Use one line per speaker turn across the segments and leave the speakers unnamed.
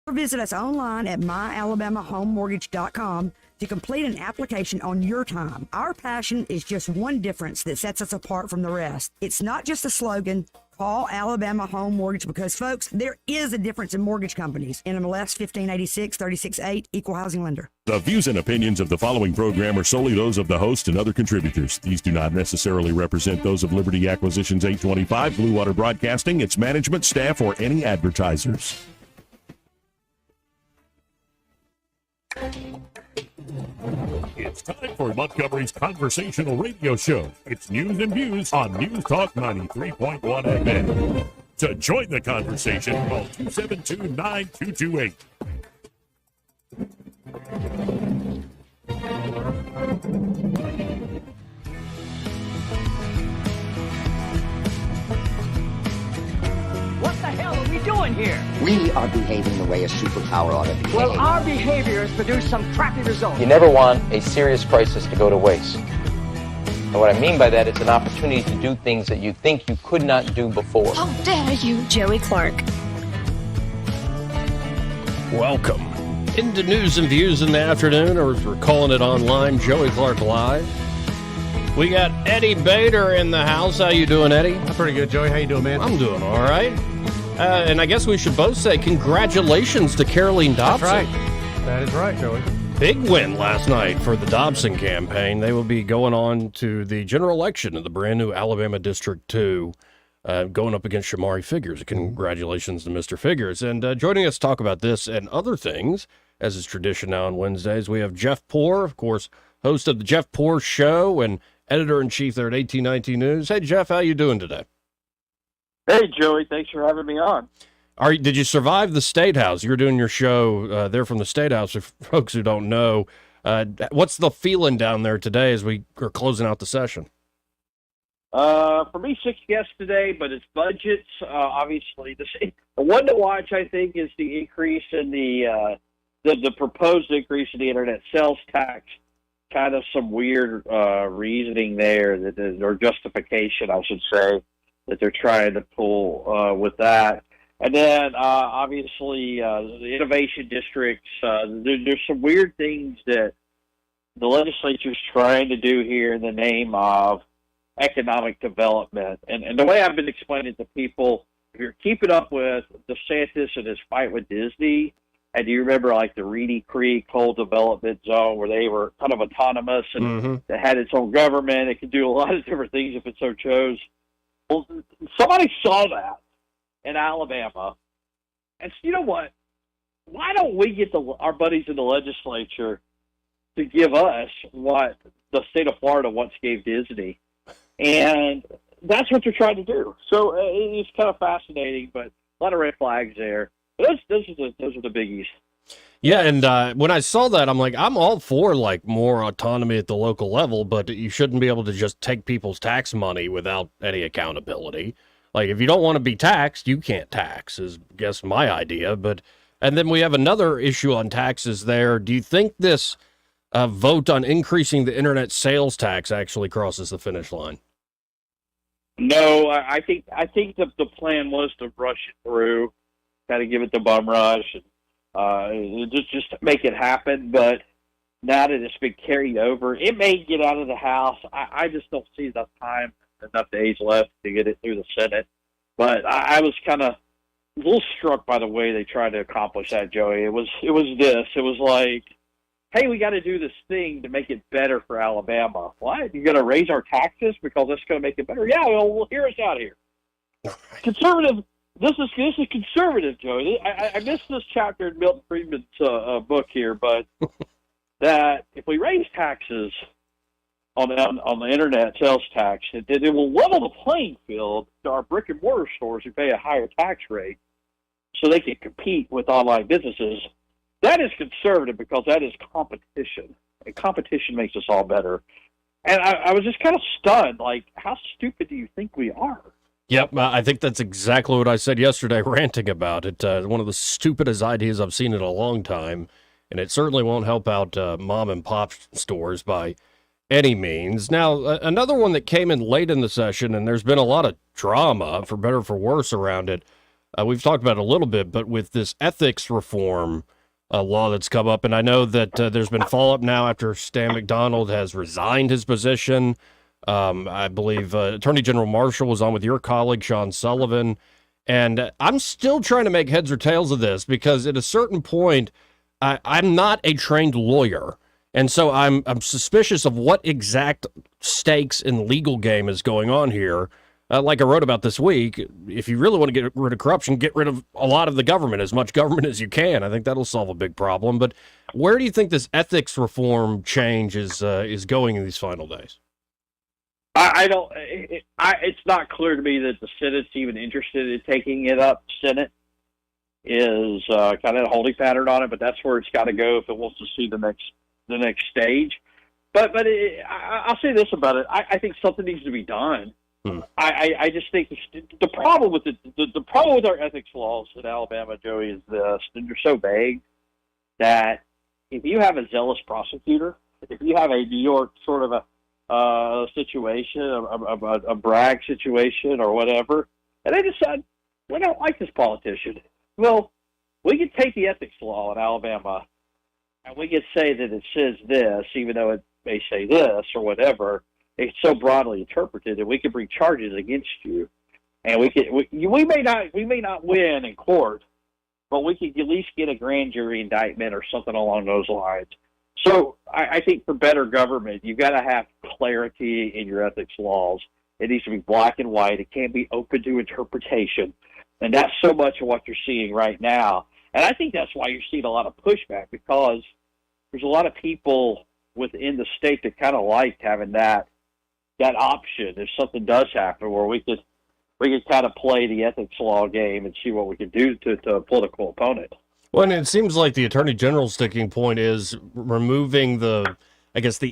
Or visit us online at myalabamahomemortgage.com to complete an application on your time. Our passion is just one difference that sets us apart from the rest. It's not just a slogan. Call Alabama Home Mortgage because, folks, there is a difference in mortgage companies. NMLS 1586 368, Equal Housing Lender.
The views and opinions of the following program are solely those of the host and other contributors. These do not necessarily represent those of Liberty Acquisitions 825, Blue Water Broadcasting, its management, staff, or any advertisers. It's time for Montgomery's conversational radio show. It's News and Views on News Talk 93.1 FM. To join the conversation, call 272-9228.
What the hell are we doing here?
We are behaving the way a superpower ought to behave.
Well, our behavior has produced some crappy results.
You never want a serious crisis to go to waste. And what I mean by that, it's an opportunity to do things that you think you could not do before.
How dare you, Joey Clark.
Welcome into News and Views in the afternoon, or as we're calling it online, Joey Clark Live. We got Eddie Bader in the house. How you doing, Eddie?
I'm pretty good, Joey. How you doing, man?
I'm doing all right. And I guess we should both say congratulations to Caroline Dobson.
That's right. That is right, Joey.
Big win last night for the Dobson campaign. They will be going on to the general election in the brand new Alabama District 2, going up against Shamari Figures. Congratulations to Mr. Figures. And joining us to talk about this and other things, as is tradition now on Wednesdays, we have Jeff Poor, of course, host of the Jeff Poor Show and editor-in-chief there at 1819 News. Hey, Jeff, how you doing today?
Hey, Joey. Thanks for having me on.
Did you survive the State House? You're doing your show there from the State House. For folks who don't know, what's the feeling down there today as we are closing out the session?
For me, 6 guests today, but it's budgets. Obviously, the one to watch, I think, is the increase in the proposed increase in the internet sales tax. Kind of some weird reasoning there, or justification, I should say, that they're trying to pull with that. And then, obviously, the innovation districts, there's some weird things that the legislature's trying to do here in the name of economic development. And the way I've been explaining it to people, if you're keeping up with DeSantis and his fight with Disney, and do you remember like the Reedy Creek Coal Development Zone where they were kind of autonomous and it had its own government? It could do a lot of different things if it so chose. Well, somebody saw that in Alabama, and you know what? Why don't we get our buddies in the legislature to give us what the state of Florida once gave Disney? And that's what they're trying to do. So it's kind of fascinating, but a lot of red flags there. Those are the biggies.
Yeah, and when I saw that, I'm like, I'm all for like more autonomy at the local level, but you shouldn't be able to just take people's tax money without any accountability. Like, if you don't want to be taxed, you can't tax, is I guess my idea. And then we have another issue on taxes there. Do you think this vote on increasing the internet sales tax actually crosses the finish line?
No, I think the plan was to rush it through, kind of give it the bum rush, and just to make it happen. But now that it's been carried over, it may get out of the House. I just don't see enough time, enough days left to get it through the Senate. But I was kind of a little struck by the way they tried to accomplish that, Joey. It was like, hey, we got to do this thing to make it better for Alabama. What? You're going to raise our taxes because that's going to make it better? Yeah, well, hear us out here. Conservative. This is conservative, Joey. I missed this chapter in Milton Friedman's book here, but that if we raise taxes on the internet sales tax, it will level the playing field to our brick and mortar stores who pay a higher tax rate, so they can compete with online businesses. That is conservative because that is competition, and competition makes us all better. And I was just kind of stunned. Like, how stupid do you think we are?
Yep, I think that's exactly what I said yesterday, ranting about it. One of the stupidest ideas I've seen in a long time, and it certainly won't help out mom and pop stores by any means. Now, another one that came in late in the session, and there's been a lot of drama, for better or for worse, around it. we've talked about it a little bit, but with this ethics reform law that's come up, and I know that there's been follow-up now after Stan McDonald has resigned his position. I believe Attorney General Marshall was on with your colleague, Sean Sullivan, and I'm still trying to make heads or tails of this because at a certain point, I'm not a trained lawyer, and so I'm suspicious of what exact stakes in the legal game is going on here. Like I wrote about this week, if you really want to get rid of corruption, get rid of a lot of the government, as much government as you can. I think that'll solve a big problem. But where do you think this ethics reform change is going in these final days?
I don't. It's not clear to me that the Senate's even interested in taking it up. Senate is kind of a holding pattern on it, but that's where it's got to go if it wants to see the next stage. But I'll say this about it: I think something needs to be done. I just think the problem with the problem with our ethics laws in Alabama, Joey, is this: they're so vague that if you have a zealous prosecutor, if you have a New York sort of a situation, a brag situation or whatever, and they decide we don't like this politician, well, we can take the ethics law in Alabama and we can say that it says this, even though it may say this or whatever. It's so broadly interpreted that we could bring charges against you, and we may not win in court, but we could at least get a grand jury indictment or something along those lines. So I think for better government, you've got to have clarity in your ethics laws. It needs to be black and white. It can't be open to interpretation, and that's so much of what you're seeing right now. And I think that's why you're seeing a lot of pushback, because there's a lot of people within the state that kind of liked having that option if something does happen, where we could kind of play the ethics law game and see what we could do to a political opponent.
Well, and it seems like the Attorney General's sticking point is removing the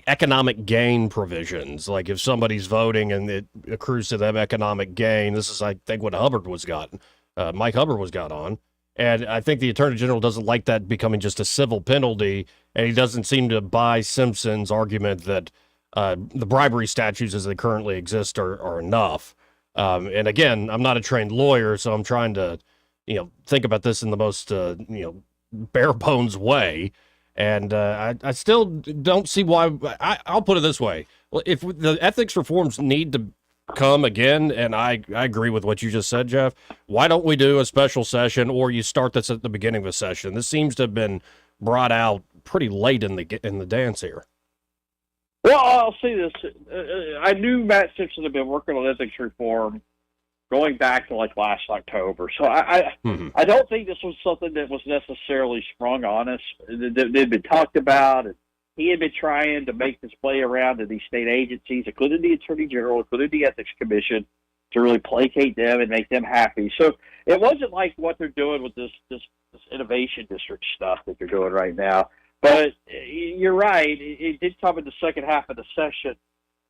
economic gain provisions. Like if somebody's voting and it accrues to them economic gain, this is, I think, what Mike Hubbard was got on. And I think the Attorney General doesn't like that becoming just a civil penalty, and he doesn't seem to buy Simpson's argument that the bribery statutes as they currently exist are enough. And again, I'm not a trained lawyer, so I'm trying to, think about this in the most, bare bones way. And I still don't see why. I'll put it this way. If the ethics reforms need to come again, and I agree with what you just said, Jeff, why don't we do a special session, or you start this at the beginning of a session? This seems to have been brought out pretty late in the dance here.
Well, I'll say this. I knew Matt Simpson had been working on ethics reform going back to like last October. So I don't think this was something that was necessarily sprung on us. They'd been talked about, and he had been trying to make this play around to these state agencies, including the Attorney General, including the Ethics Commission, to really placate them and make them happy. So it wasn't like what they're doing with this innovation district stuff that they're doing right now. But you're right. It did come in the second half of the session,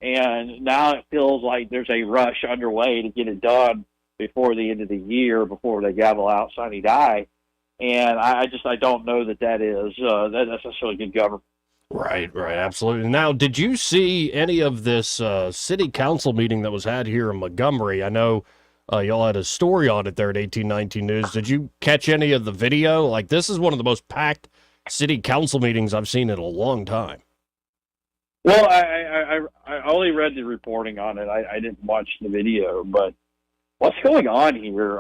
and now it feels like there's a rush underway to get it done before the end of the year, before they gavel out sine die. And I don't know that is that's necessarily good government.
Right, absolutely. Now, did you see any of this city council meeting that was had here in Montgomery? I know y'all had a story on it there at 1819 News. Did you catch any of the video? Like, this is one of the most packed city council meetings I've seen in a long time.
Well, I only read the reporting on it. I didn't watch the video, but what's going on here?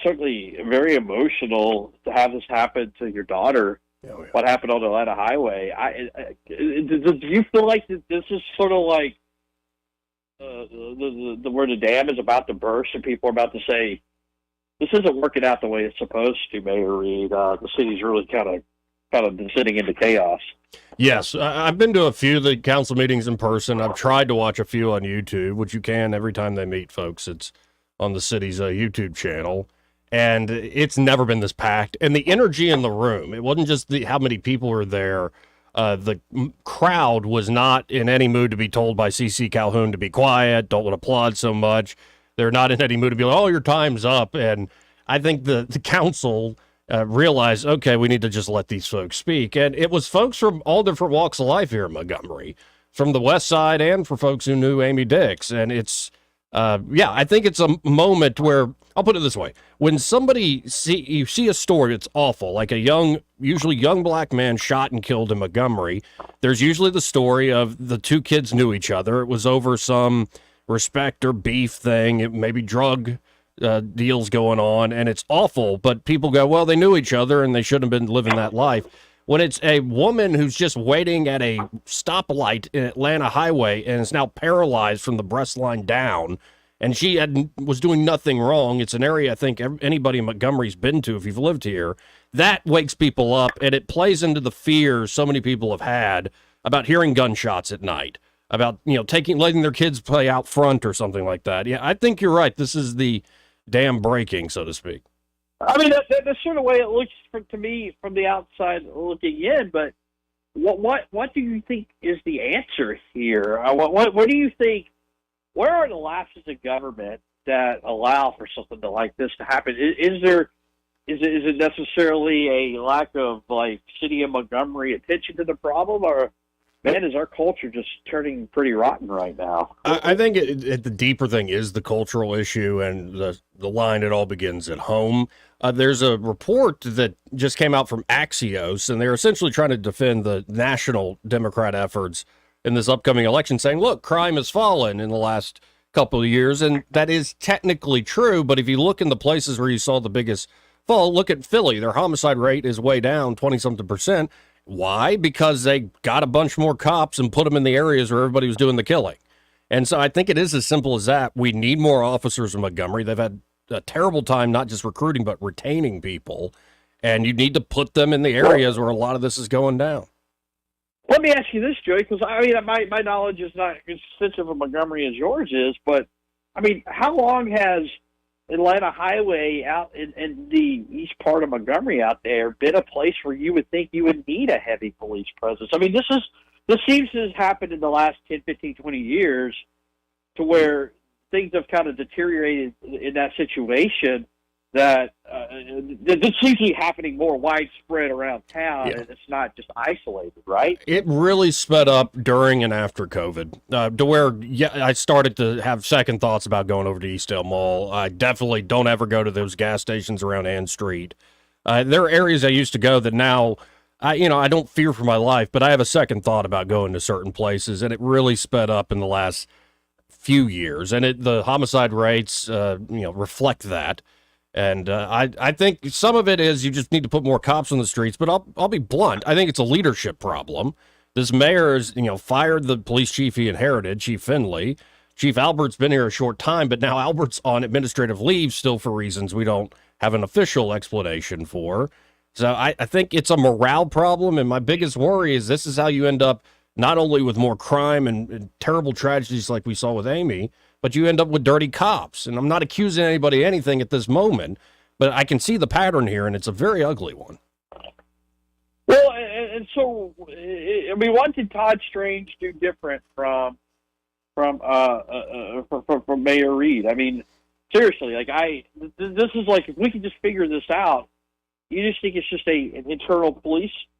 Certainly very emotional to have this happen to your daughter. Yeah. What happened on the Atlanta Highway? Do you feel like this is sort of like where the dam is about to burst and people are about to say, this isn't working out the way it's supposed to, Mayor Reed. The city's really kind of been sitting into chaos.
Yes, I've been to a few of the council meetings in person. I've tried to watch a few on YouTube, which you can every time they meet, folks. It's on the city's YouTube channel, and it's never been this packed. And the energy in the room, it wasn't just how many people were there. The crowd was not in any mood to be told by C.C. Calhoun to be quiet, don't applaud so much. They're not in any mood to be like, oh, your time's up. And I think the council realized, okay, we need to just let these folks speak. And it was folks from all different walks of life here in Montgomery, from the West Side and for folks who knew Amy Dix. And it's Yeah, I think it's a moment where, I'll put it this way. When you see a story that's awful, like usually young black man shot and killed in Montgomery, there's usually the story of the two kids knew each other. It was over some respect or beef thing, maybe drug deals going on, and it's awful, but people go, well, they knew each other and they shouldn't have been living that life. When it's a woman who's just waiting at a stoplight in Atlanta highway and is now paralyzed from the breast line down, and she was doing nothing wrong. It's an area I think anybody in Montgomery's been to if you've lived here. That wakes people up, and it plays into the fears so many people have had about hearing gunshots at night, about letting their kids play out front or something like that. Yeah, I think you're right. This is the dam breaking, so to speak.
I mean, that's sort of the way it looks to me from the outside looking in. But what do you think is the answer here? What do you think? Where are the lapses of government that allow for something like this to happen? Is it necessarily a lack of city of Montgomery attention to the problem, or man, is our culture just turning pretty rotten right now?
I think the deeper thing is the cultural issue, and the line, it all begins at home. There's a report that just came out from Axios, and they're essentially trying to defend the national Democrat efforts in this upcoming election, saying, look, crime has fallen in the last couple of years, and that is technically true, but if you look in the places where you saw the biggest fall, look at Philly. Their homicide rate is way down, 20-something%. Why? Because they got a bunch more cops and put them in the areas where everybody was doing the killing. And so I think it is as simple as that. We need more officers in Montgomery. They've had a terrible time not just recruiting, but retaining people. And you need to put them in the areas where a lot of this is going down.
Let me ask you this, Joey, because I mean, my knowledge is not as extensive of Montgomery as yours is, but I mean, how long has Atlanta Highway out in the east part of Montgomery out there been a place where you would think you would need a heavy police presence? I mean, this seems to have happened in the last 10, 15, 20 years to where things have kind of deteriorated in that situation, that this seems to be happening more widespread around town, and it's not just isolated, right?
It really sped up during and after COVID, to where I started to have second thoughts about going over to Eastdale Mall. I definitely don't ever go to those gas stations around Ann Street. There are areas I used to go that now, I don't fear for my life, but I have a second thought about going to certain places, and it really sped up in the last few years, and the homicide rates, reflect that. And I think some of it is you just need to put more cops on the streets, but I'll be blunt. I think it's a leadership problem. This mayor has, fired the police chief he inherited, Chief Finley. Chief Albert's been here a short time, but now Albert's on administrative leave still for reasons we don't have an official explanation for. So I think it's a morale problem, and my biggest worry is this is how you end up not only with more crime and terrible tragedies like we saw with Amy, but you end up with dirty cops. And I'm not accusing anybody of anything at this moment, but I can see the pattern here, and it's a very ugly one.
Well, and so, I mean, what did Todd Strange do different from Mayor Reed? I mean, seriously, this is like, if we could just figure this out, you just think it's just an internal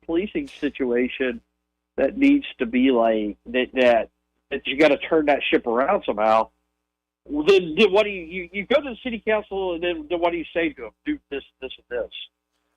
policing situation that needs to be like that you got to turn that ship around somehow. Then what do you go to the city council, and then what do you say to them? Do this, this, and this.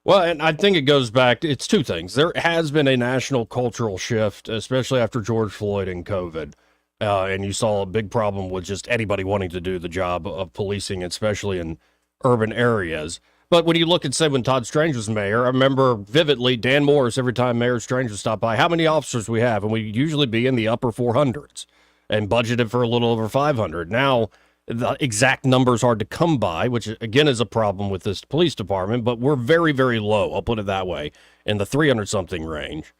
Well, and I think it goes back, it's two things. There has been a national cultural shift, especially after George Floyd and COVID. And you saw a big problem with just anybody wanting to do the job of policing, especially in urban areas. But when you look at, say, when Todd Strange was mayor, I remember vividly Dan Morris, every time Mayor Strange would stop by, how many officers we have? And we'd usually be in the upper 400s and budgeted for a little over 500. Now, the exact number's hard to come by, which, again, is a problem with this police department, but we're very, very low, I'll put it that way, in the 300-something range.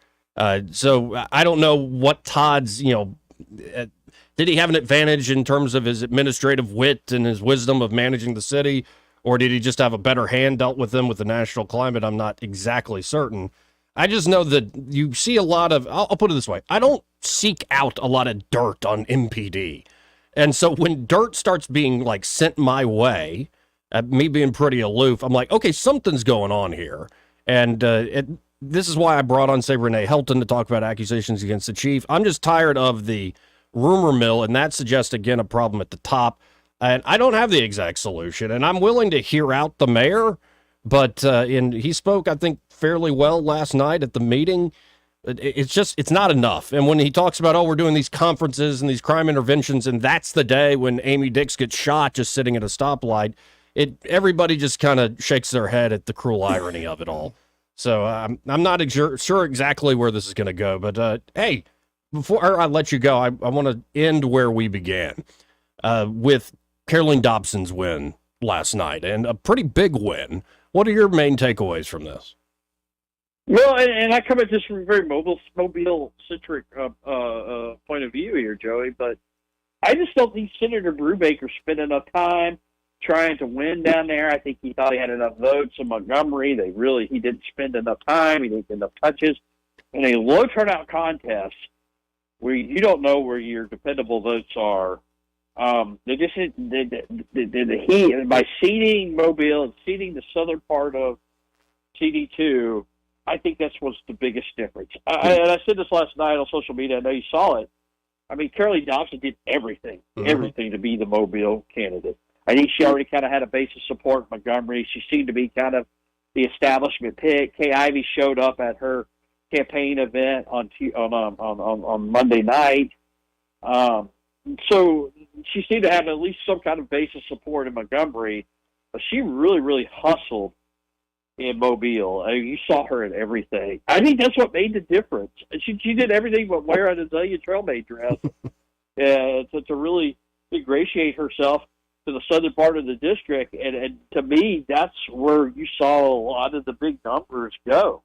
So I don't know what Todd's, did he have an advantage in terms of his administrative wit and his wisdom of managing the city? Or did he just have a better hand dealt with them with the national climate? I'm not exactly certain. I just know that you see a lot of, I'll put it this way, I don't seek out a lot of dirt on MPD. And so when dirt starts being sent my way, me being pretty aloof, I'm like, okay, something's going on here. And this is why I brought on, say, Renee Helton to talk about accusations against the chief. I'm just tired of the rumor mill, and that suggests, again, a problem at the top. And I don't have the exact solution, and I'm willing to hear out the mayor, but he spoke, I think, fairly well last night at the meeting. It's not enough. And when he talks about, we're doing these conferences and these crime interventions, and that's the day when Amy Dix gets shot just sitting at a stoplight, everybody just kind of shakes their head at the cruel irony of it all. So I'm not sure exactly where this is going to go. But, hey, before I let you go, I want to end where we began with Caroline Dobson's win last night, and a pretty big win. What are your main takeaways from this?
Well, and I come at this from a very mobile-centric point of view here, Joey, but I just don't think Senator Brubaker spent enough time trying to win down there. I think he thought he had enough votes in Montgomery. He didn't spend enough time. He didn't get enough touches. In a low-turnout contest where you don't know where your dependable votes are, by seeding Mobile and seeding the southern part of CD2, I think that's what's the biggest difference. And I said this last night on social media. I know you saw it. I mean, Caroline Dobson did everything to be the Mobile candidate. I think she already kind of had a base of support in Montgomery. She seemed to be kind of the establishment pick. Kay Ivey showed up at her campaign event on Monday night. So she seemed to have at least some kind of base of support in Montgomery, but she really, really hustled in Mobile. You saw her in everything. I think that's what made the difference. She did everything but wear an Azalea Trailmate dress to really ingratiate herself to the southern part of the district. And to me, that's where you saw a lot of the big numbers go.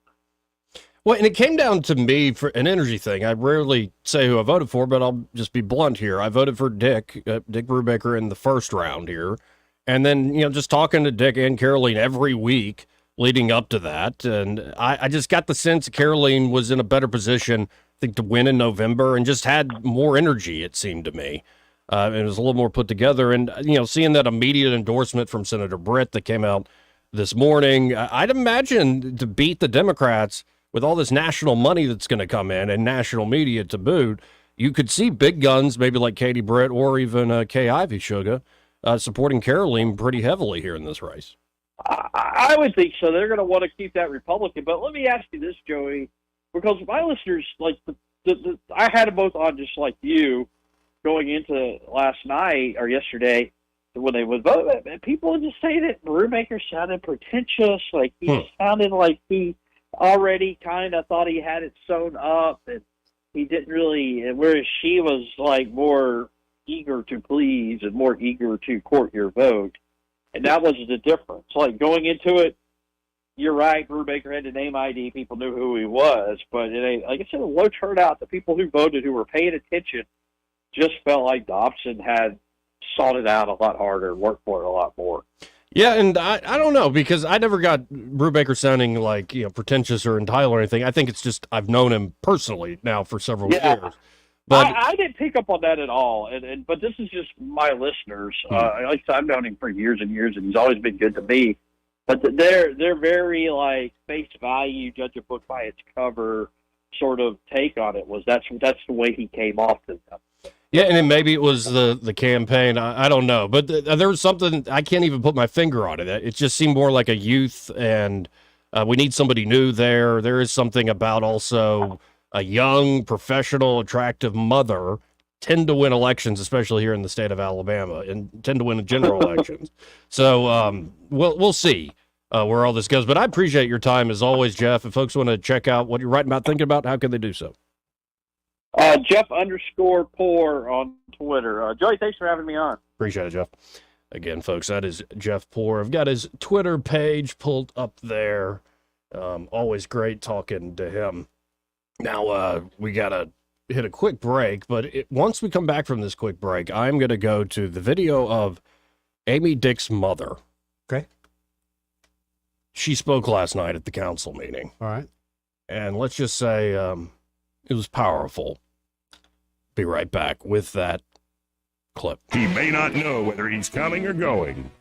Well, and it came down to me for an energy thing. I rarely say who I voted for, but I'll just be blunt here. I voted for Dick Brubaker in the first round here. And then, just talking to Dick and Caroline every week leading up to that. And I just got the sense that Caroline was in a better position, I think, to win in November and just had more energy, it seemed to me. It was a little more put together. And, seeing that immediate endorsement from Senator Britt that came out this morning, I'd imagine to beat the Democrats with all this national money that's going to come in and national media to boot, you could see big guns, maybe like Katie Britt or even Kay Ivey Sugar, supporting Caroline pretty heavily here in this race.
I would think so. They're going to want to keep that Republican. But let me ask you this, Joey, because my listeners, I had them both on just like you going into last night or yesterday when they would vote. People would just say that Brubaker sounded pretentious, like he sounded like he already kind of thought he had it sewn up, and he didn't really, whereas she was like more eager to please and more eager to court your vote. And that was the difference. Like going into it, you're right, Brubaker had the name ID, people knew who he was, but like I said, a low turnout, the people who voted who were paying attention just felt like Dobson had sought it out a lot harder and worked for it a lot more.
Yeah, and I don't know, because I never got Brubaker sounding like, pretentious or entitled or anything. I think it's just I've known him personally now for several years. But
I didn't pick up on that at all. But this is just my listeners. Like I said, I've known him for years and years, and he's always been good to me. But they're very like face value, judge a book by its cover sort of take on it. That's the way he came off to them.
Yeah, and then maybe it was the campaign. I don't know. But there was something, I can't even put my finger on it. It just seemed more like a youth, and we need somebody new there. There is something about also a young, professional, attractive mother tend to win elections, especially here in the state of Alabama, and tend to win general elections. So we'll see where all this goes. But I appreciate your time, as always, Jeff. If folks want to check out what you're writing about, thinking about, how can they do so?
Jeff_Poor on Twitter. Joey, thanks for having me on.
Appreciate it, Jeff. Again, folks, that is Jeff Poor. I've got his Twitter page pulled up there. Always great talking to him. Now, we got to hit a quick break, but once we come back from this quick break, I'm going to go to the video of Amy Dick's mother.
Okay.
She spoke last night at the council meeting.
All right.
And let's just say it was powerful. Be right back with that clip.
He may not know whether he's coming or going,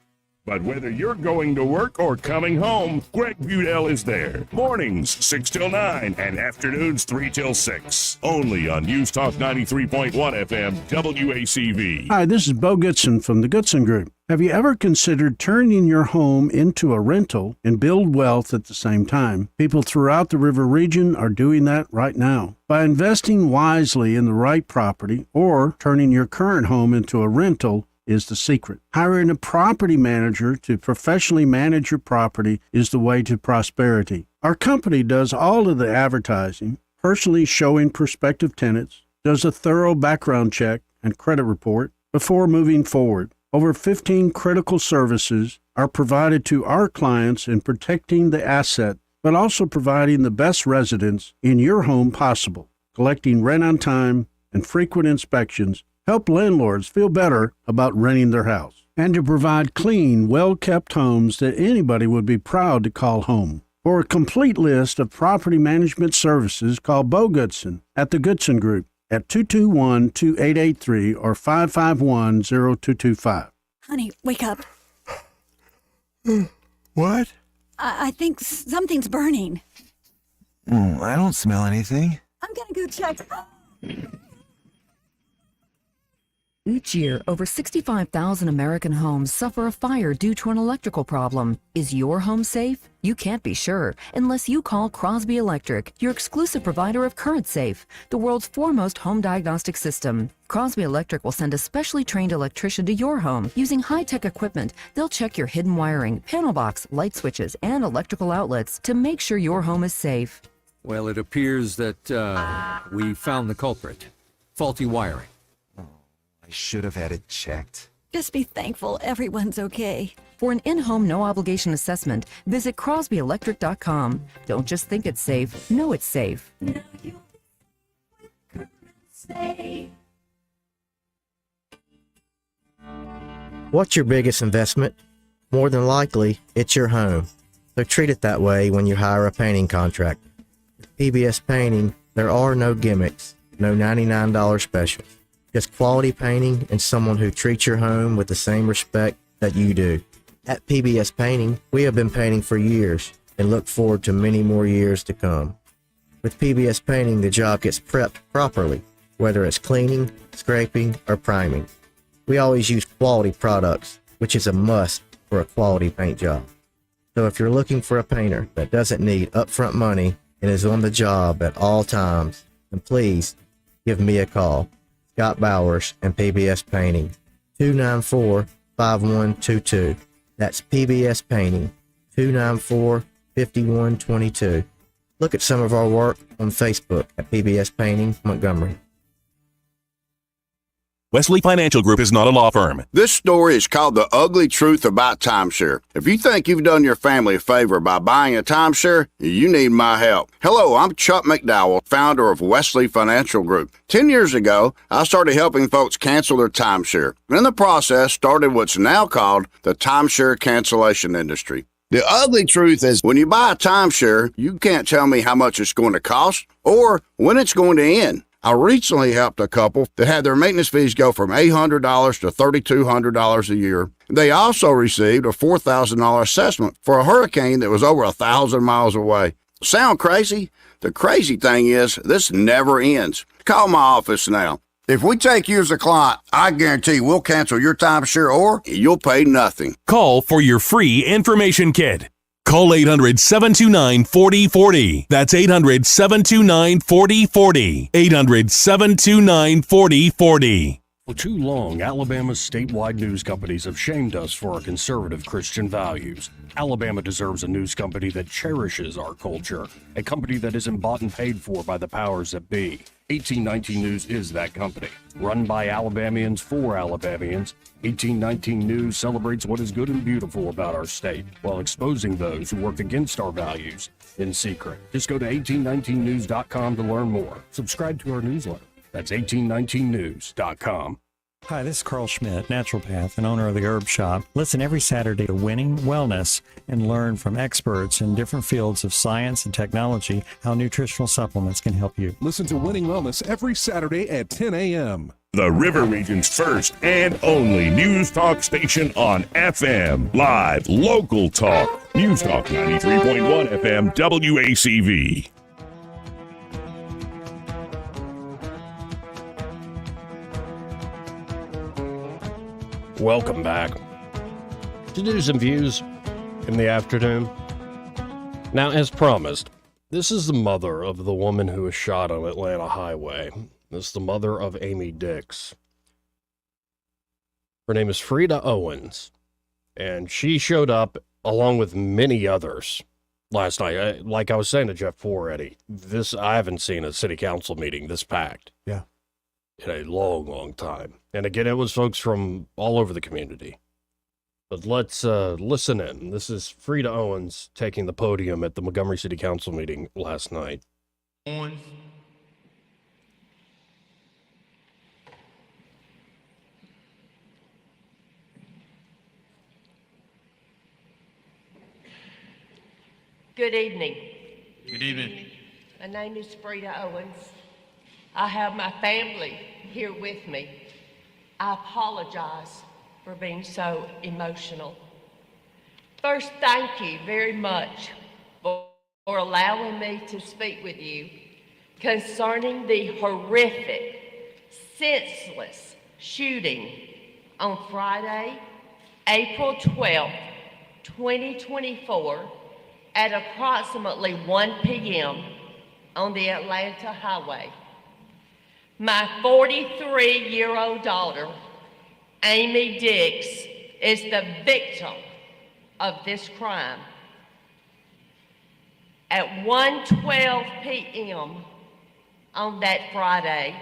But whether you're going to work or coming home, Greg Budell is there. Mornings 6 till 9 and afternoons 3 till 6. Only on News Talk 93.1 FM WACV.
Hi, this is Bo Goodson from the Goodson Group. Have you ever considered turning your home into a rental and build wealth at the same time? People throughout the river region are doing that right now. By investing wisely in the right property or turning your current home into a rental is the secret. Hiring a property manager to professionally manage your property is the way to prosperity. Our company does all of the advertising, personally showing prospective tenants, does a thorough background check and credit report before moving forward. Over 15 critical services are provided to our clients in protecting the asset, but also providing the best residence in your home possible. Collecting rent on time and frequent inspections help landlords feel better about renting their house, and to provide clean, well-kept homes that anybody would be proud to call home. For a complete list of property management services, call Bo Goodson at the Goodson Group at 221-2883 or 551-0225.
Honey, wake up.
What?
I think something's burning.
I don't smell anything.
I'm gonna go check.
Each year, over 65,000 American homes suffer a fire due to an electrical problem. Is your home safe? You can't be sure unless you call Crosby Electric, your exclusive provider of Current Safe, the world's foremost home diagnostic system. Crosby Electric will send a specially trained electrician to your home. Using high-tech equipment, they'll check your hidden wiring, panel box, light switches, and electrical outlets to make sure your home is safe.
Well, it appears that we found the culprit. Faulty wiring.
I should have had it checked.
Just be thankful everyone's okay.
For an in-home no-obligation assessment, visit crosbyelectric.com. Don't just think it's safe, know it's safe.
What's your biggest investment? More than likely, it's your home. So treat it that way when you hire a painting contractor. With PBS Painting, there are no gimmicks, no $99 specials. Just quality painting and someone who treats your home with the same respect that you do. At PBS Painting, we have been painting for years and look forward to many more years to come. With PBS Painting, the job gets prepped properly, whether it's cleaning, scraping, or priming. We always use quality products, which is a must for a quality paint job. So if you're looking for a painter that doesn't need upfront money and is on the job at all times, then please give me a call. Scott Bowers and PBS Painting, 294-5122. That's PBS Painting, 294-5122. Look at some of our work on Facebook at PBS Painting Montgomery.
Wesley Financial Group is not a law firm.
This story is called The Ugly Truth About Timeshare. If you think you've done your family a favor by buying a timeshare, you need my help. Hello, I'm Chuck McDowell, founder of Wesley Financial Group. 10 years ago, I started helping folks cancel their timeshare. In the process, started what's now called the timeshare cancellation industry. The ugly truth is when you buy a timeshare, you can't tell me how much it's going to cost or when it's going to end. I recently helped a couple that had their maintenance fees go from $800 to $3,200 a year. They also received a $4,000 assessment for a hurricane that was over 1,000 miles away. Sound crazy? The crazy thing is, this never ends. Call my office now. If we take you as a client, I guarantee we'll cancel your timeshare or you'll pay nothing.
Call for your free information kit. Call 800-729-4040. That's 800-729-4040. 800-729-4040.
For too long, Alabama's statewide news companies have shamed us for our conservative Christian values. Alabama deserves a news company that cherishes our culture, a company that isn't bought and paid for by the powers that be. 1819 News is that company. Run by Alabamians for Alabamians, 1819 News celebrates what is good and beautiful about our state while exposing those who work against our values in secret. Just go to 1819news.com to learn more. Subscribe to our newsletter. That's 1819news.com.
Hi, this is Carl Schmidt, naturopath and owner of the Herb Shop. Listen every Saturday to Winning Wellness and learn from experts in different fields of science and technology how nutritional supplements can help you.
Listen to Winning Wellness every Saturday at 10 a.m.
The River Region's first and only news talk station on FM. Live, local talk. News Talk 93.1 FM WACV.
Welcome back to News and Views in the afternoon. Now, as promised, this is the mother of the woman who was shot on Atlanta Highway. This is the mother of Amy Dix. Her name is Frida Owens, and she showed up along with many others last night. Like I was saying to Jeff Poretti, I haven't seen a city council meeting this packed.
Yeah.
In a long, long time. And again, it was folks from all over the community. But let's listen in. This is Frida Owens taking the podium at the Montgomery City Council meeting last night.
Owens.
Good evening.
Good evening.
My name is Frida Owens. I have my family here with me. I apologize for being so emotional. First, thank you very much for allowing me to speak with you concerning the horrific, senseless shooting on Friday, April 12th, 2024 at approximately 1 p.m. on the Atlanta Highway. My 43-year-old daughter, Amy Dix, is the victim of this crime. At 1:12 p.m. on that Friday,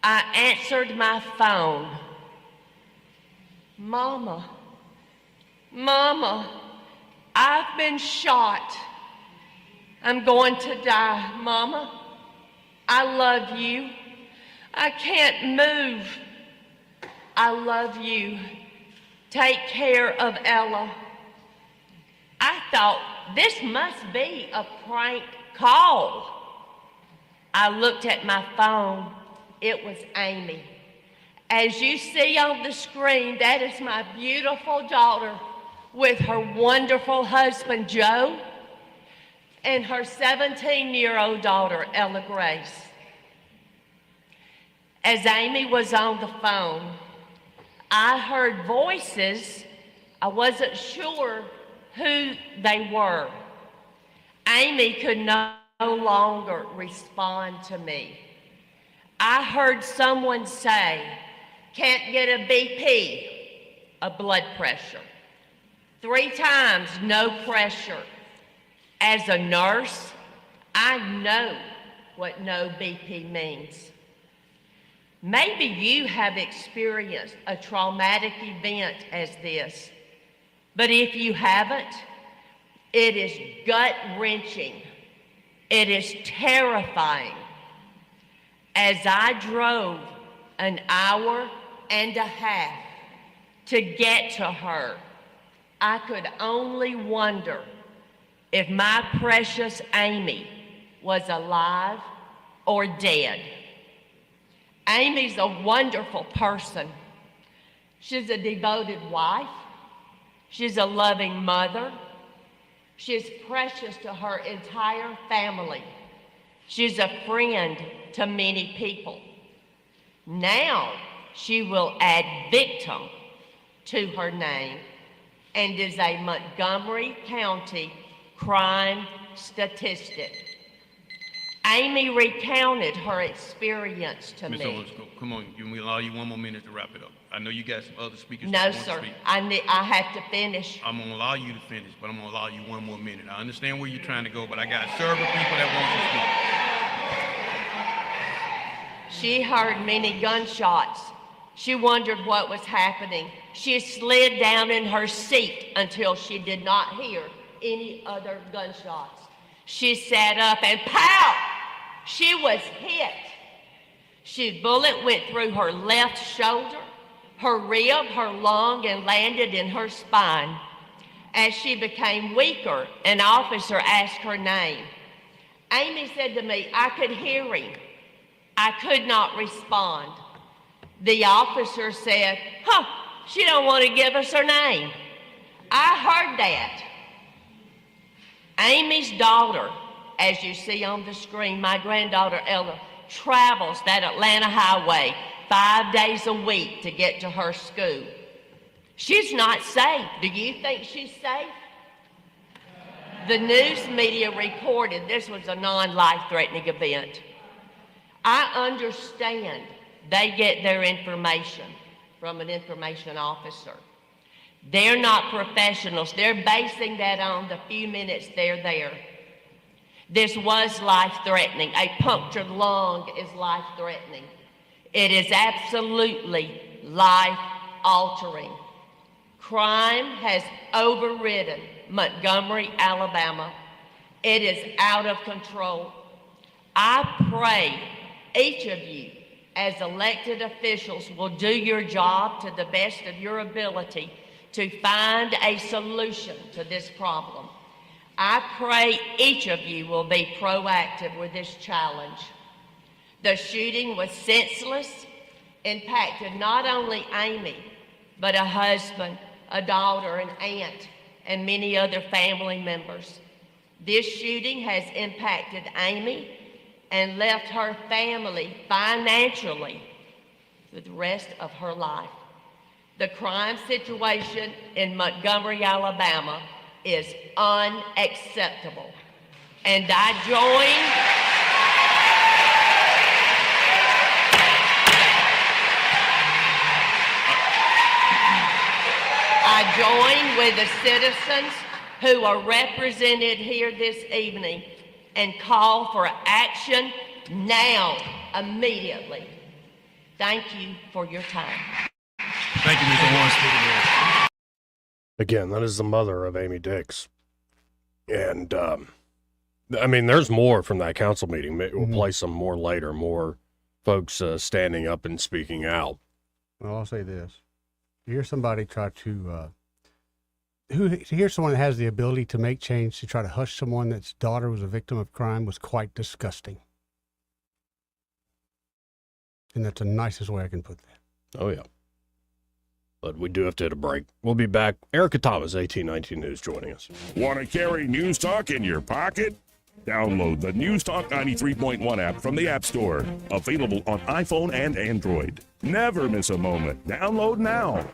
I answered my phone. Mama, I've been shot. I'm going to die. Mama, I love you. I can't move. I love you. Take care of Ella. I thought this must be a prank call. I looked at my phone. It was Amy. As you see on the screen, that is my beautiful daughter with her wonderful husband, Joe, and her 17-year-old daughter, Ella Grace. As Amy was on the phone, I heard voices. I wasn't sure who they were. Amy could no longer respond to me. I heard someone say, "Can't get a BP," a blood pressure. 3 times, no pressure. As a nurse, I know what no BP means. Maybe you have experienced a traumatic event as this, but if you haven't, it is gut-wrenching. It is terrifying. As I drove an hour and a half to get to her, I could only wonder if my precious Amy was alive or dead. Amy's a wonderful person. She's a devoted wife. She's a loving mother. She's precious to her entire family. She's a friend to many people. Now she will add victim to her name and is a Montgomery County crime statistic. Amy recounted her experience to
Ms.
me.
Owens, come on, can we allow you one more minute to wrap it up? I know you got some other speakers
No,
that want
sir.
to speak.
I have to finish.
I'm gonna allow you to finish, but I'm gonna allow you one more minute. I understand where you're trying to go, but I got several people that want to speak.
She heard many gunshots. She wondered what was happening. She slid down in her seat until she did not hear any other gunshots. She sat up and pow! She was hit. Bullet went through her left shoulder, Her rib, her lung, and landed in her spine. As she became weaker, an officer asked her name. Amy said to me, I could hear him. I could not respond. The officer said, she don't want to give us her name. I heard that. Amy's daughter, as you see on the screen, my granddaughter Ella, travels that Atlanta highway 5 days a week to get to her school. She's not safe. Do you think she's safe? The news media reported this was a non-life-threatening event. I understand they get their information from an information officer. They're not professionals. They're basing that on the few minutes they're there. This was life-threatening. A punctured lung is life-threatening. It is absolutely life-altering. Crime has overridden Montgomery, Alabama. It is out of control. I pray each of you as elected officials will do your job to the best of your ability to find a solution to this problem. I pray each of you will be proactive with this challenge. The shooting was senseless, impacted not only Amy, but a husband, a daughter, an aunt, and many other family members. This shooting has impacted Amy and left her family financially for the rest of her life. The crime situation in Montgomery, Alabama is unacceptable. And I join with the citizens who are represented here this evening and call for action now, immediately. Thank you for your time.
Thank you, Mr. Warren.
Again, that is the mother of Amy Dix. And, I mean, there's more from that council meeting. We'll play some more later, more folks standing up and speaking out.
Well, I'll say this. You hear somebody try to, to hear someone that has the ability to make change to try to hush someone that's daughter was a victim of crime was quite disgusting. And that's the nicest way I can put that.
Oh, yeah. But we do have to hit a break. We'll be back. Erica Thomas, 1819 News, joining us.
Want to carry News Talk in your pocket? Download the News Talk 93.1 app from the App Store. Available on iPhone and Android. Never miss a moment. Download now.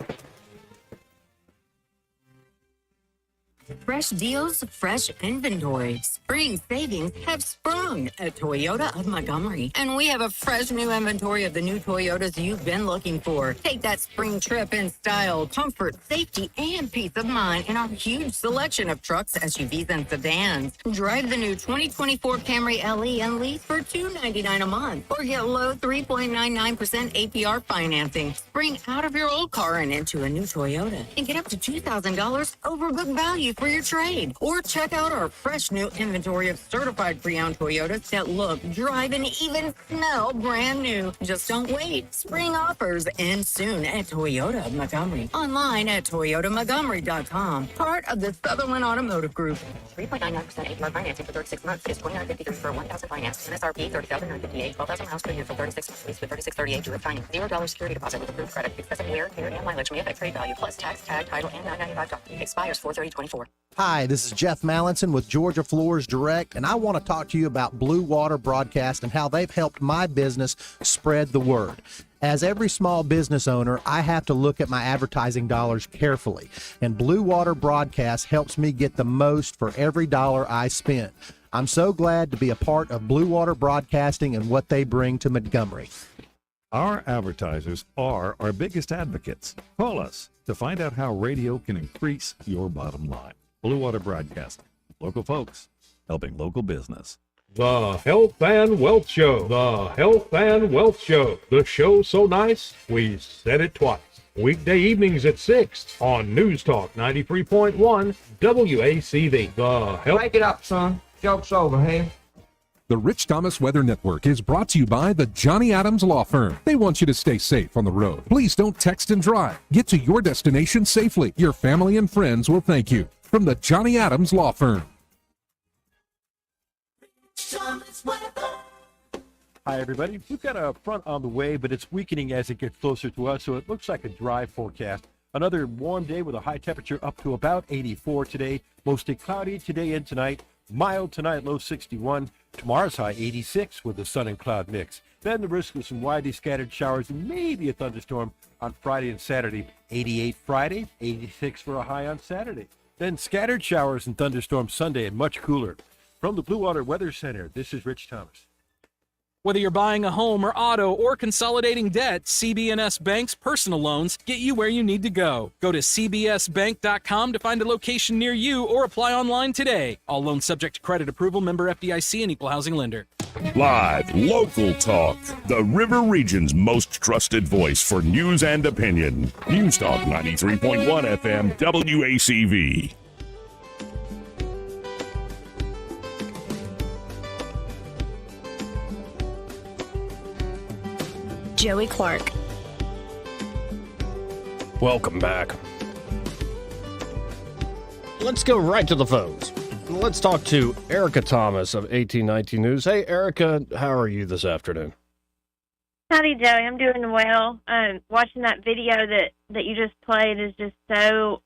Fresh deals, fresh inventory. Spring savings have sprung at Toyota of Montgomery. And we have a fresh new inventory of the new Toyotas you've been looking for. Take that spring trip in style, comfort, safety, and peace of mind in our huge selection of trucks, SUVs, and sedans. Drive the new 2024 Camry LE and lease for $299 a month. Or get low 3.99% APR financing. Spring out of your old car and into a new Toyota. And get up to $2,000 over book value for your trade. Or check out our fresh new inventory of certified pre-owned Toyotas that look, drive, and even smell brand new. Just don't wait. Spring offers end soon at Toyota of Montgomery. Online at toyotamontgomery.com. Part of the Sutherland Automotive Group. 3.99% APR financing for 36 months is $29.53 for 1,000 finance. MSRP $30,958. 12,000 miles per year for 36 months. Lease with 3638 due at finance. $0 security deposit with approved credit. Excessive wear, tear, and mileage may affect trade value. Plus tax, tag, title, and $995. Expires 4/30/24.
Hi, this is Jeff Mallinson with Georgia Floors Direct, and I want to talk to you about Blue Water Broadcast and how they've helped my business spread the word. As every small business owner, I have to look at my advertising dollars carefully, and Blue Water Broadcast helps me get the most for every dollar I spend. I'm so glad to be a part of Blue Water Broadcasting and what they bring to Montgomery.
Our advertisers are our biggest advocates. Call us to find out how radio can increase your bottom line. Blue Water Broadcasting. Local folks helping local business.
The Health and Wealth Show. The Health and Wealth Show. The show so nice, we said it twice. Weekday evenings at 6 on News Talk 93.1 WACV. The Health.
Break it up, son. Joke's over, hey?
The Rich Thomas Weather Network is brought to you by the Johnny Adams Law Firm. They want you to stay safe on the road. Please don't text and drive. Get to your destination safely. Your family and friends will thank you. From the Johnny Adams Law Firm.
Hi, everybody. We've got a front on the way, but it's weakening as it gets closer to us, so it looks like a dry forecast. Another warm day with a high temperature up to about 84 today. Mostly cloudy today and tonight. Mild tonight, low 61. Tomorrow's high 86 with the sun and cloud mix. Then the risk of some widely scattered showers and maybe a thunderstorm on Friday and Saturday. 88 Friday, 86 for a high on Saturday. Then scattered showers and thunderstorms Sunday and much cooler. From the Blue Water Weather Center, this is Rich Thomas.
Whether you're buying a home or auto or consolidating debt, CB&S Bank's personal loans get you where you need to go. Go to cbsbank.com to find a location near you or apply online today. All loans subject to credit approval, member FDIC, and equal housing lender.
Live, local talk. The River Region's most trusted voice for news and opinion. News Talk 93.1 FM WACV.
Joey Clark.
Welcome back. Let's go right to the phones. Let's talk to Erica Thomas of 1819 News. Hey, Erica, how are you this afternoon?
Howdy, Joey. I'm doing well. Watching that video that you just played is just so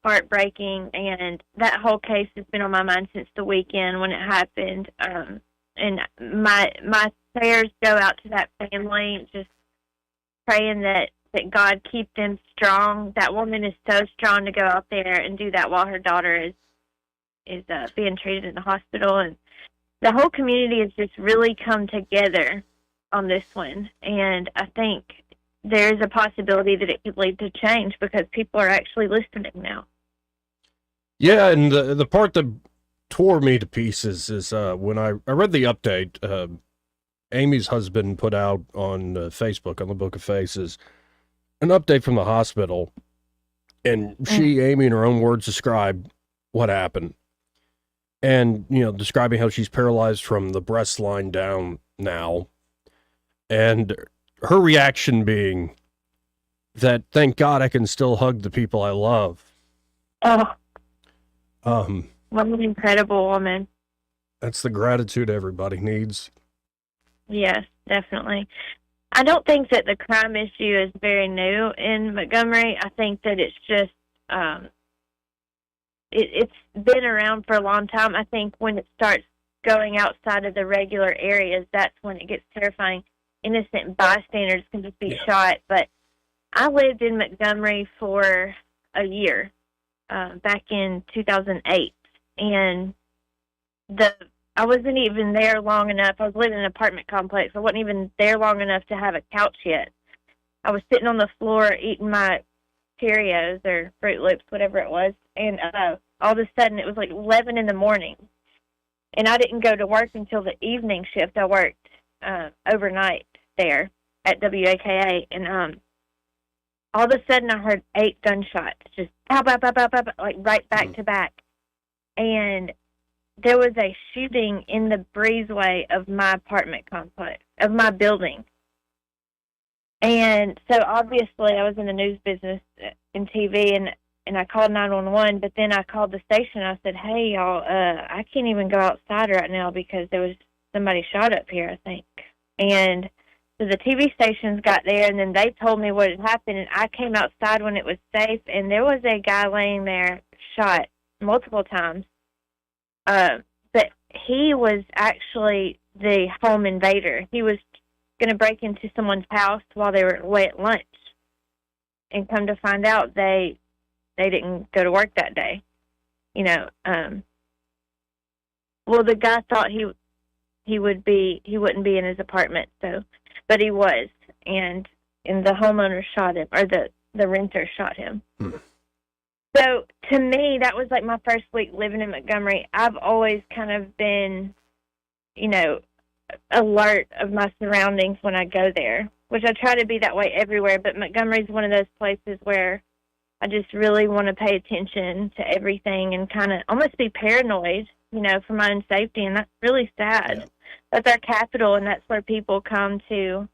heartbreaking, and that whole case has been on my mind since the weekend when it happened. And my prayers go out to that family, just praying that God keep them strong. That woman is so strong to go out there and do that while her daughter is being treated in the hospital. And the whole community has just really come together on this one. And I think there's a possibility that it could lead to change because people are actually listening now.
Yeah, and the part that tore me to pieces is when I read the update Amy's husband put out on Facebook, on the Book of Faces, an update from the hospital, and Amy, in her own words, described what happened. And, describing how she's paralyzed from the breast line down now. And her reaction being that, thank God I can still hug the people I love.
Oh. What an incredible woman.
That's the gratitude everybody needs.
Yes, definitely. I don't think that the crime issue is very new in Montgomery. I think that it's just, it's been around for a long time. I think when it starts going outside of the regular areas, that's when it gets terrifying. Innocent bystanders can just be shot. But I lived in Montgomery for a year, back in 2008. And I wasn't even there long enough. I was living in an apartment complex. I wasn't even there long enough to have a couch yet. I was sitting on the floor eating my Cheerios or Fruit Loops, whatever it was. And all of a sudden, it was like 11 in the morning. And I didn't go to work until the evening shift. I worked overnight there at WAKA. And all of a sudden, I heard 8 gunshots, just pow, pow, pow, pow, pow, like right back to back. And there was a shooting in the breezeway of my apartment complex, of my building. And so obviously I was in the news business in TV, and I called 911, but then I called the station. I said, hey, y'all, I can't even go outside right now because there was somebody shot up here, I think. And so the TV stations got there, and then they told me what had happened, and I came outside when it was safe, and there was a guy laying there shot multiple times. But he was actually the home invader. He was going to break into someone's house while they were away at lunch. And come to find out, they didn't go to work that day. Well, the guy thought he wouldn't be in his apartment, but he was. And the homeowner shot him, or the renter shot him. So, to me, that was like my first week living in Montgomery. I've always kind of been, alert of my surroundings when I go there, which I try to be that way everywhere. But Montgomery's one of those places where I just really want to pay attention to everything and kind of almost be paranoid, for my own safety. And that's really sad. that's our capital, and that's where people come to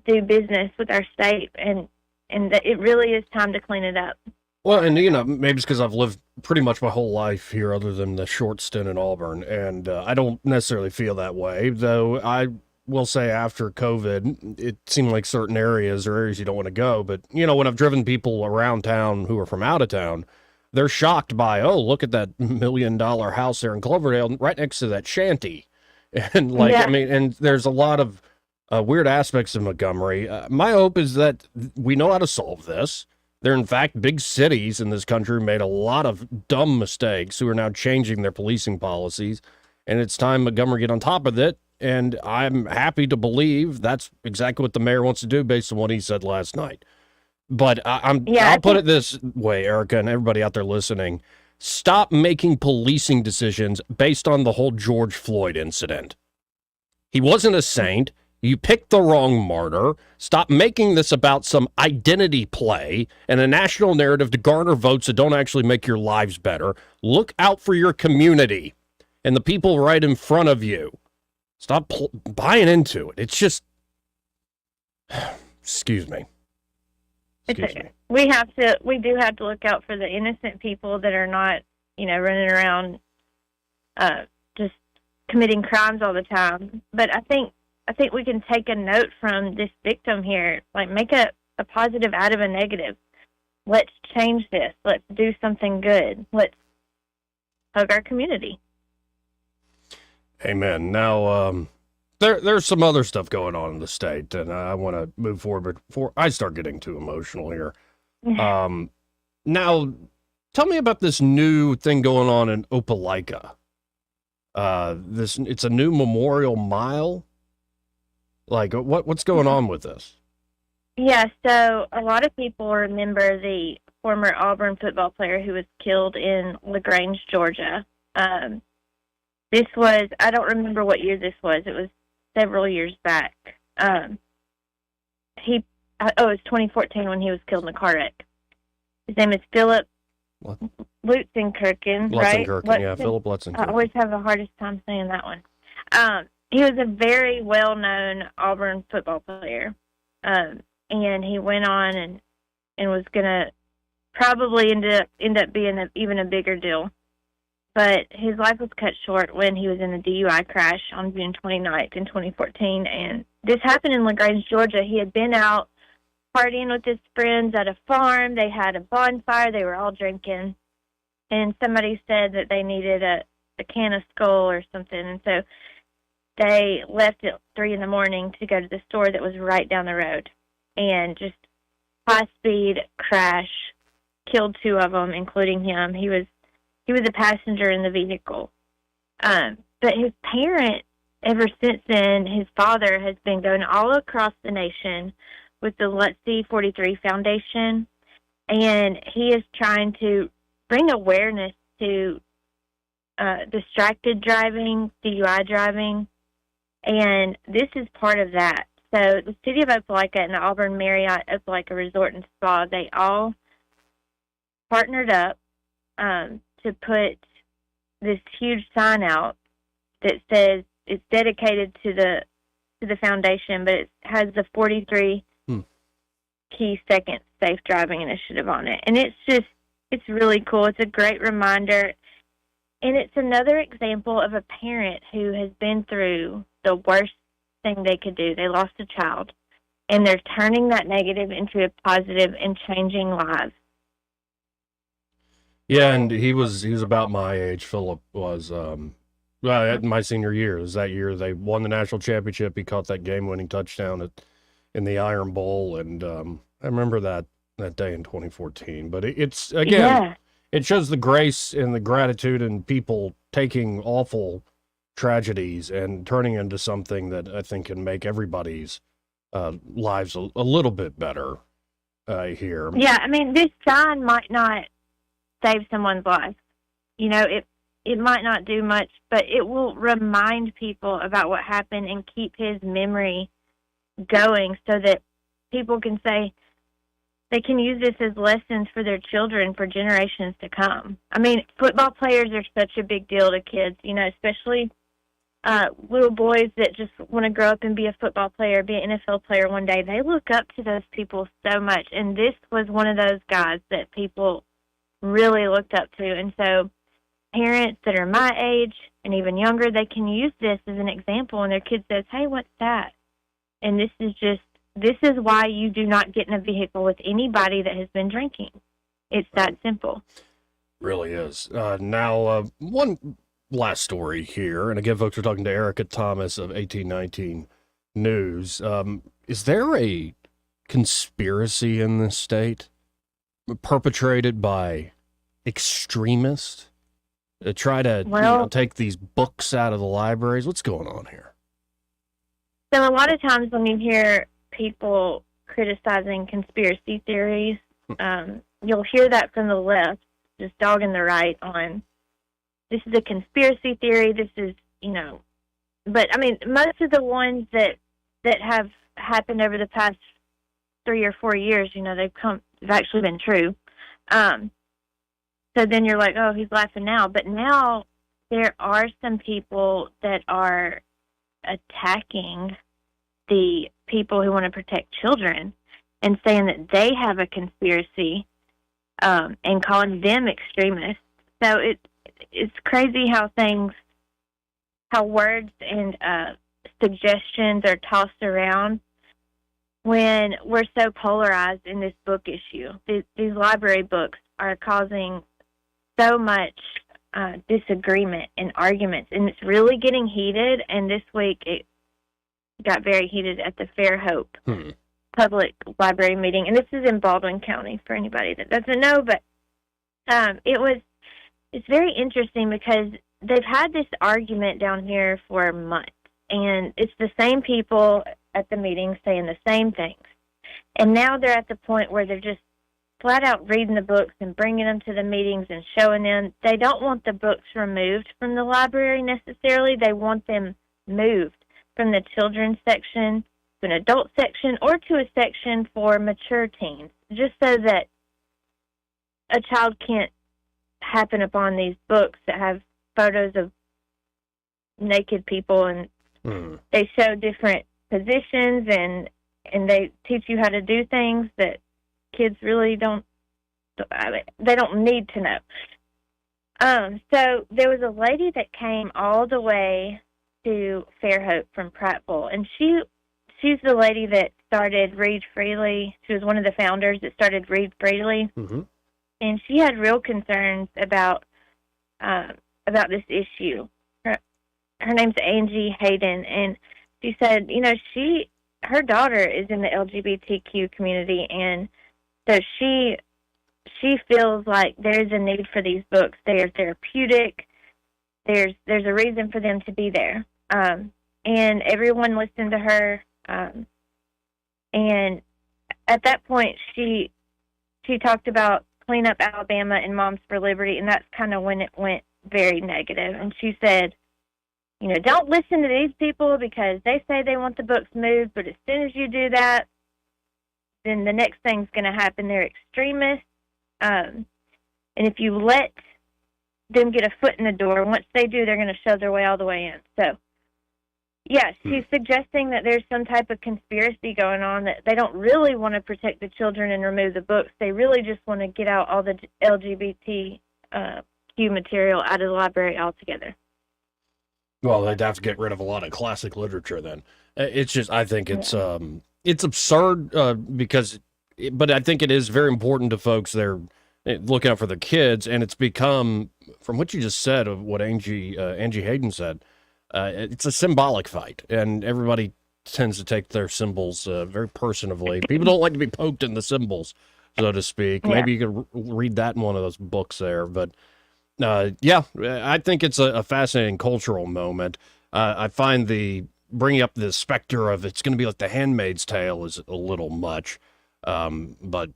do business with our state, and it really is time to clean it up.
Well, and maybe it's because I've lived pretty much my whole life here, other than the short stint in Auburn, and I don't necessarily feel that way. Though I will say, after COVID, it seemed like certain areas are areas you don't want to go. But when I've driven people around town who are from out of town, they're shocked by, oh, look at that $1 million house there in Cloverdale, right next to that shanty, and and there's a lot of weird aspects of Montgomery. My hope is that we know how to solve this. There are, in fact, big cities in this country made a lot of dumb mistakes who are now changing their policing policies, and it's time Montgomery get on top of it, and I'm happy to believe that's exactly what the mayor wants to do based on what he said last night. But I'll put it this way, Erica, and everybody out there listening, stop making policing decisions based on the whole George Floyd incident. He wasn't a saint. You picked the wrong martyr. Stop making this about some identity play and a national narrative to garner votes that don't actually make your lives better. Look out for your community and the people right in front of you. Stop buying into it. It's just... Excuse me.
We do have to look out for the innocent people that are not, running around just committing crimes all the time. But I think we can take a note from this victim here, like make a positive out of a negative. Let's change this. Let's do something good. Let's hug our community.
Amen. Now, there's some other stuff going on in the state, and I want to move forward before I start getting too emotional here. Now, tell me about this new thing going on in Opelika. It's a new memorial mile. Like, what's going on with this?
Yeah, so a lot of people remember the former Auburn football player who was killed in LaGrange, Georgia. This was, I don't remember what year this was. It was several years back. It was 2014 when he was killed in a car wreck. His name is Philip Lutzenkirchen, right?
Yeah, Philip Lutzenkirchen.
I always have the hardest time saying that one. He was a very well-known Auburn football player, and he went on and was going to probably end up being even a bigger deal. But his life was cut short when he was in a DUI crash on June 29th in 2014, and this happened in LaGrange, Georgia. He had been out partying with his friends at a farm. They had a bonfire. They were all drinking, and somebody said that they needed a can of Skull or something, and so they left at 3 in the morning to go to the store that was right down the road, and just high-speed crash, killed 2 of them, including him. He was a passenger in the vehicle. But his parent, ever since then, his father has been going all across the nation with the Let's See 43 Foundation, and he is trying to bring awareness to distracted driving, DUI driving, and this is part of that. So the city of Opelika and the Auburn Marriott Opelika Resort and Spa, they all partnered up to put this huge sign out that says it's dedicated to the foundation, but it has the 43 key seconds safe driving initiative on it. And it's really cool. It's a great reminder. And it's another example of a parent who has been through the worst thing they could do. They lost a child, and they're turning that negative into a positive and changing lives.
Yeah, and he was about my age. Philip was my senior year. It was that year they won the national championship. He caught that game-winning touchdown in the Iron Bowl, and I remember that day in 2014. But it's again, it shows the grace and the gratitude in people taking awful tragedies and turning into something that I think can make everybody's lives a little bit better here.
Yeah, I mean, this sign might not save someone's life. It might not do much, but it will remind people about what happened and keep his memory going so that people can say they can use this as lessons for their children for generations to come. I mean, football players are such a big deal to kids, especially little boys that just want to grow up and be a football player, be an NFL player one day. They look up to those people so much, and this was one of those guys that people really looked up to. And so parents that are my age and even younger, they can use this as an example when their kid says, hey, what's that? And this is why you do not get in a vehicle with anybody that has been drinking. It's that simple.
Really is. Now, one last story here, and again, folks, we're talking to Erica Thomas of 1819 News. Is there a conspiracy in this state perpetrated by extremists to try to take these books out of the libraries? What's going on here?
So a lot of times when you hear people criticizing conspiracy theories, you'll hear that from the left, just dogging the right on, this is a conspiracy theory, this is, but I mean, most of the ones that have happened over the past 3 or 4 years, they've actually been true. So then you're like, oh, he's laughing now. But now there are some people that are attacking the people who want to protect children and saying that they have a conspiracy and calling them extremists. So it's crazy how words and suggestions are tossed around when we're so polarized in this book issue. These library books are causing so much disagreement and arguments, and it's really getting heated. And this week it got very heated at the Fairhope Public Library meeting, and this is in Baldwin County for anybody that doesn't know. But it's very interesting because they've had this argument down here for months, and it's the same people at the meeting saying the same things. And now they're at the point where they're just flat out reading the books and bringing them to the meetings and showing them. They don't want the books removed from the library necessarily. They want them moved from the children's section to an adult section or to a section for mature teens, just so that a child can't happen upon these books that have photos of naked people, and they show different positions, and they teach you how to do things that kids really don't need to know. So there was a lady that came all the way to Fairhope from Prattville, and she's the lady that started Read Freely. She was one of the founders that started Read Freely, and she had real concerns about this issue. Her name's Angie Hayden, and she said, her daughter is in the LGBTQ community, and so she feels like there's a need for these books. They are therapeutic. There's a reason for them to be there. And everyone listened to her. And at that point, she talked about Clean Up Alabama and Moms for Liberty, and that's kind of when it went very negative. And she said, don't listen to these people because they say they want the books moved, but as soon as you do that, then the next thing's going to happen. They're extremists. And if you let them get a foot in the door, once they do, they're going to shove their way all the way in. So, yeah, she's suggesting that there's some type of conspiracy going on, that they don't really want to protect the children and remove the books. They really just want to get out all the LGBTQ material out of the library altogether.
Well, they'd have to get rid of a lot of classic literature then. It's just, I think it's absurd but I think it is very important to folks. They're looking out for their kids, and it's become, from what you just said of what Angie Hayden said, it's a symbolic fight, and everybody tends to take their symbols very personally. People don't like to be poked in the symbols, so to speak. Yeah. Maybe you could read that in one of those books there, but I think it's a fascinating cultural moment. I find bringing up the specter of it's going to be like The Handmaid's Tale is a little much. But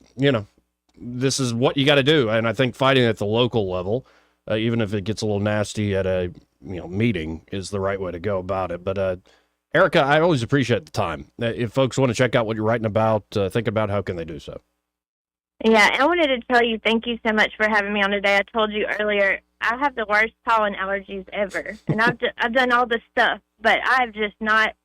this is what you got to do. And I think fighting at the local level, even if it gets a little nasty at a, meeting, is the right way to go about it. But, Erica, I always appreciate the time. If folks want to check out what you're writing about, think about how can they do so?
Yeah, I wanted to tell you thank you so much for having me on today. I told you earlier, I have the worst pollen allergies ever, and I've done all this stuff, but I've just not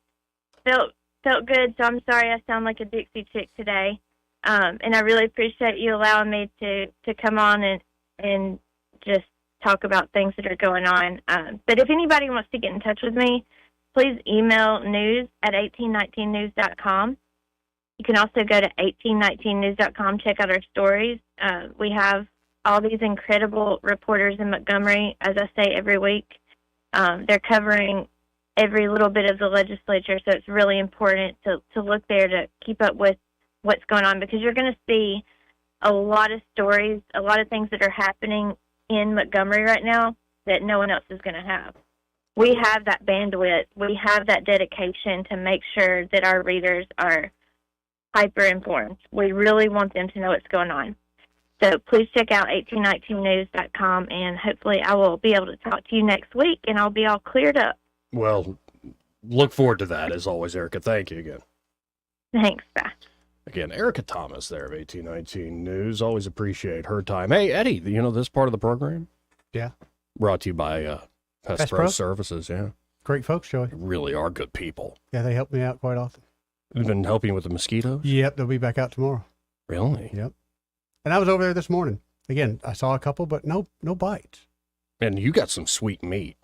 felt good. So I'm sorry I sound like a Dixie chick today, and I really appreciate you allowing me to come on and just talk about things that are going on. But if anybody wants to get in touch with me, please email news@1819news.com. You can also go to 1819news.com, check out our stories. We have all these incredible reporters in Montgomery, as I say every week. They're covering every little bit of the legislature, so it's really important to look there to keep up with what's going on, because you're going to see a lot of stories, a lot of things that are happening in Montgomery right now that no one else is going to have. We have that bandwidth. We have that dedication to make sure that our readers are hyper-informed. We really want them to know what's going on. So please check out 1819news.com, and hopefully I will be able to talk to you next week, and I'll be all cleared up.
Well, look forward to that, as always, Erica. Thank you again.
Thanks, bye.
Again, Erica Thomas there of 1819 News. Always appreciate her time. Hey, Eddie, you know this part of the program?
Yeah.
Brought to you by Pest Pro Services, yeah.
Great folks, Joey.
They really are good people.
Yeah, they help me out quite often.
They've been helping with the mosquitoes?
Yep, they'll be back out tomorrow.
Really?
Yep. And I was over there this morning. Again, I saw a couple, but no bites.
And you got some sweet meat.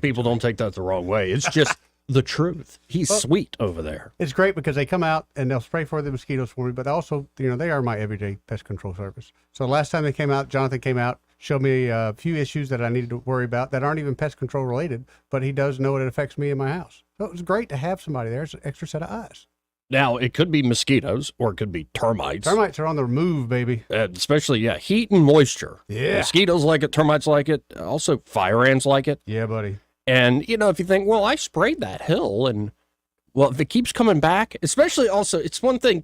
People don't take that the wrong way. It's just the truth. He's sweet over there.
It's great because they come out and they'll spray for the mosquitoes for me, but also, they are my everyday pest control service. So last time they came out, Jonathan came out, showed me a few issues that I needed to worry about that aren't even pest control related, but he does know it affects me in my house. So it was great to have somebody there. It's an extra set of eyes.
Now, it could be mosquitoes or it could be termites.
Termites are on the move, baby.
Especially, heat and moisture.
Yeah.
Mosquitoes like it, termites like it, also fire ants like it.
Yeah, buddy.
And, if you think, well, I sprayed that hill, and, well, if it keeps coming back, especially also, it's one thing,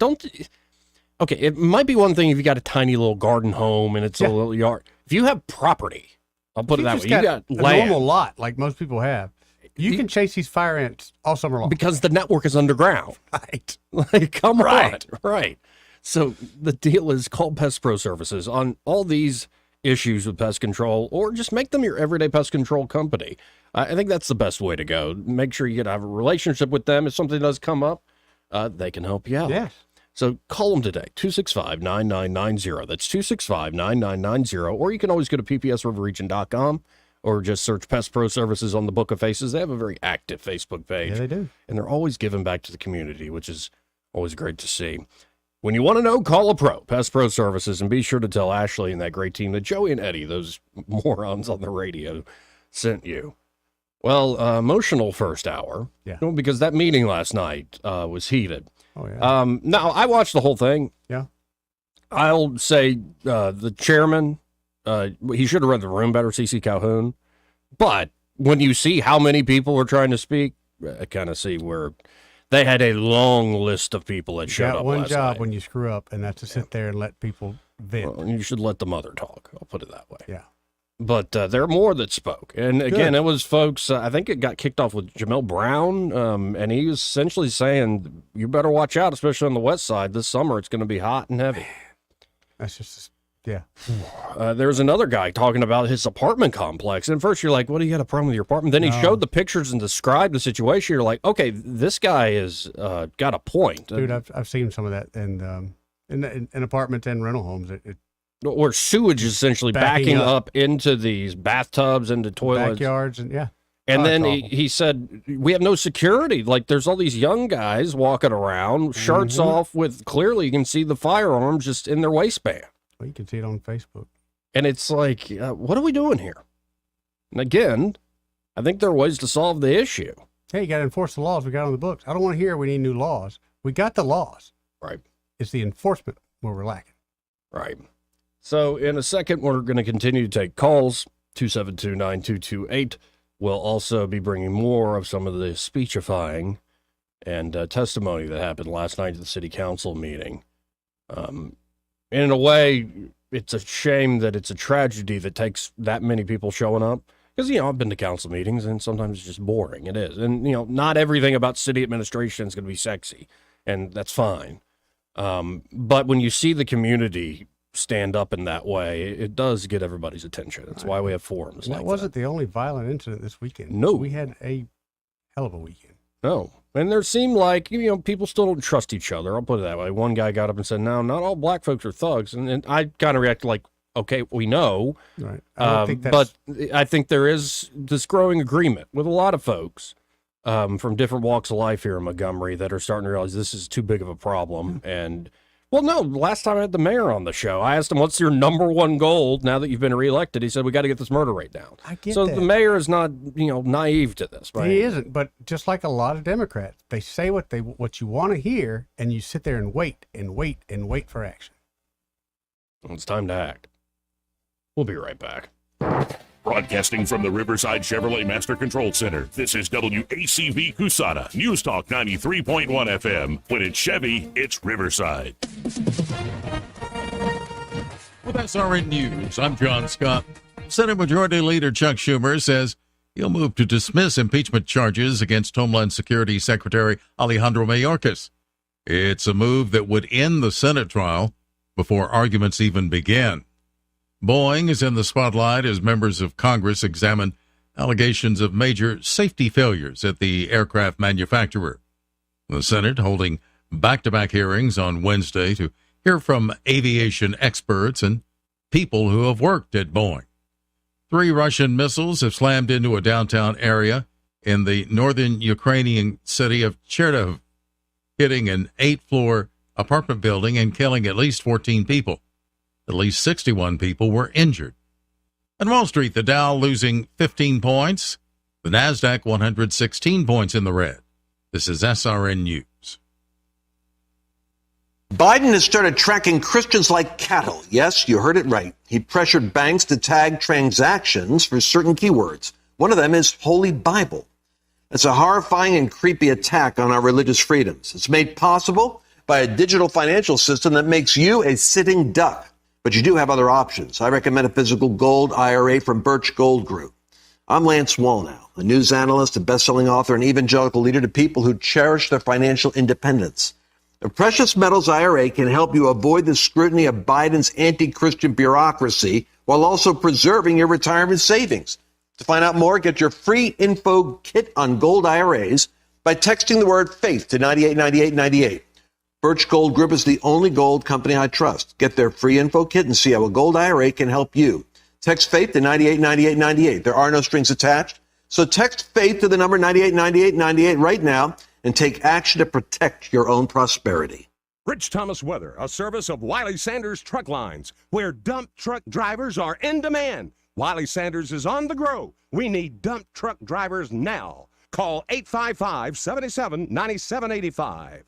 okay, it might be one thing if you got a tiny little garden home and it's a little yard. If you have property, I'll put it that way, you got
a
land.
normal lot like most people have. You can chase these fire ants all summer long.
Because the network is underground.
Right.
Like, come on. Right. So the deal is call Pest Pro Services on all these issues with pest control, or just make them your everyday pest control company. I think that's the best way to go. Make sure you have a relationship with them. If something does come up, they can help you out.
Yes.
So call them today, 265-9990. That's 265-9990. Or you can always go to ppsriverregion.com. Or just search Pest Pro Services on the Book of Faces. They have a very active Facebook page.
Yeah, they do.
And they're always giving back to the community, which is always great to see. When you want to know, call a pro, Pest Pro Services, and be sure to tell Ashley and that great team that Joey and Eddie, those morons on the radio, sent you. Well, emotional first hour.
Yeah.
Because that meeting last night was heated.
Oh, yeah.
Now, I watched the whole thing.
Yeah.
I'll say the chairman... he should have read the room better, C.C. Calhoun. But when you see how many people were trying to speak, I kind of see where they had a long list of people that showed up
one
last
job
night.
when you screw up, and that's to sit there and let people vent.
Well, you should let the mother talk. I'll put it that way.
Yeah.
But there are more that spoke. And again,
Good.
it was folks, I think it got kicked off with Jamel Brown, and he was essentially saying, you better watch out, especially on the west side. This summer, it's going to be hot and heavy.
That's just... Yeah.
There's another guy talking about his apartment complex. And first you're like, what do you got a problem with your apartment? Then he showed the pictures and described the situation. You're like, okay, this guy has got a point.
Dude, I've seen some of that in apartments and rental homes.
Where sewage is essentially backing up into these bathtubs, into toilets.
Backyards, and yeah.
And then he said, we have no security. Like, there's all these young guys walking around, shirts off with, clearly you can see the firearms just in their waistband.
Well, you can see it on Facebook.
And it's like, what are we doing here? And again, I think there are ways to solve the issue.
Hey, you got to enforce the laws we got on the books. I don't want to hear we need new laws. We got the laws.
Right.
It's the enforcement where we're lacking.
Right. So in a second, we're going to continue to take calls, 272-9228. We'll also be bringing more of some of the speechifying and testimony that happened last night at the city council meeting. In a way, it's a shame that it's a tragedy that takes that many people showing up. Because, I've been to council meetings, and sometimes it's just boring. It is. And, not everything about city administration is going to be sexy, and that's fine. But when you see the community stand up in that way, it does get everybody's attention. That's why we have forums.
And that wasn't the only violent incident this weekend.
No.
We had a hell of a weekend.
No. And there seemed like, people still don't trust each other. I'll put it that way. One guy got up and said, no, not all black folks are thugs. And I kind of reacted like, okay, we know.
Right.
But I think there is this growing agreement with a lot of folks from different walks of life here in Montgomery that are starting to realize this is too big of a problem. And, well, no, last time I had the mayor on the show, I asked him, what's your number one goal now that you've been reelected? He said, we got to get this murder rate down.
I get
so
that.
the mayor is not, naive to this. Right?
He isn't, but just like a lot of Democrats, they say what you want to hear, and you sit there and wait and wait and wait for action.
It's time to act. We'll be right back.
Broadcasting from the Riverside Chevrolet Master Control Center, this is WACV Cusana, News Talk 93.1 FM. When it's Chevy, it's Riverside.
With SRN News, I'm John Scott. Senate Majority Leader Chuck Schumer says he'll move to dismiss impeachment charges against Homeland Security Secretary Alejandro Mayorkas. It's a move that would end the Senate trial before arguments even begin. Boeing is in the spotlight as members of Congress examine allegations of major safety failures at the aircraft manufacturer. The Senate holding back-to-back hearings on Wednesday to hear from aviation experts and people who have worked at Boeing. 3 Russian missiles have slammed into a downtown area in the northern Ukrainian city of Chernihiv, hitting an 8-floor apartment building and killing at least 14 people. At least 61 people were injured. On Wall Street, the Dow losing 15 points, the NASDAQ 116 points in the red. This is SRN News.
Biden has started tracking Christians like cattle. Yes, you heard it right. He pressured banks to tag transactions for certain keywords. One of them is Holy Bible. It's a horrifying and creepy attack on our religious freedoms. It's made possible by a digital financial system that makes you a sitting duck. But you do have other options. I recommend a physical gold IRA from Birch Gold Group. I'm Lance Wallnow, a news analyst, a best-selling author, and evangelical leader to people who cherish their financial independence. A precious metals IRA can help you avoid the scrutiny of Biden's anti-Christian bureaucracy while also preserving your retirement savings. To find out more, get your free info kit on gold IRAs by texting the word faith to 989898. Birch Gold Group is the only gold company I trust. Get their free info kit and see how a gold IRA can help you. Text faith to 989898. There are no strings attached. So text faith to the number 989898 right now and take action to protect your own prosperity.
Rich Thomas Weather, a service of Wiley Sanders Truck Lines, where dump truck drivers are in demand. Wiley Sanders is on the grow. We need dump truck drivers now. Call 855-77-9785.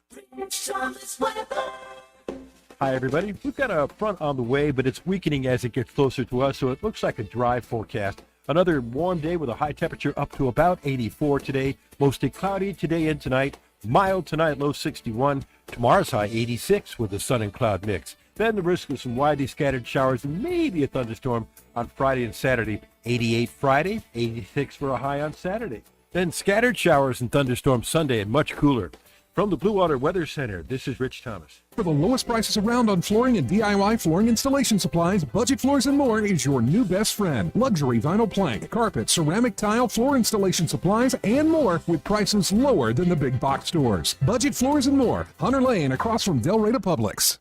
Hi, everybody. We've got a front on the way, but it's weakening as it gets closer to us, so it looks like a dry forecast. Another warm day with a high temperature up to about 84 today. Mostly cloudy today and tonight. Mild tonight, low 61. Tomorrow's high 86 with a sun and cloud mix. Then the risk of some widely scattered showers and maybe a thunderstorm on Friday and Saturday. 88 Friday, 86 for a high on Saturday. Then scattered showers and thunderstorms Sunday and much cooler. From the Blue Water Weather Center, this is Rich Thomas.
For the lowest prices around on flooring and DIY flooring installation supplies, Budget Floors and More is your new best friend. Luxury vinyl plank, carpet, ceramic tile, floor installation supplies, and more with prices lower than the big box stores. Budget Floors and More, Hunter Lane across from Del Rey Publix.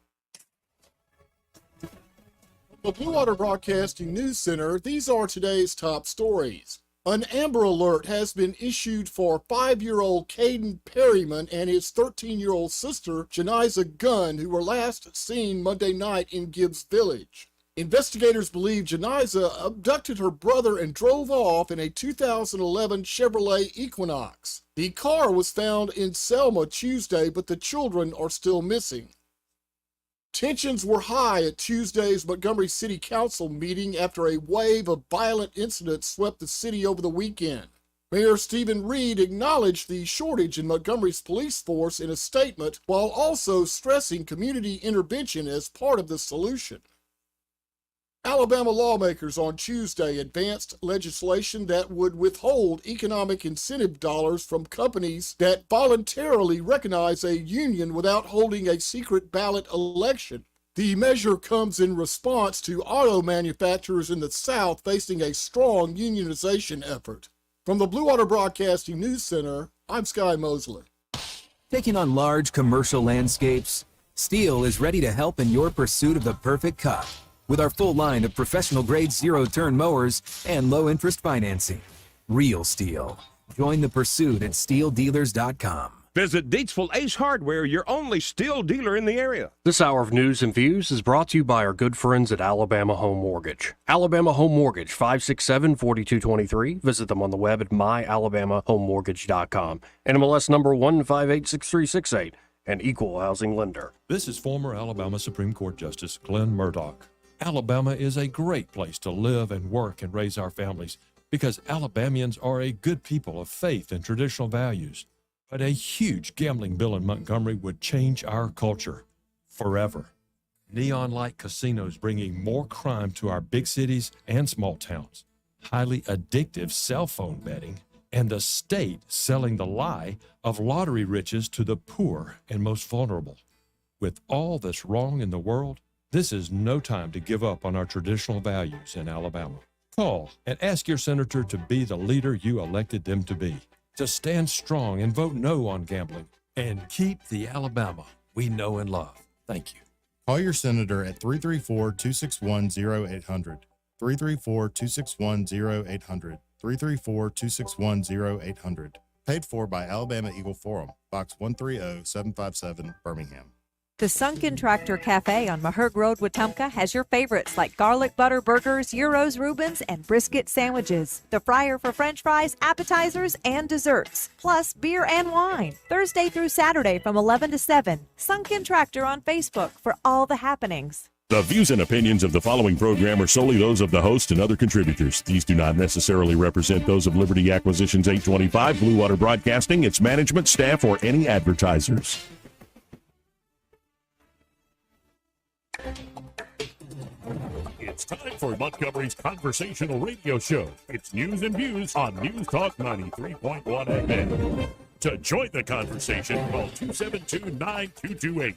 The Blue Water Broadcasting News Center, these are today's top stories. An Amber Alert has been issued for 5-year-old Caden Perryman and his 13-year-old sister, Janiza Gunn, who were last seen Monday night in Gibbs Village. Investigators believe Janiza abducted her brother and drove off in a 2011 Chevrolet Equinox. The car was found in Selma Tuesday, but the children are still missing. Tensions were high at Tuesday's Montgomery City Council meeting after a wave of violent incidents swept the city over the weekend. Mayor Stephen Reed acknowledged the shortage in Montgomery's police force in a statement, while also stressing community intervention as part of the solution. Alabama lawmakers on Tuesday advanced legislation that would withhold economic incentive dollars from companies that voluntarily recognize a union without holding a secret ballot election. The measure comes in response to auto manufacturers in the South facing a strong unionization effort. From the Blue Water Broadcasting News Center, I'm Sky Mosley.
Taking on large commercial landscapes, Steel is ready to help in your pursuit of the perfect cut with our full line of professional-grade zero-turn mowers and low-interest financing. Real Steel. Join the pursuit at steeldealers.com.
Visit Deatsville Ace Hardware, your only steel dealer in the area.
This hour of news and views is brought to you by our good friends at Alabama Home Mortgage. Alabama Home Mortgage, 567-4223. Visit them on the web at myalabamahomemortgage.com. NMLS number 1586368, an equal housing lender.
This is former Alabama Supreme Court Justice Glenn Murdoch. Alabama is a great place to live and work and raise our families because Alabamians are a good people of faith and traditional values. But a huge gambling bill in Montgomery would change our culture forever. Neon-light casinos bringing more crime to our big cities and small towns, highly addictive cell phone betting, and the state selling the lie of lottery riches to the poor and most vulnerable. With all that's wrong in the world, this is no time to give up on our traditional values in Alabama. Call and ask your senator to be the leader you elected them to be. To stand strong and vote no on gambling and keep the Alabama we know and love. Thank you.
Call your senator at 334-261-0800, 334-261-0800, 334-261-0800. Paid for by Alabama Eagle Forum, Box 130757, Birmingham.
The Sunken Tractor Cafe on Maherg Road, Wetumpka has your favorites like garlic butter burgers, gyros, Reubens, and brisket sandwiches. The fryer for French fries, appetizers, and desserts, plus beer and wine. Thursday through Saturday from 11 to 7. Sunken Tractor on Facebook for all the happenings.
The views and opinions of the following program are solely those of the host and other contributors. These do not necessarily represent those of Liberty Acquisitions 825, Blue Water Broadcasting, its management, staff, or any advertisers. It's time for Montgomery's conversational radio show. It's news and views on News Talk 93.1 FM. To join the conversation, call 272-9228.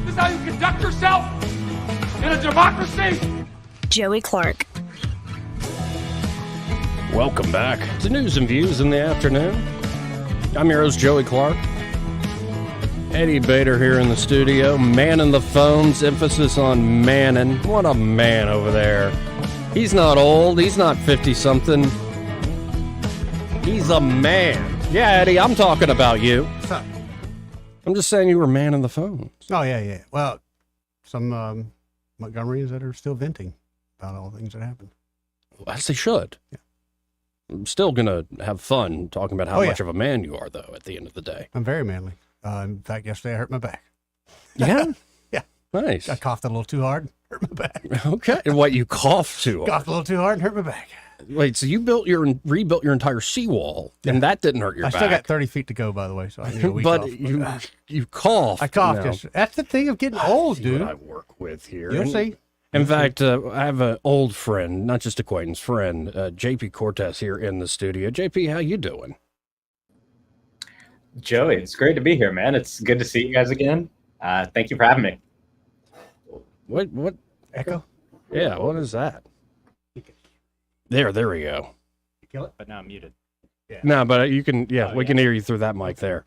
This is how you conduct yourself in a democracy?
Joey Clark.
Welcome back to News and Views in the afternoon. I'm your host, Joey Clark. Eddie Bader here in the studio, manning the phones, emphasis on manning. What a man over there. He's not old, he's not 50-something. He's a man. Yeah, Eddie, I'm talking about you.
What's up?
I'm just saying you were manning the phones.
Oh, yeah. Well, some Montgomeryans that are still venting about all the things that happened.
As they should.
Yeah.
I'm still going to have fun talking about how much of a man you are, though, at the end of the day.
I'm very manly. In fact, yesterday I hurt my back.
Yeah?
Yeah.
Nice.
I coughed a little too hard, hurt my back.
Okay. And what, you coughed too hard?
Coughed a little too hard and hurt my back.
Wait, so you rebuilt your entire seawall, and that didn't hurt your back?
I still got 30 feet to go, by the way, so I need a week
but
off.
You coughed.
I coughed. Yes. That's the thing of getting old, dude.
What I work with here.
You'll see.
In fact, I have an old friend, not just acquaintance, friend, JP Cortez here in the studio. JP, how you doing?
Joey, it's great to be here, man. It's good to see you guys again. Thank you for having me.
What?
Echo?
Yeah, what is that? There we go.
Kill it, but now I'm muted.
Yeah. No, but you can, we can hear you through that mic there.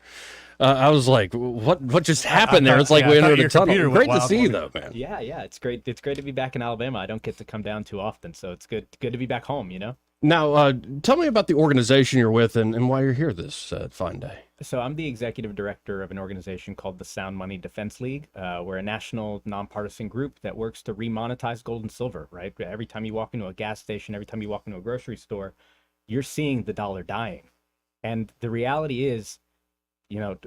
I was like, what just happened there? It's like we entered a tunnel. Great to see you, though, man.
Yeah, it's great. It's great to be back in Alabama. I don't get to come down too often, so it's good to be back home, you know?
Now, tell me about the organization you're with and why you're here this fine day.
So I'm the executive director of an organization called the Sound Money Defense League. We're a national nonpartisan group that works to remonetize gold and silver, right? Every time you walk into a gas station, every time you walk into a grocery store, you're seeing the dollar dying. And the reality is, you know,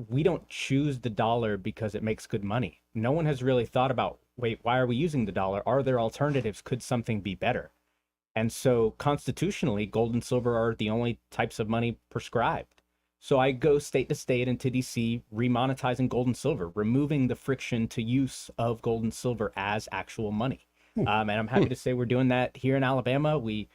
we don't choose the dollar because it makes good money. No one has really thought about, wait, why are we using the dollar? Are there alternatives? Could something be better? And so constitutionally, gold and silver are the only types of money prescribed. So I go state to state into DC, remonetizing gold and silver, removing the friction to use of gold and silver as actual money. And I'm happy to say we're doing that here in Alabama. We,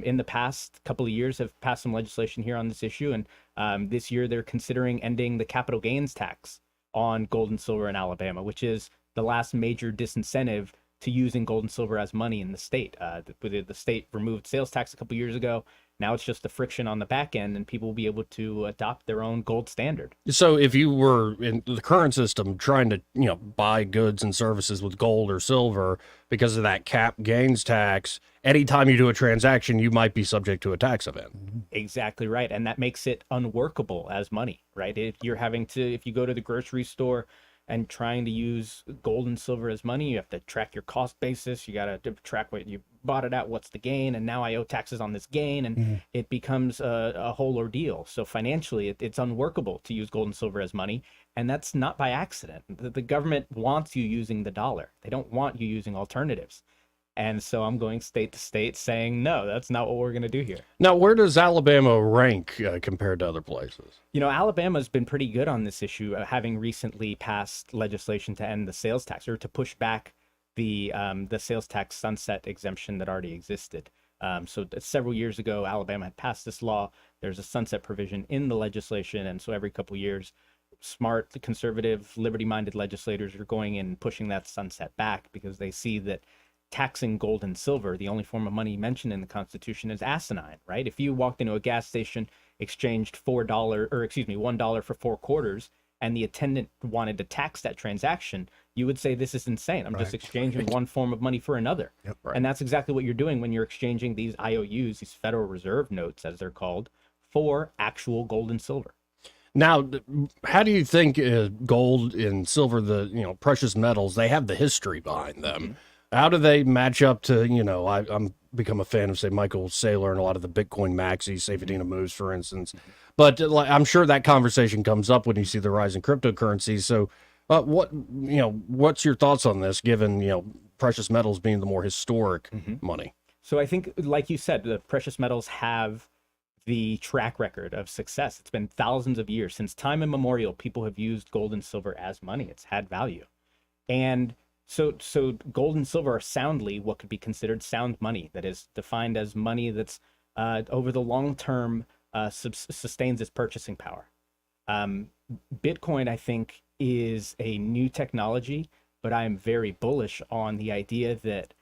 in the past couple of years, have passed some legislation here on this issue. And this year they're considering ending the capital gains tax on gold and silver in Alabama, which is the last major disincentive to using gold and silver as money in the state. The state removed sales tax a couple years ago. Now it's just the friction on the back end, and people will be able to adopt their own gold standard.
So if you were in the current system trying to, buy goods and services with gold or silver because of that cap gains tax, anytime you do a transaction, you might be subject to a tax event.
Exactly right. And that makes it unworkable as money, right? If you go to the grocery store and trying to use gold and silver as money, you have to track your cost basis. You got to track what you bought it at, what's the gain, and now I owe taxes on this gain, and it becomes a whole ordeal. So financially, it's unworkable to use gold and silver as money, and that's not by accident. The government wants you using the dollar. They don't want you using alternatives. And so I'm going state to state saying, no, that's not what we're going to do here.
Now, where does Alabama rank compared to other places?
Alabama's been pretty good on this issue, having recently passed legislation to end the sales tax, or to push back the sales tax sunset exemption that already existed. So several years ago, Alabama had passed this law. There's a sunset provision in the legislation. And so every couple of years, smart, conservative, liberty-minded legislators are going in and pushing that sunset back because they see that taxing gold and silver, the only form of money mentioned in the Constitution, is asinine, right? If you walked into a gas station, exchanged $1 for 4 quarters, and the attendant wanted to tax that transaction, you would say, this is insane. I'm just exchanging one form of money for another.
Yep.
And that's exactly what you're doing when you're exchanging these IOUs, these Federal Reserve notes, as they're called, for actual gold and silver.
Now, how do you think gold and silver, the precious metals, they have the history behind them? How do they match up to, I'm become a fan of, say, Michael Saylor and a lot of the Bitcoin maxis, Safedina moves, for instance. But I'm sure that conversation comes up when you see the rise in cryptocurrencies. So what's your thoughts on this, given, precious metals being the more historic money?
So I think, like you said, the precious metals have the track record of success. It's been thousands of years. Since time immemorial, people have used gold and silver as money. It's had value. And so gold and silver are soundly what could be considered sound money, that is defined as money that's over the long term sustains its purchasing power. Bitcoin, I think, is a new technology, but I am very bullish on the idea that,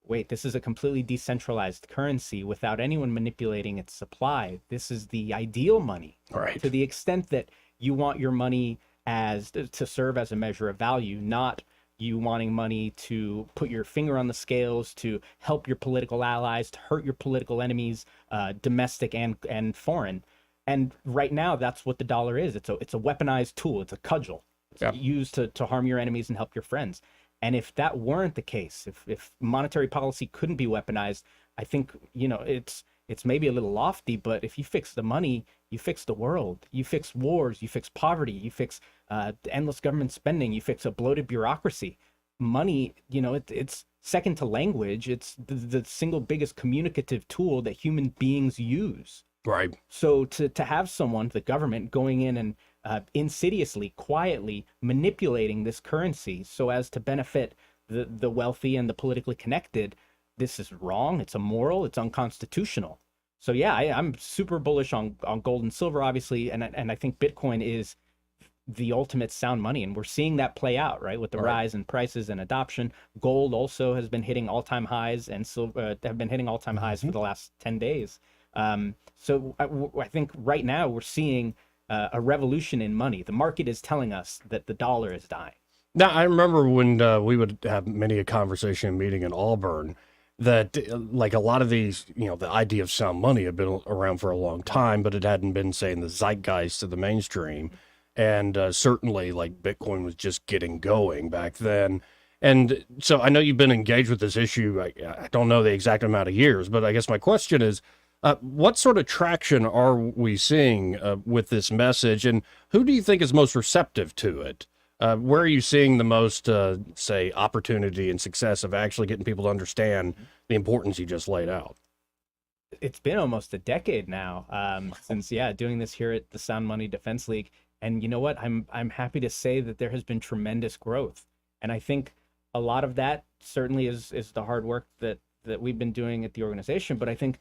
wait, this is a completely decentralized currency without anyone manipulating its supply. This is the ideal money.
Right.
To the extent that you want your money to serve as a measure of value, not you wanting money to put your finger on the scales, to help your political allies, to hurt your political enemies, domestic and foreign. And right now, that's what the dollar is. It's a weaponized tool. It's a cudgel. It's used to harm your enemies and help your friends. And if that weren't the case, if monetary policy couldn't be weaponized, I think, it's maybe a little lofty, but if you fix the money, you fix the world. You fix wars, you fix poverty, you fix endless government spending, you fix a bloated bureaucracy. Money, it's second to language. It's the single biggest communicative tool that human beings use.
Right.
So to have someone, the government, going in and insidiously, quietly manipulating this currency so as to benefit the wealthy and the politically connected, this is wrong. It's immoral. It's unconstitutional. So yeah, I'm super bullish on gold and silver, obviously, and I think Bitcoin is the ultimate sound money, and we're seeing that play out, right, with the rise in prices and adoption. Gold also has been hitting all-time highs, and silver have been hitting all-time highs for the last 10 days. So I think right now we're seeing a revolution in money. The market is telling us that the dollar is dying.
Now, I remember when we would have many a conversation meeting in Auburn, that like a lot of these, the idea of sound money had been around for a long time, but it hadn't been, say, in the zeitgeist of the mainstream. And certainly, like, Bitcoin was just getting going back then. And so I know you've been engaged with this issue. I don't know the exact amount of years, but I guess my question is, what sort of traction are we seeing with this message, and who do you think is most receptive to it? Where are you seeing the most, say, opportunity and success of actually getting people to understand the importance you just laid out?
It's been almost a decade now since doing this here at the Sound Money Defense League. And you know what? I'm happy to say that there has been tremendous growth. And I think a lot of that certainly is the hard work that we've been doing at the organization. But I think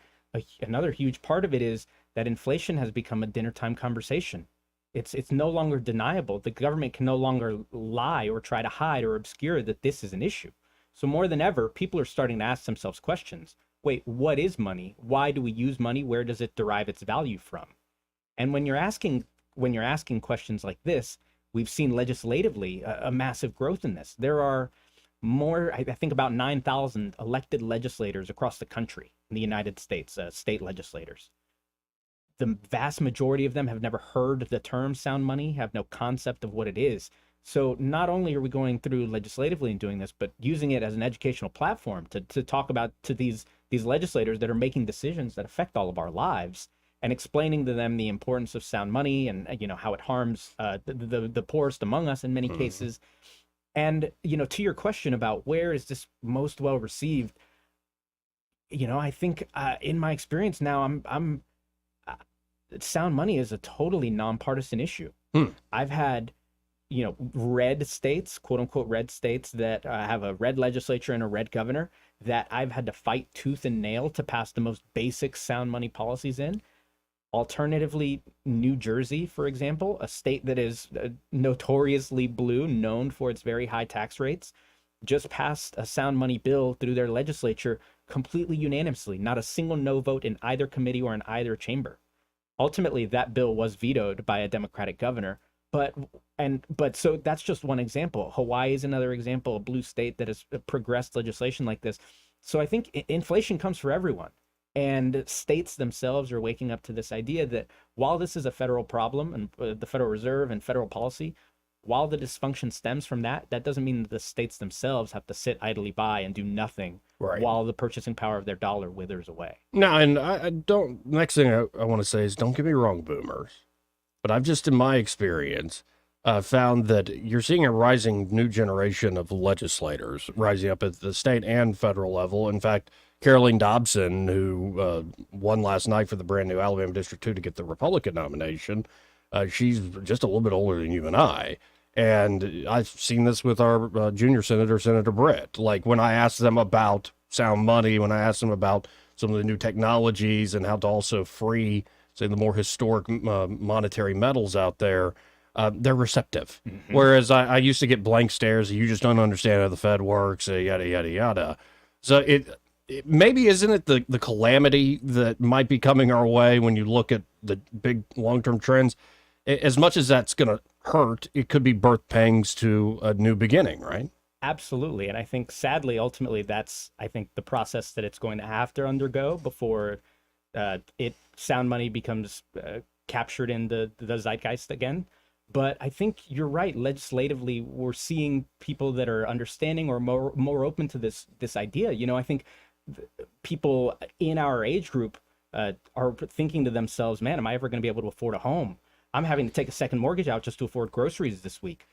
another huge part of it is that inflation has become a dinner time conversation. It's no longer deniable. The government can no longer lie or try to hide or obscure that this is an issue. So more than ever, people are starting to ask themselves questions. Wait, what is money? Why do we use money? Where does it derive its value from? And when you're asking questions like this, we've seen legislatively a massive growth in this. There are more, I think about 9,000 elected legislators across the country in the United States, state legislators. The vast majority of them have never heard of the term sound money, have no concept of what it is. So not only are we going through legislatively and doing this, but using it as an educational platform to talk about to these legislators that are making decisions that affect all of our lives, and explaining to them the importance of sound money and how it harms the poorest among us in many cases. And to your question about where is this most well received, I think in my experience now, sound money is a totally nonpartisan issue. I've had red states, quote unquote red states, that have a red legislature and a red governor that I've had to fight tooth and nail to pass the most basic sound money policies in. Alternatively, New Jersey, for example, a state that is notoriously blue, known for its very high tax rates, just passed a sound money bill through their legislature completely unanimously, not a single no vote in either committee or in either chamber. Ultimately, that bill was vetoed by a Democratic governor. But so that's just one example. Hawaii is another example, a blue state that has progressed legislation like this. So I think inflation comes for everyone. And states themselves are waking up to this idea that while this is a federal problem, and the Federal Reserve and federal policy, while the dysfunction stems from that, that doesn't mean that the states themselves have to sit idly by and do nothing while the purchasing power of their dollar withers away.
No, and I don't, next thing I want to say is, don't get me wrong, boomers, but I've just, in my experience, found that you're seeing a rising new generation of legislators rising up at the state and federal level. In fact, Caroline Dobson, who won last night for the brand new Alabama District 2 to get the Republican nomination, she's just a little bit older than you and I. And I've seen this with our junior senator, Senator Brett. Like, when I asked them about sound money, when I asked them about some of the new technologies and how to also free, say, the more historic monetary metals out there, they're receptive. Mm-hmm. Whereas I used to get blank stares. You just don't understand how the Fed works, yada, yada, yada. So it maybe isn't it the calamity that might be coming our way when you look at the big long-term trends? As much as that's going to hurt, it could be birth pangs to a new beginning, right?
Absolutely. And I think, sadly, ultimately, that's, I think, the process that it's going to have to undergo before sound money becomes captured in the zeitgeist again. But I think you're right. Legislatively, we're seeing people that are understanding or more open to this idea. I think people in our age group are thinking to themselves, man, am I ever going to be able to afford a home? I'm having to take a second mortgage out just to afford groceries this week,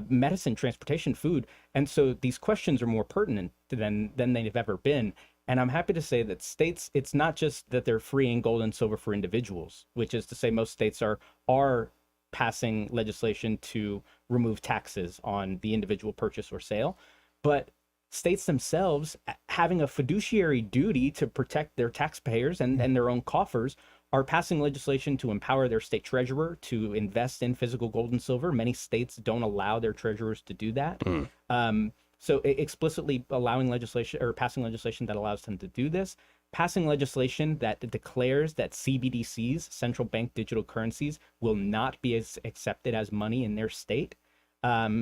medicine, transportation, food. And so these questions are more pertinent than they've ever been. And I'm happy to say that states, it's not just that they're freeing gold and silver for individuals, which is to say most states are passing legislation to remove taxes on the individual purchase or sale, but states themselves, having a fiduciary duty to protect their taxpayers and their own coffers, are passing legislation to empower their state treasurer to invest in physical gold and silver. Many states don't allow their treasurers to do that. So explicitly allowing legislation or passing legislation that allows them to do this, passing legislation that declares that CBDCs, central bank digital currencies, will not be accepted as money in their state.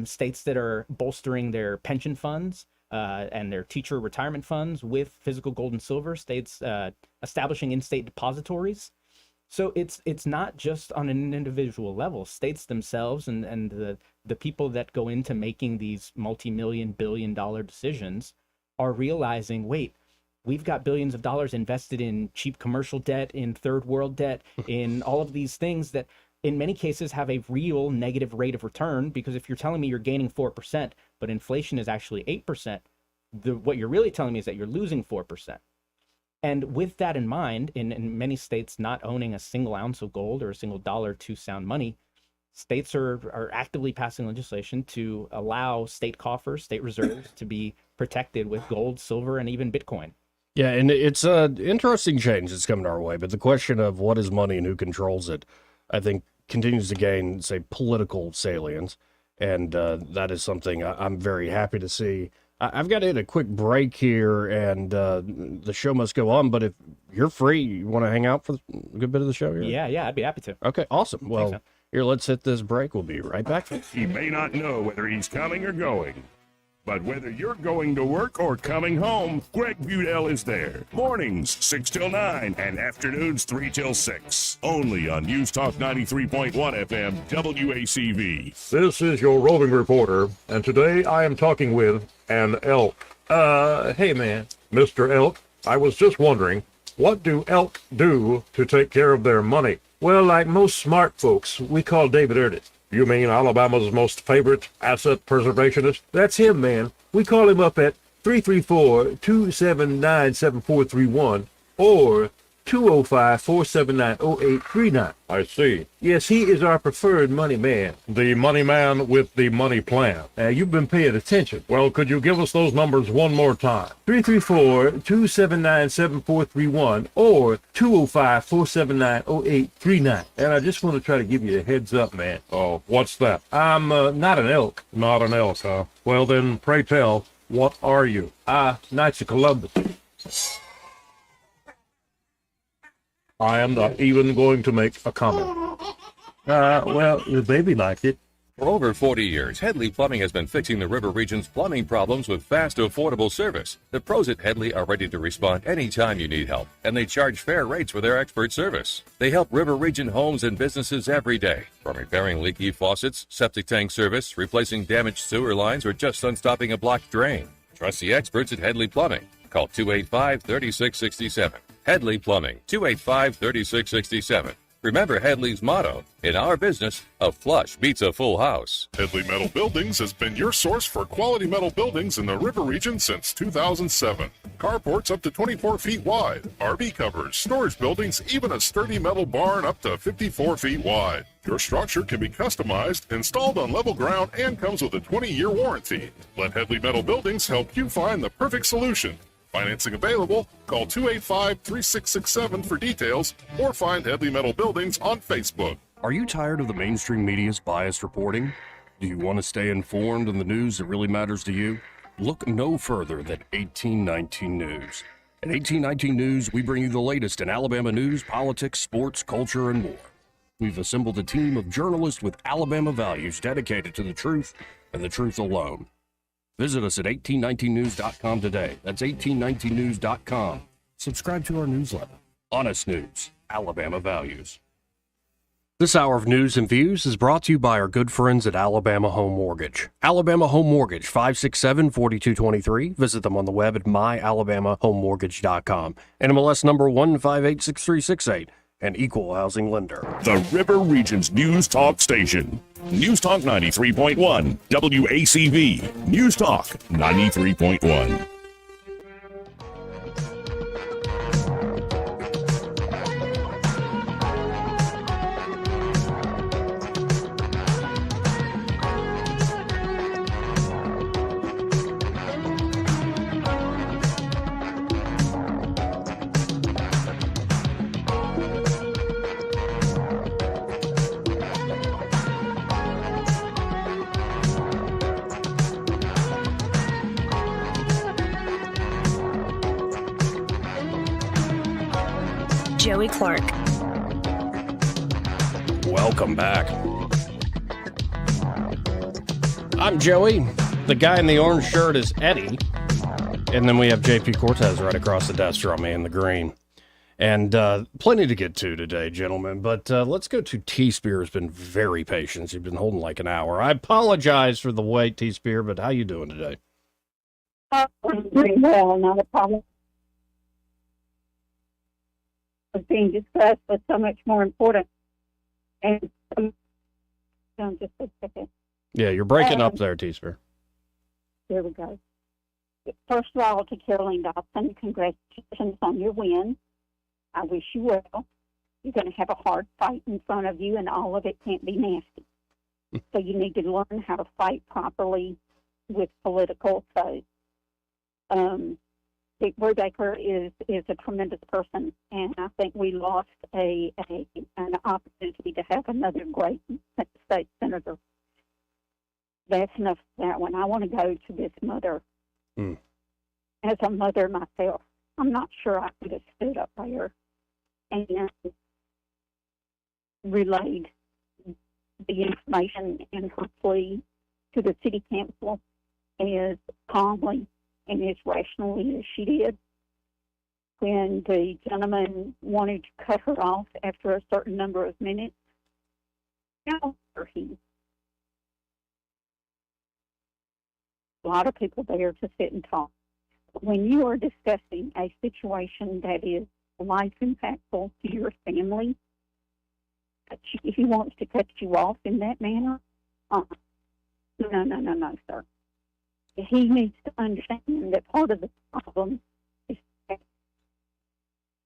States that are bolstering their pension funds and their teacher retirement funds with physical gold and silver, states establishing in-state depositories. So it's not just on an individual level. States themselves and the people that go into making these multi-million, billion-dollar decisions are realizing, wait, we've got billions of dollars invested in cheap commercial debt, in third world debt, in all of these things that in many cases have a real negative rate of return, because if you're telling me you're gaining 4%, but inflation is actually 8%, what you're really telling me is that you're losing 4%. And with that in mind, in many states not owning a single ounce of gold or a single dollar to sound money, states are actively passing legislation to allow state coffers, state reserves to be protected with gold, silver, and even Bitcoin.
Yeah, and it's an interesting change that's coming our way. But the question of what is money and who controls it, I think, continues to gain, say, political salience. And that is something I'm very happy to see. I've got to hit a quick break here, and the show must go on. But if you're free, you want to hang out for a good bit of the show here?
Yeah, I'd be happy to.
Okay, awesome. Well, here, let's hit this break. We'll be right back.
He may not know whether he's coming or going, but whether you're going to work or coming home, Greg Budell is there. Mornings, 6 till 9, and afternoons, 3 till 6. Only on News Talk 93.1 FM, WACV.
This is your roving reporter, and today I am talking with an elk. Hey man, Mr. Elk, I was just wondering, what do elk do to take care of their money? Well, like most smart folks, we call David Erdit. You mean Alabama's most favorite asset preservationist? That's him, man. We call him up at 334-279-7431 or 205-479-0839. I see. Yes, he is our preferred money man. The money man with the money plan. You've been paying attention. Well, could you give us those numbers one more time? 334-279-7431 or 205-479-0839. And I just want to try to give you a heads up, man. Oh, what's that? I'm not an elk. Not an elk, huh? Well, then, pray tell, what are you? Knights of Columbus. I am not even going to make a comment. Well, the baby liked it.
For over 40 years, Headley Plumbing has been fixing the River Region's plumbing problems with fast, affordable service. The pros at Headley are ready to respond anytime you need help, and they charge fair rates for their expert service. They help River Region homes and businesses every day, from repairing leaky faucets, septic tank service, replacing damaged sewer lines, or just unstopping a blocked drain. Trust the experts at Headley Plumbing. Call 285-3667. Headley Plumbing, 285-3667. Remember Headley's motto, in our business, a flush beats a full house.
Headley Metal Buildings has been your source for quality metal buildings in the River Region since 2007. Carports up to 24 feet wide, RV covers, storage buildings, even a sturdy metal barn up to 54 feet wide. Your structure can be customized, installed on level ground, and comes with a 20-year warranty. Let Headley Metal Buildings help you find the perfect solution. Financing available. Call 285-3667 for details or find Headley Metal Buildings on Facebook.
Are you tired of the mainstream media's biased reporting? Do you want to stay informed on the news that really matters to you? Look no further than 1819 News. At 1819 News, we bring you the latest in Alabama news, politics, sports, culture, and more. We've assembled a team of journalists with Alabama values dedicated to the truth and the truth alone. Visit us at 1819news.com today. That's 1819news.com. Subscribe to our newsletter. Honest News, Alabama Values.
This hour of news and views is brought to you by our good friends at Alabama Home Mortgage. Alabama Home Mortgage, 567-4223. Visit them on the web at myalabamahomemortgage.com. NMLS number 1586368. An equal housing lender.
The River Region's News Talk station. News Talk 93.1, WACV. News Talk 93.1.
Joey Clark.
Welcome back. I'm Joey. The guy in the orange shirt is Eddie. And then we have JP Cortez right across the desk from me in the green. And plenty to get to today, gentlemen. But let's go to T-Spear. Has been very patient. He's been holding like an hour. I apologize for the wait, T-Spear, but how you doing today?
Pretty well, not a problem. Was being discussed was so much more important. And just a second.
Yeah, you're breaking up there, T-Spear.
There we go. First of all, to Caroline Dobson, congratulations on your win. I wish you well. You're going to have a hard fight in front of you, and all of it can't be nasty. So you need to learn how to fight properly with political foes. Dick Brubaker is a tremendous person, and I think we lost an opportunity to have another great state senator. That's enough of that one. I want to go to this mother. As a mother myself, I'm not sure I could have stood up there and relayed the information and her plea to the city council as calmly and as rationally as she did. When the gentleman wanted to cut her off after a certain number of minutes, a lot of people there to sit and talk. But when you are discussing a situation that is life impactful to your family, if he wants to cut you off in that manner, no, sir. He needs to understand that part of the problem is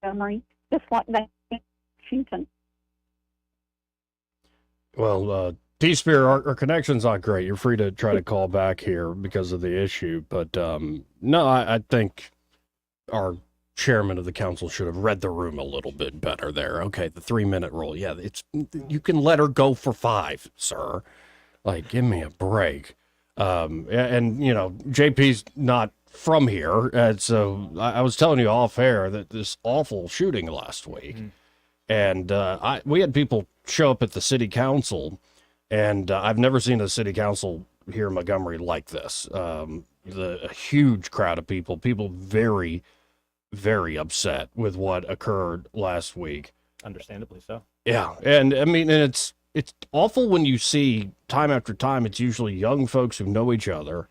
Montgomery, just like that in Washington.
Well, T-Spear, our connection's not great. You're free to try to call back here because of the issue. But no, I think our chairman of the council should have read the room a little bit better there. Okay, the 3-minute rule. Yeah, you can let her go for 5, sir. Like, give me a break. And you know, JP's not from here, and so I was telling you off air that this awful shooting last week, and we had people show up at the city council, and I've never seen a city council here in Montgomery like this. A huge crowd of people very, very upset with what occurred last week.
Understandably so.
Yeah, and I mean, and it's awful when you see time after time. It's usually young folks who know each other,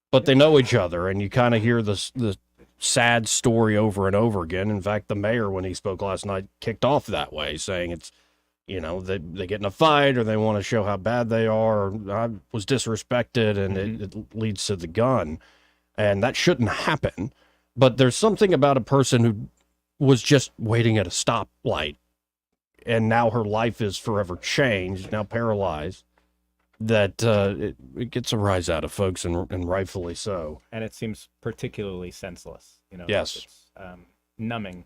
but they know each other, and you kind of hear the sad story over and over again. In fact, the mayor, when he spoke last night, kicked off that way, saying it's, you know, they get in a fight or they want to show how bad they are. Or I was disrespected, and it leads to the gun, and that shouldn't happen. But there's something about a person who was just waiting at a stoplight, and now her life is forever changed, now paralyzed, that it gets a rise out of folks, and rightfully so.
And it seems particularly senseless. You know,
yes.
It's numbing.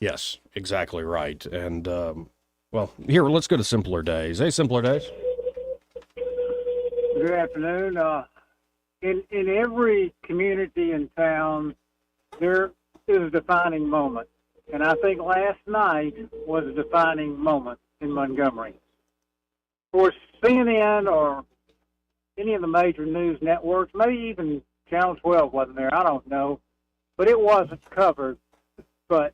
Yes, exactly right. And, well, here, let's go to Simpler Days. Hey, Simpler Days.
Good afternoon. In every community and town, there is a defining moment. And I think last night was a defining moment in Montgomery. Of course, CNN or any of the major news networks, maybe even Channel 12 wasn't there, I don't know, but it wasn't covered. But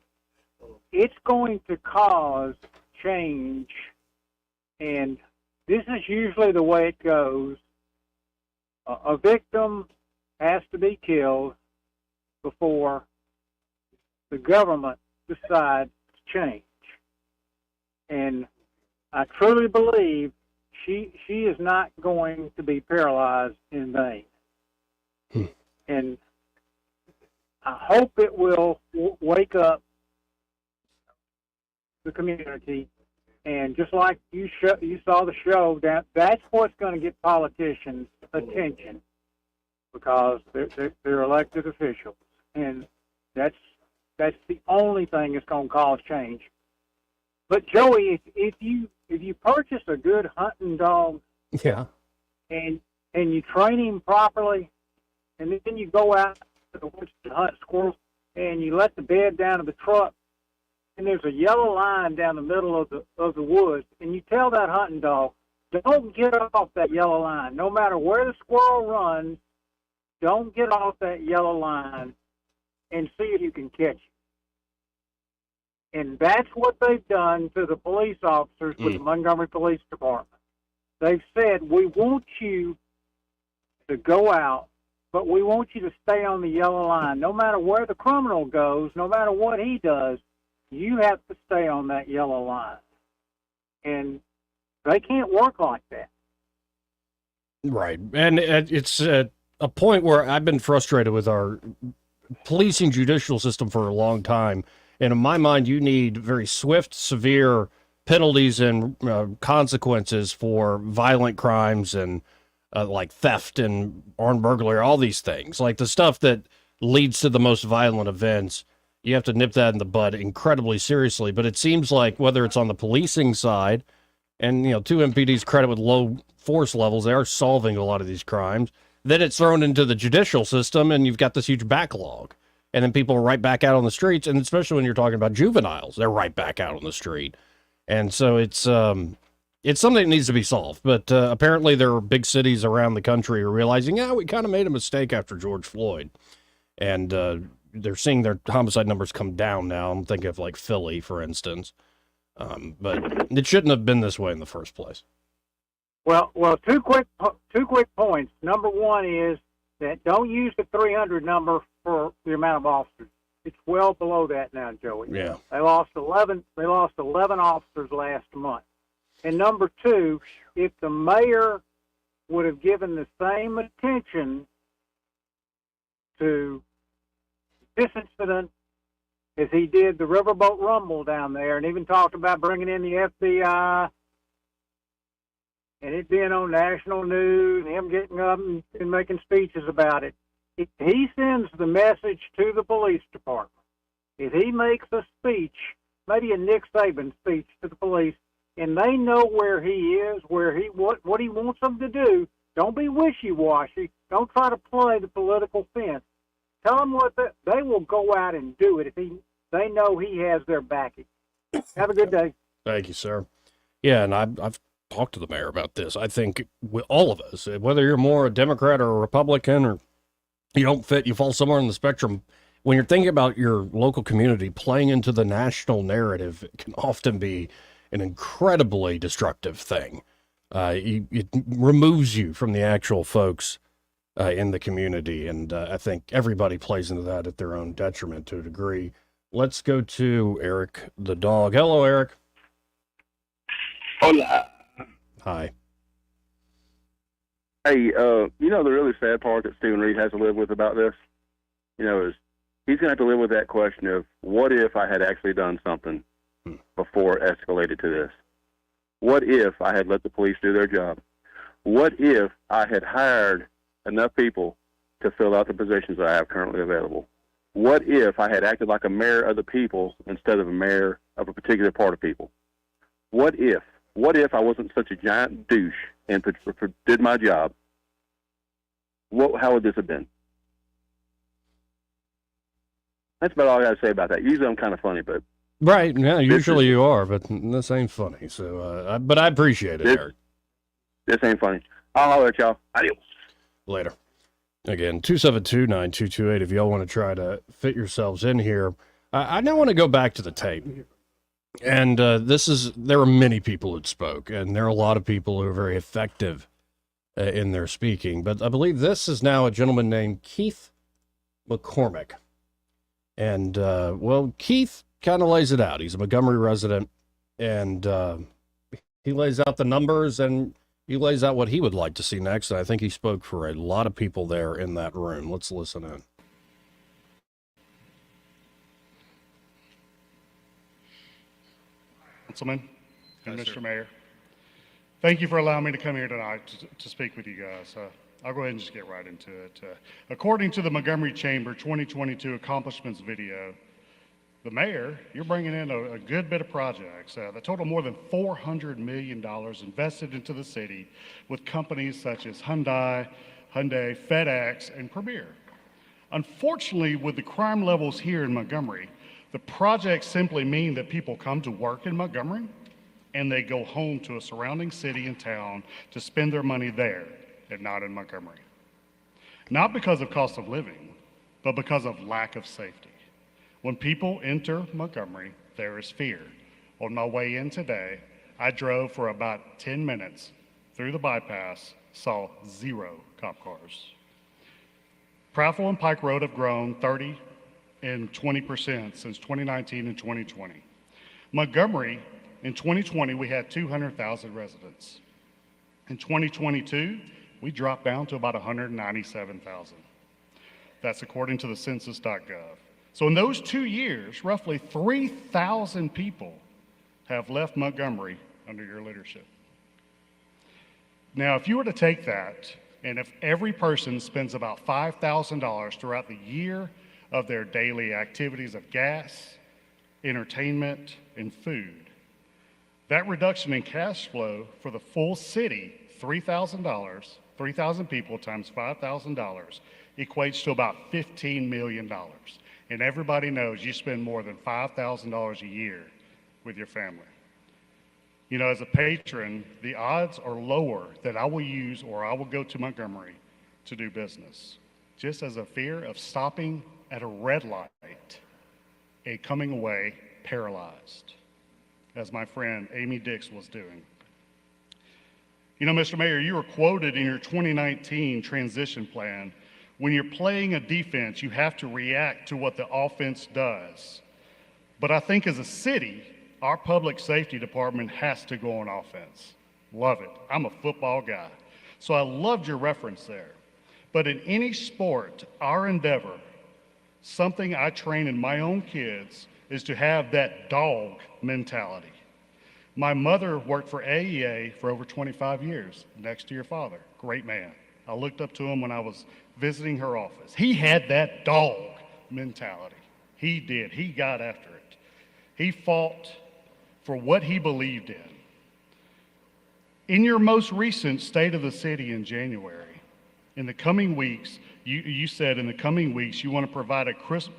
it's going to cause change, and this is usually the way it goes. A victim has to be killed before the government decides to change. And I truly believe she is not going to be paralyzed in vain. And I hope it will wake up the community. And just like you saw the show, that's what's going to get politicians' attention, because they're elected officials, and that's the only thing that's going to cause change. But Joey, if you purchase a good hunting dog,
yeah,
and you train him properly, and then you go out to the woods to hunt squirrels, and you let the bed down to the truck, and there's a yellow line down the middle of the woods, and you tell that hunting dog, don't get off that yellow line. No matter where the squirrel runs, don't get off that yellow line, and see if you can catch it. And that's what they've done to the police officers with the Montgomery Police Department. They've said, we want you to go out, but we want you to stay on the yellow line. No matter where the criminal goes, no matter what he does, you have to stay on that yellow line. And they can't work like that.
Right. And it's a point where I've been frustrated with our policing judicial system for a long time. And in my mind, you need very swift, severe penalties and consequences for violent crimes and like theft and armed burglary, all these things. Like the stuff that leads to the most violent events, you have to nip that in the bud incredibly seriously. But it seems like whether it's on the policing side, and, to MPD's credit with low force levels, they are solving a lot of these crimes. Then it's thrown into the judicial system, and you've got this huge backlog. And then people are right back out on the streets, and especially when you're talking about juveniles, they're right back out on the street. And so it's something that needs to be solved. But apparently there are big cities around the country who are realizing, we kind of made a mistake after George Floyd. And they're seeing their homicide numbers come down now. I'm thinking of like Philly, for instance. But it shouldn't have been this way in the first place.
Well, two quick points. Number one is that don't use the 300 number for the amount of officers. It's well below that now, Joey.
Yeah.
They lost 11 officers last month. And number two, if the mayor would have given the same attention to this incident as he did the Riverboat Rumble down there, and even talked about bringing in the FBI and it being on national news, and him getting up and making speeches about it. If he sends the message to the police department, if he makes a speech, maybe a Nick Saban speech to the police, and they know where he is, what he wants them to do, don't be wishy-washy. Don't try to play the political fence. Tell them they will go out and do it if they know he has their backing. Have a good day.
Thank you, sir. Yeah, and I've talked to the mayor about this. I think with all of us, whether you're more a Democrat or a Republican or you don't fit, you fall somewhere on the spectrum, when you're thinking about your local community, playing into the national narrative can often be an incredibly destructive thing. It removes you from the actual folks in the community, and I think everybody plays into that at their own detriment to a degree. Let's go to Eric the dog. Hello, Eric.
Hola.
Hi.
Hey, the really sad part that Stephen Reed has to live with about this, is he's going to have to live with that question of, what if I had actually done something before it escalated to this? What if I had let the police do their job? What if I had hired enough people to fill out the positions that I have currently available? What if I had acted like a mayor of the people instead of a mayor of a particular part of people? What if I wasn't such a giant douche and did my job? How would this have been? That's about all I got to say about that. Usually I'm kind of funny, but...
Right, yeah, usually you are, but this ain't funny. So, but I appreciate it, Eric.
This ain't funny. I'll holler at y'all. Adios.
Later. Again, 272-9228 if y'all want to try to fit yourselves in here. I now want to go back to the tape. And there were many people who spoke, and there are a lot of people who are very effective in their speaking. But I believe this is now a gentleman named Keith McCormick. And, Keith kind of lays it out. He's a Montgomery resident, and he lays out the numbers, and he lays out what he would like to see next. And I think he spoke for a lot of people there in that room. Let's listen in.
Councilman and Mr. Mayor, thank you for allowing me to come here tonight to speak with you guys. I'll go ahead and just get right into it. According to the Montgomery Chamber 2022 accomplishments video, the mayor, you're bringing in a good bit of projects that total more than $400 million invested into the city with companies such as Hyundai, FedEx, and Premier. Unfortunately, with the crime levels here in Montgomery, the projects simply mean that people come to work in Montgomery and they go home to a surrounding city and town to spend their money there and not in Montgomery. Not because of cost of living, but because of lack of safety. When people enter Montgomery, there is fear. On my way in today, I drove for about 10 minutes through the bypass, saw 0 cop cars. Prattville and Pike Road have grown 30 and 20% since 2019 and 2020. Montgomery, in 2020, we had 200,000 residents. In 2022, we dropped down to about 197,000. That's according to the census.gov. So in those 2 years, roughly 3,000 people have left Montgomery under your leadership. Now, if you were to take that, and if every person spends about $5,000 throughout the year of their daily activities of gas, entertainment, and food, that reduction in cash flow for the full city, $3,000, 3,000 people times $5,000, equates to about $15 million. And everybody knows you spend more than $5,000 a year with your family. You know, as a patron, the odds are lower that I will use or I will go to Montgomery to do business, just as a fear of stopping at a red light and coming away paralyzed, as my friend Amy Dix was doing. You know, Mr. Mayor, you were quoted in your 2019 transition plan, when you're playing a defense, you have to react to what the offense does. But I think as a city, our public safety department has to go on offense. Love it. I'm a football guy. So I loved your reference there. But in any sport, our endeavor, something I train in my own kids, is to have that dog mentality. My mother worked for AEA for over 25 years, next to your father. Great man. I looked up to him when I was visiting her office. He had that dog mentality. He did. He got after it. He fought for what he believed in. In your most recent State of the City in January, in the coming weeks, you said in the coming weeks you want to provide a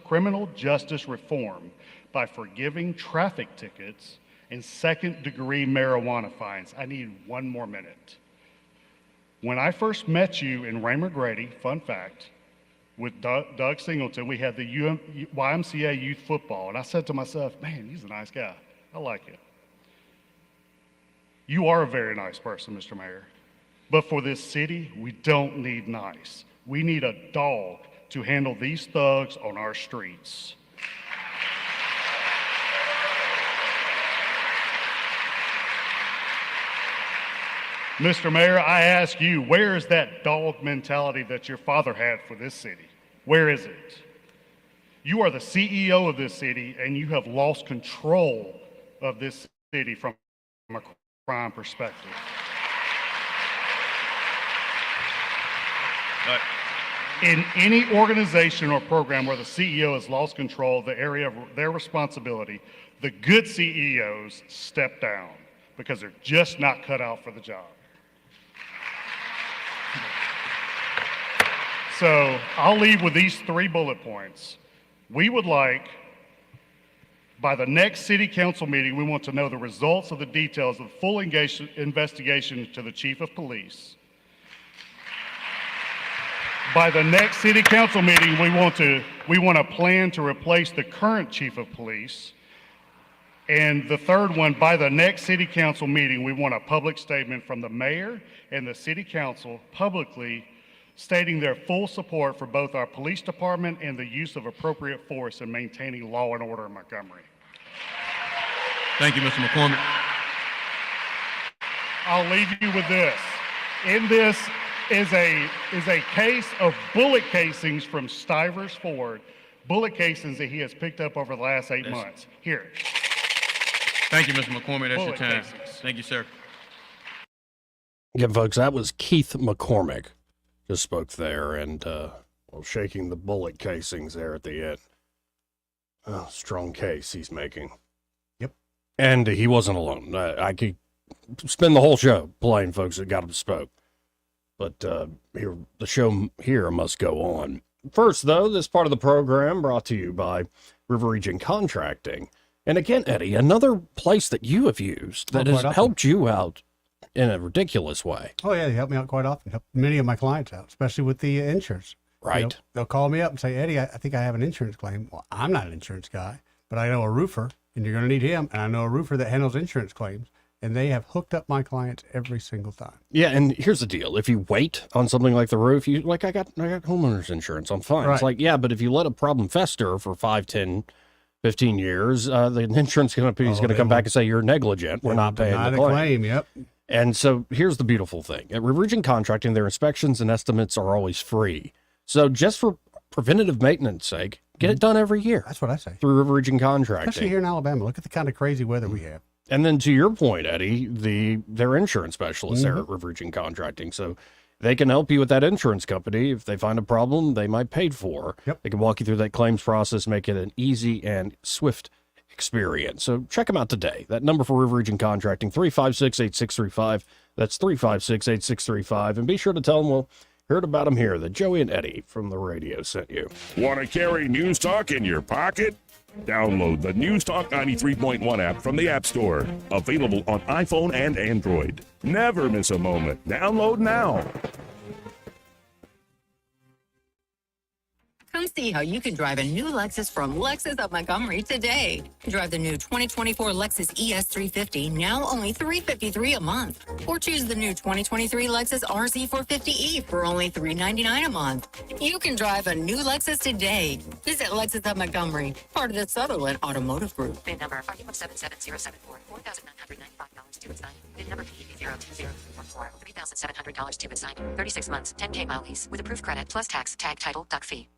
criminal justice reform by forgiving traffic tickets and second-degree marijuana fines. I need 1 more minute. When I first met you in Raymond Grady, fun fact, with Doug Singleton, we had the YMCA youth football, and I said to myself, man, he's a nice guy. I like it. You are a very nice person, Mr. Mayor. But for this city, we don't need nice. We need a dog to handle these thugs on our streets. Mr. Mayor, I ask you, where is that dog mentality that your father had for this city? Where is it? You are the CEO of this city, and you have lost control of this city from a crime perspective. In any organization or program where the CEO has lost control of the area of their responsibility, the good CEOs step down because they're just not cut out for the job. So I'll leave with these 3 bullet points. We would like, by the next city council meeting, we want to know the results of the details of the full investigation to the chief of police. By the next city council meeting, we want a plan to replace the current chief of police. And the third one, by the next city council meeting, we want a public statement from the mayor and the city council publicly stating their full support for both our police department and the use of appropriate force in maintaining law and order in Montgomery.
Thank you, Mr. McCormick.
I'll leave you with this. In this is a case of bullet casings from Stivers Ford, bullet casings that he has picked up over the last 8 months. Here.
Thank you, Mr. McCormick. That's
Bullet
your time.
casings.
Thank you, sir.
Yeah, folks, that was Keith McCormick just spoke there, and shaking the bullet casings there at the end. Oh, strong case he's making.
Yep.
And he wasn't alone. I could spend the whole show playing folks that got him spoke. But here, the show here must go on. First, though, this part of the program brought to you by River Region Contracting. And again, Eddie, another place that you have used that has helped you out in a ridiculous way.
Oh, yeah, they help me out quite often. Help many of my clients out, especially with the insurance.
Right.
You know, they'll call me up and say, Eddie, I think I have an insurance claim. Well, I'm not an insurance guy, but I know a roofer, and you're going to need him. And I know a roofer that handles insurance claims, and they have hooked up my clients every single time.
Yeah, and here's the deal. If you wait on something like the roof, I got homeowner's insurance, I'm fine.
Right.
It's like, yeah, but if you let a problem fester for 5, 10, 15 years, the insurance company is going to come back and say you're negligent. We're not paying the claim.
Yep.
And so here's the beautiful thing. At River Region Contracting, their inspections and estimates are always free. So just for preventative maintenance sake, get it done every year.
That's what I say.
Through River Region Contracting.
Especially here in Alabama. Look at the kind of crazy weather we have.
And then to your point, Eddie, their insurance specialists there at River Region Contracting. So they can help you with that insurance company. If they find a problem they might pay for, they can walk you through that claims process, make it an easy and swift experience. So check them out today. That number for River Region Contracting, 356-8635. That's 356-8635. And be sure to tell them, well, heard about them here, that Joey and Eddie from the radio sent you.
Want to carry News Talk in your pocket? Download the News Talk 93.1 app from the App Store. Available on iPhone and Android. Never miss a moment. Download now.
Come see how you can drive a new Lexus from Lexus of Montgomery today. Drive the new 2024 Lexus ES350, now only $353 a month. Or choose the new 2023 Lexus RZ450E for only $399 a month. You can drive a new Lexus today. Visit Lexus of Montgomery, part of the Sutherland Automotive Group.
VIN number RU1770744, $4,995 to assign. VIN number P02044, $3,700 to assign. 36 months, 10K mile lease with approved credit plus tax, tag, title, duck fee.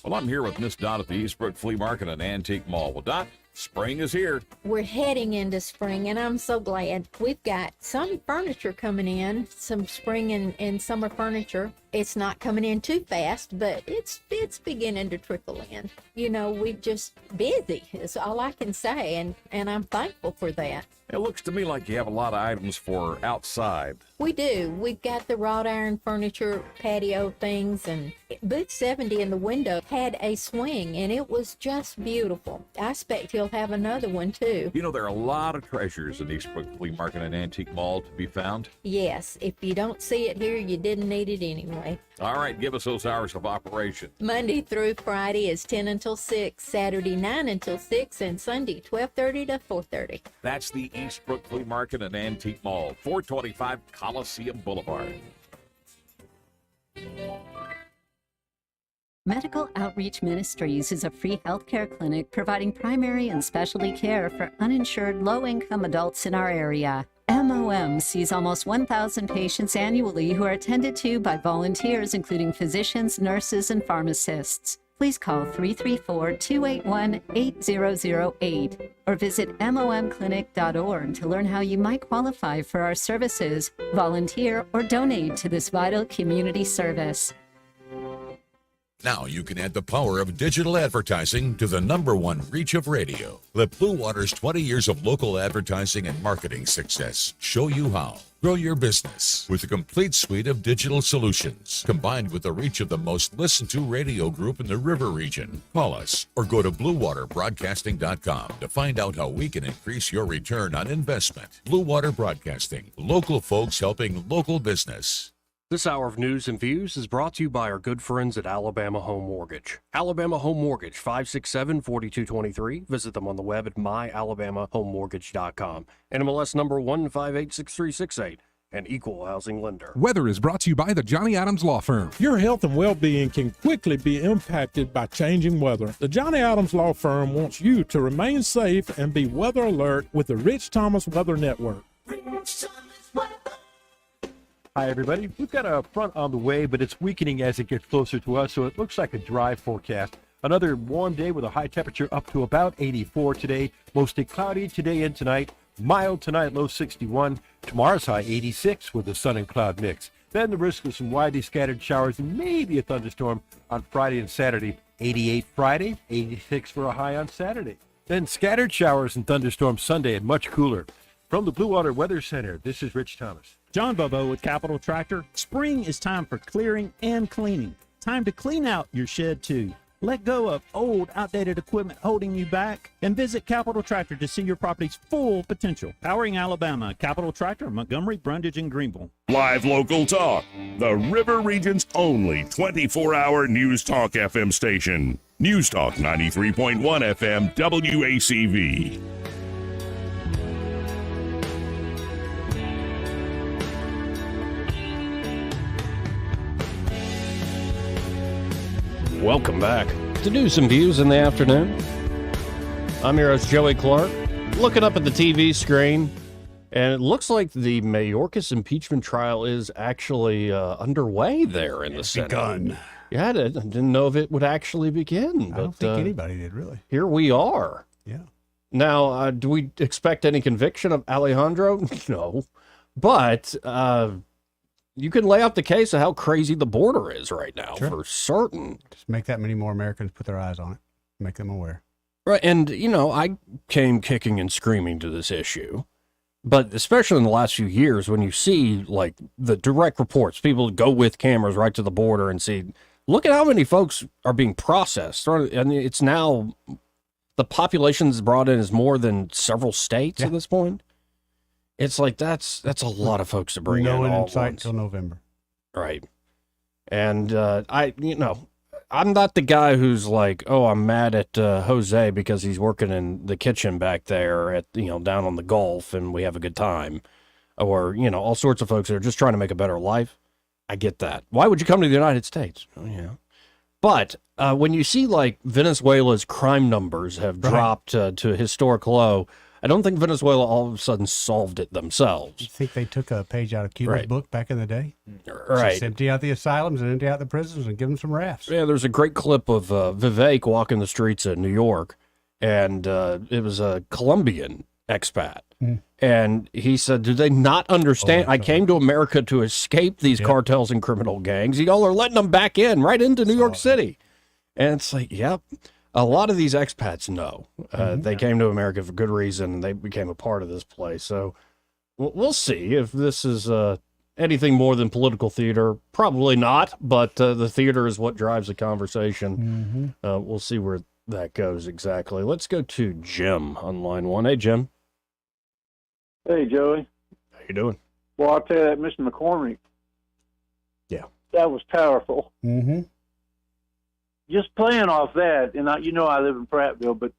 Well, I'm here with Miss Dot at the Eastbrook Flea Market and Antique Mall. Well, Dot, spring is here.
We're heading into spring, and I'm so glad. We've got some furniture coming in, some spring and summer furniture. It's not coming in too fast, but it's beginning to trickle in. You know, we're just busy, is all I can say, and I'm thankful for that.
It looks to me like you have a lot of items for outside.
We do. We've got the wrought iron furniture, patio things, and booth 70 in the window had a swing, and it was just beautiful. I expect he'll have another one, too.
You know, there are a lot of treasures in Eastbrook Flea Market and Antique Mall to be found.
Yes, if you don't see it here, you didn't need it anyway.
All right, give us those hours of operation.
Monday through Friday is 10 until 6, Saturday 9 until 6, and Sunday 12:30 to 4:30.
That's the Eastbrook Flea Market and Antique Mall, 425 Coliseum Boulevard.
Medical Outreach Ministries is a free healthcare clinic providing primary and specialty care for uninsured low-income adults in our area. MOM sees almost 1,000 patients annually who are attended to by volunteers, including physicians, nurses, and pharmacists. Please call 334-281-8008 or visit momclinic.org to learn how you might qualify for our services, volunteer, or donate to this vital community service.
Now you can add the power of digital advertising to the #1 reach of radio. Let Blue Water's 20 years of local advertising and marketing success show you how. Grow your business with a complete suite of digital solutions, combined with the reach of the most listened to radio group in the River Region. Call us or go to BlueWaterBroadcasting.com to find out how we can increase your return on investment. Blue Water Broadcasting, local folks helping local business.
This hour of news and views is brought to you by our good friends at Alabama Home Mortgage. Alabama Home Mortgage, 567-4223. Visit them on the web at myalabamahomemortgage.com. NMLS number 1586368. An equal housing lender.
Weather is brought to you by the Johnny Adams Law Firm.
Your health and well-being can quickly be impacted by changing weather. The Johnny Adams Law Firm wants you to remain safe and be weather alert with the Rich Thomas Weather Network.
Hi, everybody. We've got a front on the way, but it's weakening as it gets closer to us, so it looks like a dry forecast. Another warm day with a high temperature up to about 84 today. Mostly cloudy today and tonight. Mild tonight, low 61. Tomorrow's high 86 with a sun and cloud mix. Then the risk of some widely scattered showers and maybe a thunderstorm on Friday and Saturday. 88 Friday, 86 for a high on Saturday. Then scattered showers and thunderstorms Sunday and much cooler. From the Blue Water Weather Center, this is Rich Thomas.
John Bobo with Capital Tractor. Spring is time for clearing and cleaning. Time to clean out your shed too. Let go of old, outdated equipment holding you back and visit Capital Tractor to see your property's full potential. Powering Alabama, Capital Tractor, Montgomery, Brundage, and Greenville.
Live local talk. The River Region's only 24-hour News Talk FM station. News Talk 93.1 FM WACV.
Welcome back to News and Views in the afternoon. I'm your host, Joey Clark, looking up at the TV screen, And it looks like the Mayorkas impeachment trial is actually underway there in the Senate.
Begun.
Yeah, I didn't know if it would actually begin.
I don't think anybody did, really.
Here we are.
Yeah.
Now, do we expect any conviction of Alejandro? No. But you can lay out the case of how crazy the border is right now,
Sure.
for certain.
Just make that many more Americans put their eyes on it. Make them aware.
Right, and, I came kicking and screaming to this issue. But especially in the last few years, when you see, like, the direct reports, people go with cameras right to the border and see, look at how many folks are being processed. And it's now, the population's brought in is more than several states at this point. It's like, that's a lot of folks to bring in all
in
at
sight
once.
until November.
Right. And I'm not the guy who's like, oh, I'm mad at Jose because he's working in the kitchen back there at, down on the Gulf and we have a good time. Or, all sorts of folks that are just trying to make a better life. I get that. Why would you come to the United States? Oh, yeah. But when you see, like, Venezuela's crime numbers have dropped to a historic low, I don't think Venezuela all of a sudden solved it themselves.
You think they took a page out of Cuba's book back in the day?
Right.
Just empty out the asylums and empty out the prisons and give them some rafts.
Yeah, there's a great clip of Vivek walking the streets of New York, and it was a Colombian expat. And he said, do they not understand? I came to America to escape these cartels and criminal gangs. Y'all are letting them back in, right into New York City. And it's like, yep. A lot of these expats know. They came to America for good reason, and they became a part of this place. So we'll see if this is anything more than political theater. Probably not, but the theater is what drives the conversation. We'll see where that goes exactly. Let's go to Jim on line one. Hey, Jim.
Hey, Joey.
How you doing?
Well, I'll tell you that, Mr. McCormick.
Yeah.
That was powerful.
Mm-hmm.
Just playing off that, and I live in Prattville, but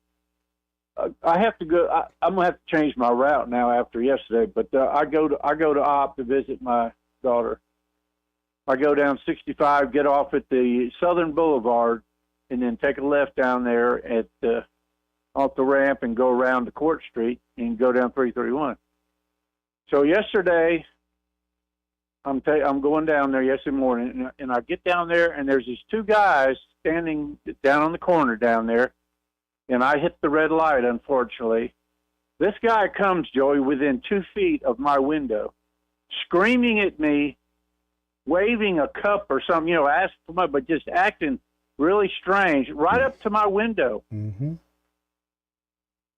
I have to go. I'm gonna have to change my route now after yesterday. But I go to Op to visit my daughter. I go down 65, get off at the Southern Boulevard, and then take a left down there at off the ramp and go around to Court Street and go down 331. So yesterday, I'm going down there yesterday morning, and I get down there, and there's these two guys standing down on the corner down there, and I hit the red light, unfortunately. This guy comes, Joey, within 2 feet of my window, screaming at me, waving a cup or something, asking for money, but just acting really strange, right up to my window.
Mm-hmm.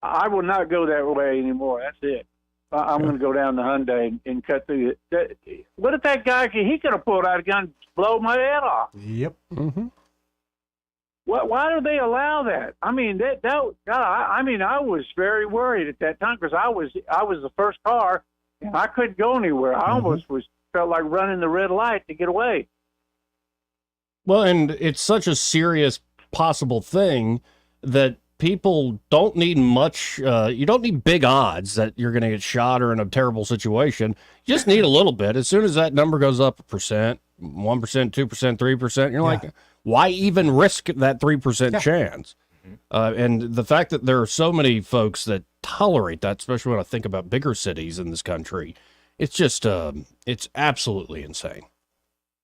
I will not go that way anymore. That's it. I'm going to go down the Hyundai and cut through it. What if that guy, he could have pulled out a gun and blow my head off?
Yep.
Mm-hmm.
Why do they allow that? I mean, I was very worried at that time because I was the first car and I couldn't go anywhere. I almost felt like running the red light to get away.
Well, and it's such a serious possible thing that people don't need much. You don't need big odds that you're going to get shot or in a terrible situation. You just need a little bit. As soon as that number goes up 1%, 1%, 2%, 3%, you're like, why even risk that 3% chance? And the fact that there are so many folks that tolerate that, especially when I think about bigger cities in this country, it's just, it's absolutely insane.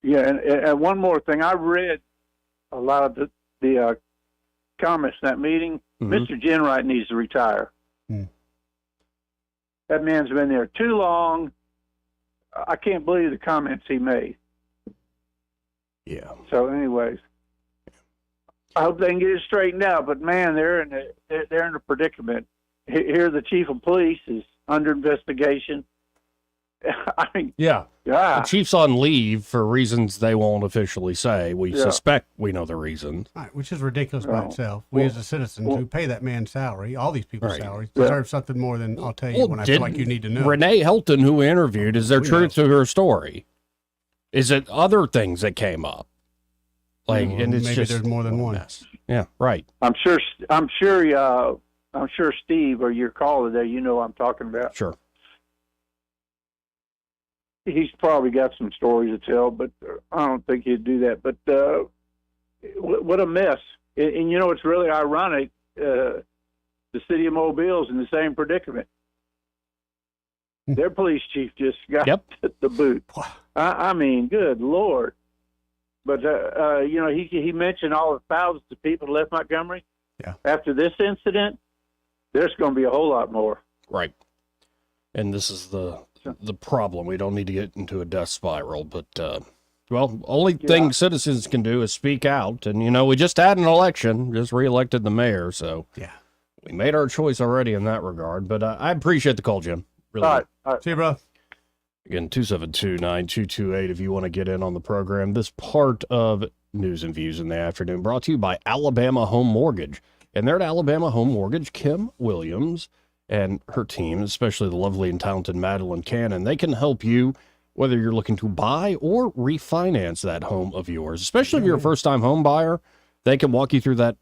Yeah, and one more thing. I read a lot of the comments in that meeting. Mr. Jenwright needs to retire. That man's been there too long. I can't believe the comments he made.
Yeah.
So, anyways, I hope they can get it straightened out. But man, they're in a predicament. Here, the chief of police is under investigation. I mean,
the chief's on leave for reasons they won't officially say. We
Yeah.
suspect we know the reason.
Right, which is ridiculous by itself. We as a citizens who pay that man's salary, all these people's
Right.
salaries,
Yeah.
deserve something more than I'll tell you when I feel like you need to know.
Renee Helton, who we interviewed, is there
We
truth to her story? Is it other things that came up? Like,
Well,
and it's
maybe
just
there's more than one.
mess. Yeah, right.
I'm sure Steve, or your caller there, you know what I'm talking about.
Sure.
He's probably got some stories to tell, but I don't think he'd do that. But what a mess. And it's really ironic. The city of Mobile's in the same predicament. Their police chief just got the boot. I mean, good Lord. But, he mentioned all the thousands of people left Montgomery.
Yeah.
After this incident, there's going to be a whole lot more.
Right. And this is the problem. We don't need to get into a death spiral, but, only thing citizens can do is speak out. And, we just had an election, just reelected the mayor. So we made our choice already in that regard. But I appreciate the call, Jim. Really.
All right.
See you, bro.
Again, 272-9228 if you want to get in on the program. This part of News and Views in the Afternoon brought to you by Alabama Home Mortgage. And there at Alabama Home Mortgage, Kim Williams and her team, especially the lovely and talented Madeline Cannon, they can help you whether you're looking to buy or refinance that home of yours. Especially if you're a first-time home buyer, they can walk you through that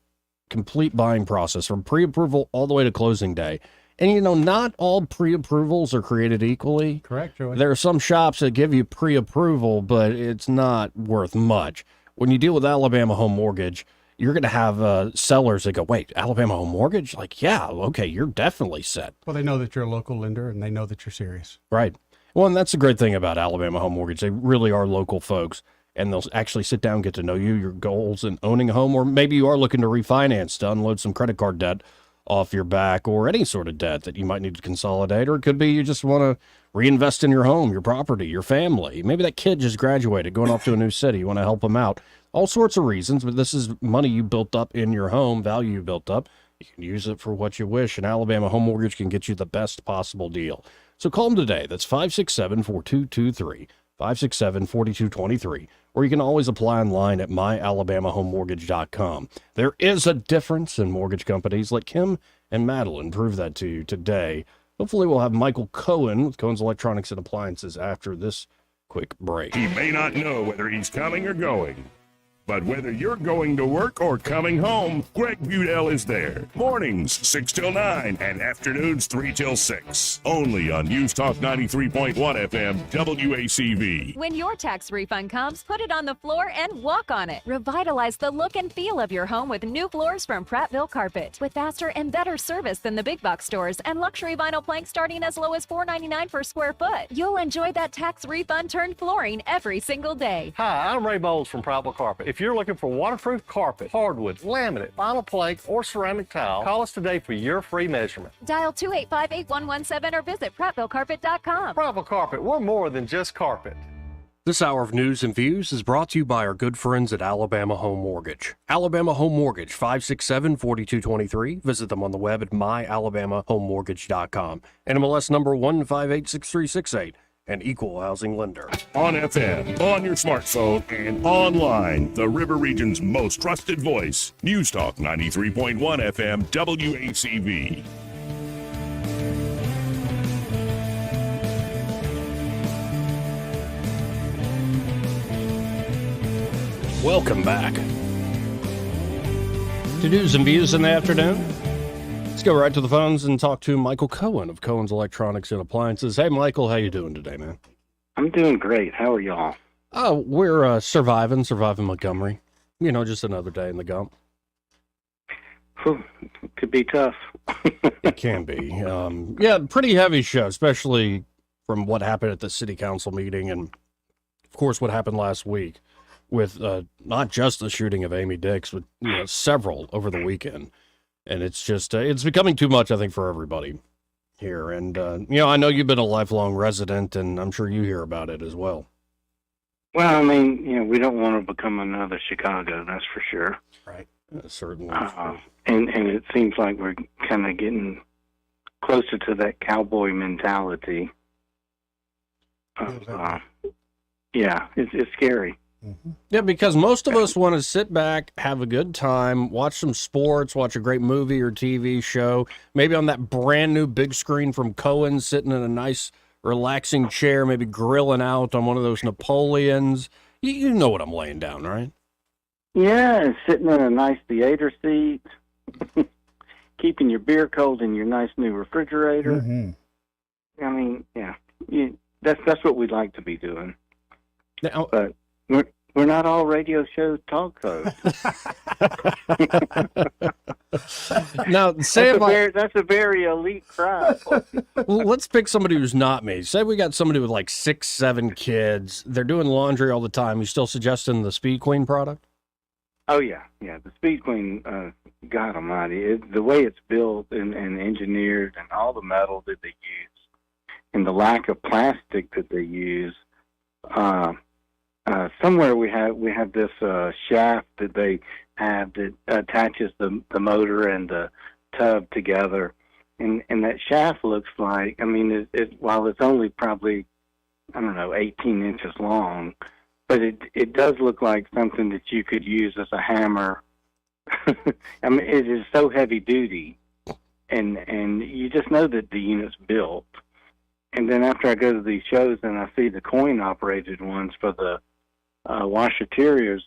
complete buying process from pre-approval all the way to closing day. And, not all pre-approvals are created equally.
Correct, Joey.
There are some shops that give you pre-approval, but it's not worth much. When you deal with Alabama Home Mortgage, you're going to have sellers that go, wait, Alabama Home Mortgage? Like, yeah, okay, you're definitely set.
Well, they know that you're a local lender, and they know that you're serious.
Right. Well, and that's the great thing about Alabama Home Mortgage. They really are local folks, and they'll actually sit down, get to know you, your goals in owning a home, or maybe you are looking to refinance to unload some credit card debt off your back, or any sort of debt that you might need to consolidate, or it could be you just want to reinvest in your home, your property, your family. Maybe that kid just graduated, going off to a new city. You want to help them out. All sorts of reasons, but this is money you built up in your home, value you built up. You can use it for what you wish, and Alabama Home Mortgage can get you the best possible deal. So call them today. That's 567-4223, 567-4223. Or you can always apply online at myalabamahomemortgage.com. There is a difference in mortgage companies. Let Kim and Madeline prove that to you today. Hopefully we'll have Michael Cohen with Cohen's Electronics and Appliances after this quick break.
He may not know whether he's coming or going, but whether you're going to work or coming home, Greg Budell is there. Mornings 6 till 9 and afternoons 3 till 6. Only on News Talk 93.1 FM WACV.
When your tax refund comes, put it on the floor and walk on it. Revitalize the look and feel of your home with new floors from Prattville Carpet. With faster and better service than the big box stores and luxury vinyl planks starting as low as $4.99 per square foot. You'll enjoy that tax refund turned flooring every single day.
Hi, I'm Ray Bowles from Prattville Carpet. If you're looking for waterproof carpet, hardwood, laminate, vinyl plank, or ceramic tile, call us today for your free measurement.
Dial 285-8117 or visit PrattvilleCarpet.com.
Prattville Carpet, we're more than just carpet.
This hour of News and Views is brought to you by our good friends at Alabama Home Mortgage. Alabama Home Mortgage, 567-4223. Visit them on the web at myalabamahomemortgage.com. NMLS number 1586368. An equal housing lender.
On FM, on your smartphone, and online, the River Region's most trusted voice. News Talk 93.1 FM WACV.
Welcome back to News and Views in the Afternoon. Let's go right to the phones and talk to Michael Cohen of Cohen's Electronics and Appliances. Hey, Michael, how you doing today, man?
I'm doing great. How are y'all?
Oh, we're surviving Montgomery. Just another day in the gump.
Could be tough.
It can be. Yeah, pretty heavy show, especially from what happened at the city council meeting and, of course, what happened last week with not just the shooting of Amy Dix, but several over the weekend. And it's just, it's becoming too much, I think, for everybody here. And, I know you've been a lifelong resident, and I'm sure you hear about it as well.
Well, I mean, we don't want to become another Chicago, that's for sure.
Right. Certainly.
And it seems like we're kind of getting closer to that cowboy mentality. Yeah, it's scary.
Mm-hmm. Yeah, because most of us want to sit back, have a good time, watch some sports, watch a great movie or TV show, maybe on that brand new big screen from Cohen, sitting in a nice, relaxing chair, maybe grilling out on one of those Napoleons. You know what I'm laying down, right?
Yeah, and sitting in a nice theater seat, keeping your beer cold in your nice new refrigerator.
Mm-hmm.
I mean, yeah, that's what we'd like to be doing.
Now,
but We're not all radio shows talk shows.
Now, say
that's a very elite crowd.
Well, let's pick somebody who's not me. Say we got somebody with like 6, 7 kids. They're doing laundry all the time. You still suggesting the Speed Queen product?
Oh yeah. The Speed Queen, God Almighty, the way it's built and engineered, and all the metal that they use, and the lack of plastic that they use. Somewhere we have this shaft that they have that attaches the motor and the tub together, and that shaft looks like, I mean, while it's only probably, I don't know, 18 inches long, but it does look like something that you could use as a hammer. I mean, it is so heavy duty, and you just know that the unit's built. And then after I go to these shows and I see the coin-operated ones for the washateriors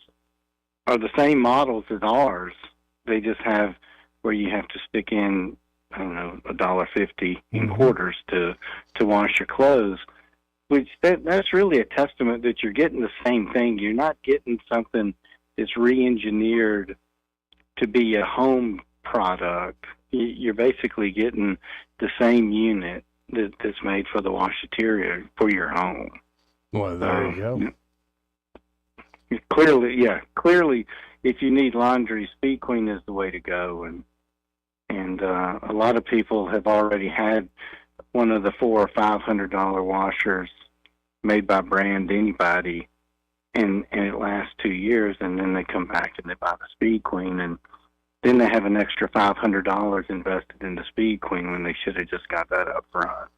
are the same models as ours. They just have where you have to stick in, I don't know, $1.50 in quarters to wash your clothes, which that's really a testament that you're getting the same thing. You're not getting something that's re-engineered to be a home product. You're basically getting the same unit that's made for the washateria for your home.
Well, there you go.
Clearly, if you need laundry, Speed Queen is the way to go, and a lot of people have already had one of the $400 or $500 washers made by brand anybody, and it lasts 2 years, and then they come back and they buy the Speed Queen, and then they have an extra $500 invested in the Speed Queen when they should have just got that up front.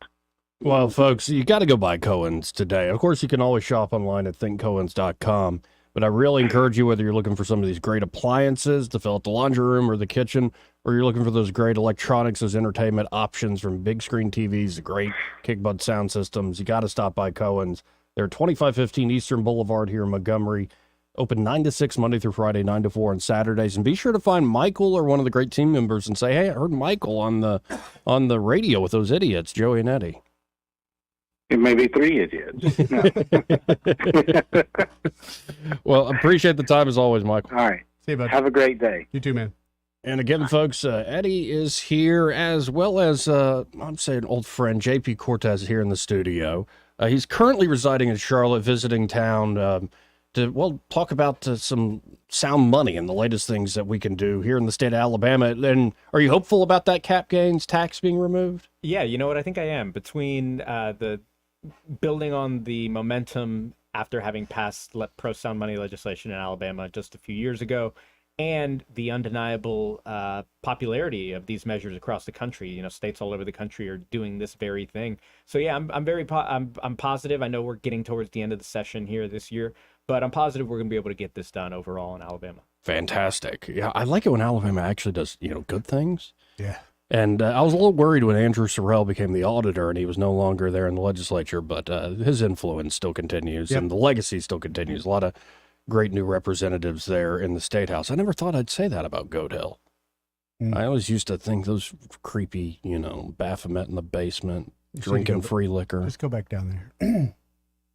Well, folks, you got to go buy Cohen's today. Of course, you can always shop online at thinkcohens.com. But I really encourage you, whether you're looking for some of these great appliances to fill out the laundry room or the kitchen, or you're looking for those great electronics, those entertainment options from big screen TVs, the great kickbutt sound systems, you got to stop by Cohen's. They're 2515 Eastern Boulevard here in Montgomery. Open 9 to 6 Monday through Friday, 9 to 4 on Saturdays. And be sure to find Michael or one of the great team members and say, hey, I heard Michael on the radio with those idiots, Joey and Eddie.
It may be 3 idiots.
Well, appreciate the time as always, Michael.
All right.
See you, bud.
Have a great day.
You too, man.
And again, folks, Eddie is here, as well as, I'm saying old friend, JP Cortez here in the studio. He's currently residing in Charlotte, visiting town to talk about some sound money and the latest things that we can do here in the state of Alabama. And are you hopeful about that cap gains tax being removed?
Yeah, you know what? I think I am. Between the building on the momentum after having passed pro sound money legislation in Alabama just a few years ago, and the undeniable popularity of these measures across the country. You know, states all over the country are doing this very thing. So yeah, I'm positive. I know we're getting towards the end of the session here this year, but I'm positive we're going to be able to get this done overall in Alabama.
Fantastic. Yeah, I like it when Alabama actually does, good things.
Yeah.
And I was a little worried when Andrew Sorrell became the auditor and he was no longer there in the legislature, but his influence still continues and the legacy still continues. A lot of great new representatives there in the State House. I never thought I'd say that about Goat Hill. I always used to think those creepy, Baphomet in the basement, drinking free liquor.
Just go back down there.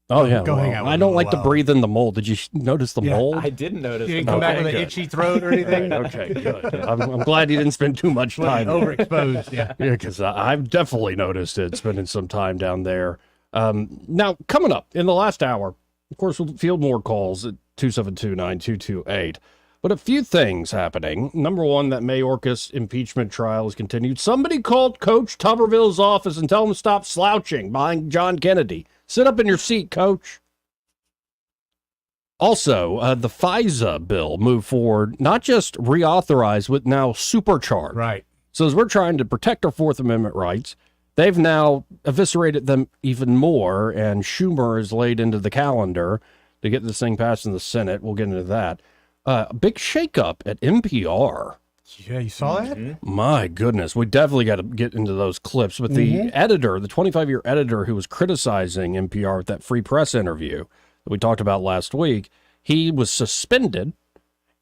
Oh, yeah.
Go hang out with
I don't like to breathe in the mold. Did you notice the mold?
I didn't notice.
You didn't come back with an itchy throat or anything?
Okay, good. I'm glad you didn't spend too much time.
Overexposed, yeah.
Yeah, because I've definitely noticed it, spending some time down there. Now, coming up in the last hour, of course, we'll field more calls at 272-9228. But a few things happening. Number one, that Mayorkas impeachment trial is continued. Somebody called Coach Tuberville's office and tell him to stop slouching behind John Kennedy. Sit up in your seat, Coach. Also, the FISA bill moved forward, not just reauthorized, but now supercharged.
Right.
So as we're trying to protect our Fourth Amendment rights, they've now eviscerated them even more, and Schumer is laid into the calendar to get this thing passed in the Senate. We'll get into that. A big shakeup at NPR.
Yeah, you saw that?
My goodness. We definitely got to get into those clips. But the editor, the 25-year editor who was criticizing NPR with that free press interview that we talked about last week, he was suspended.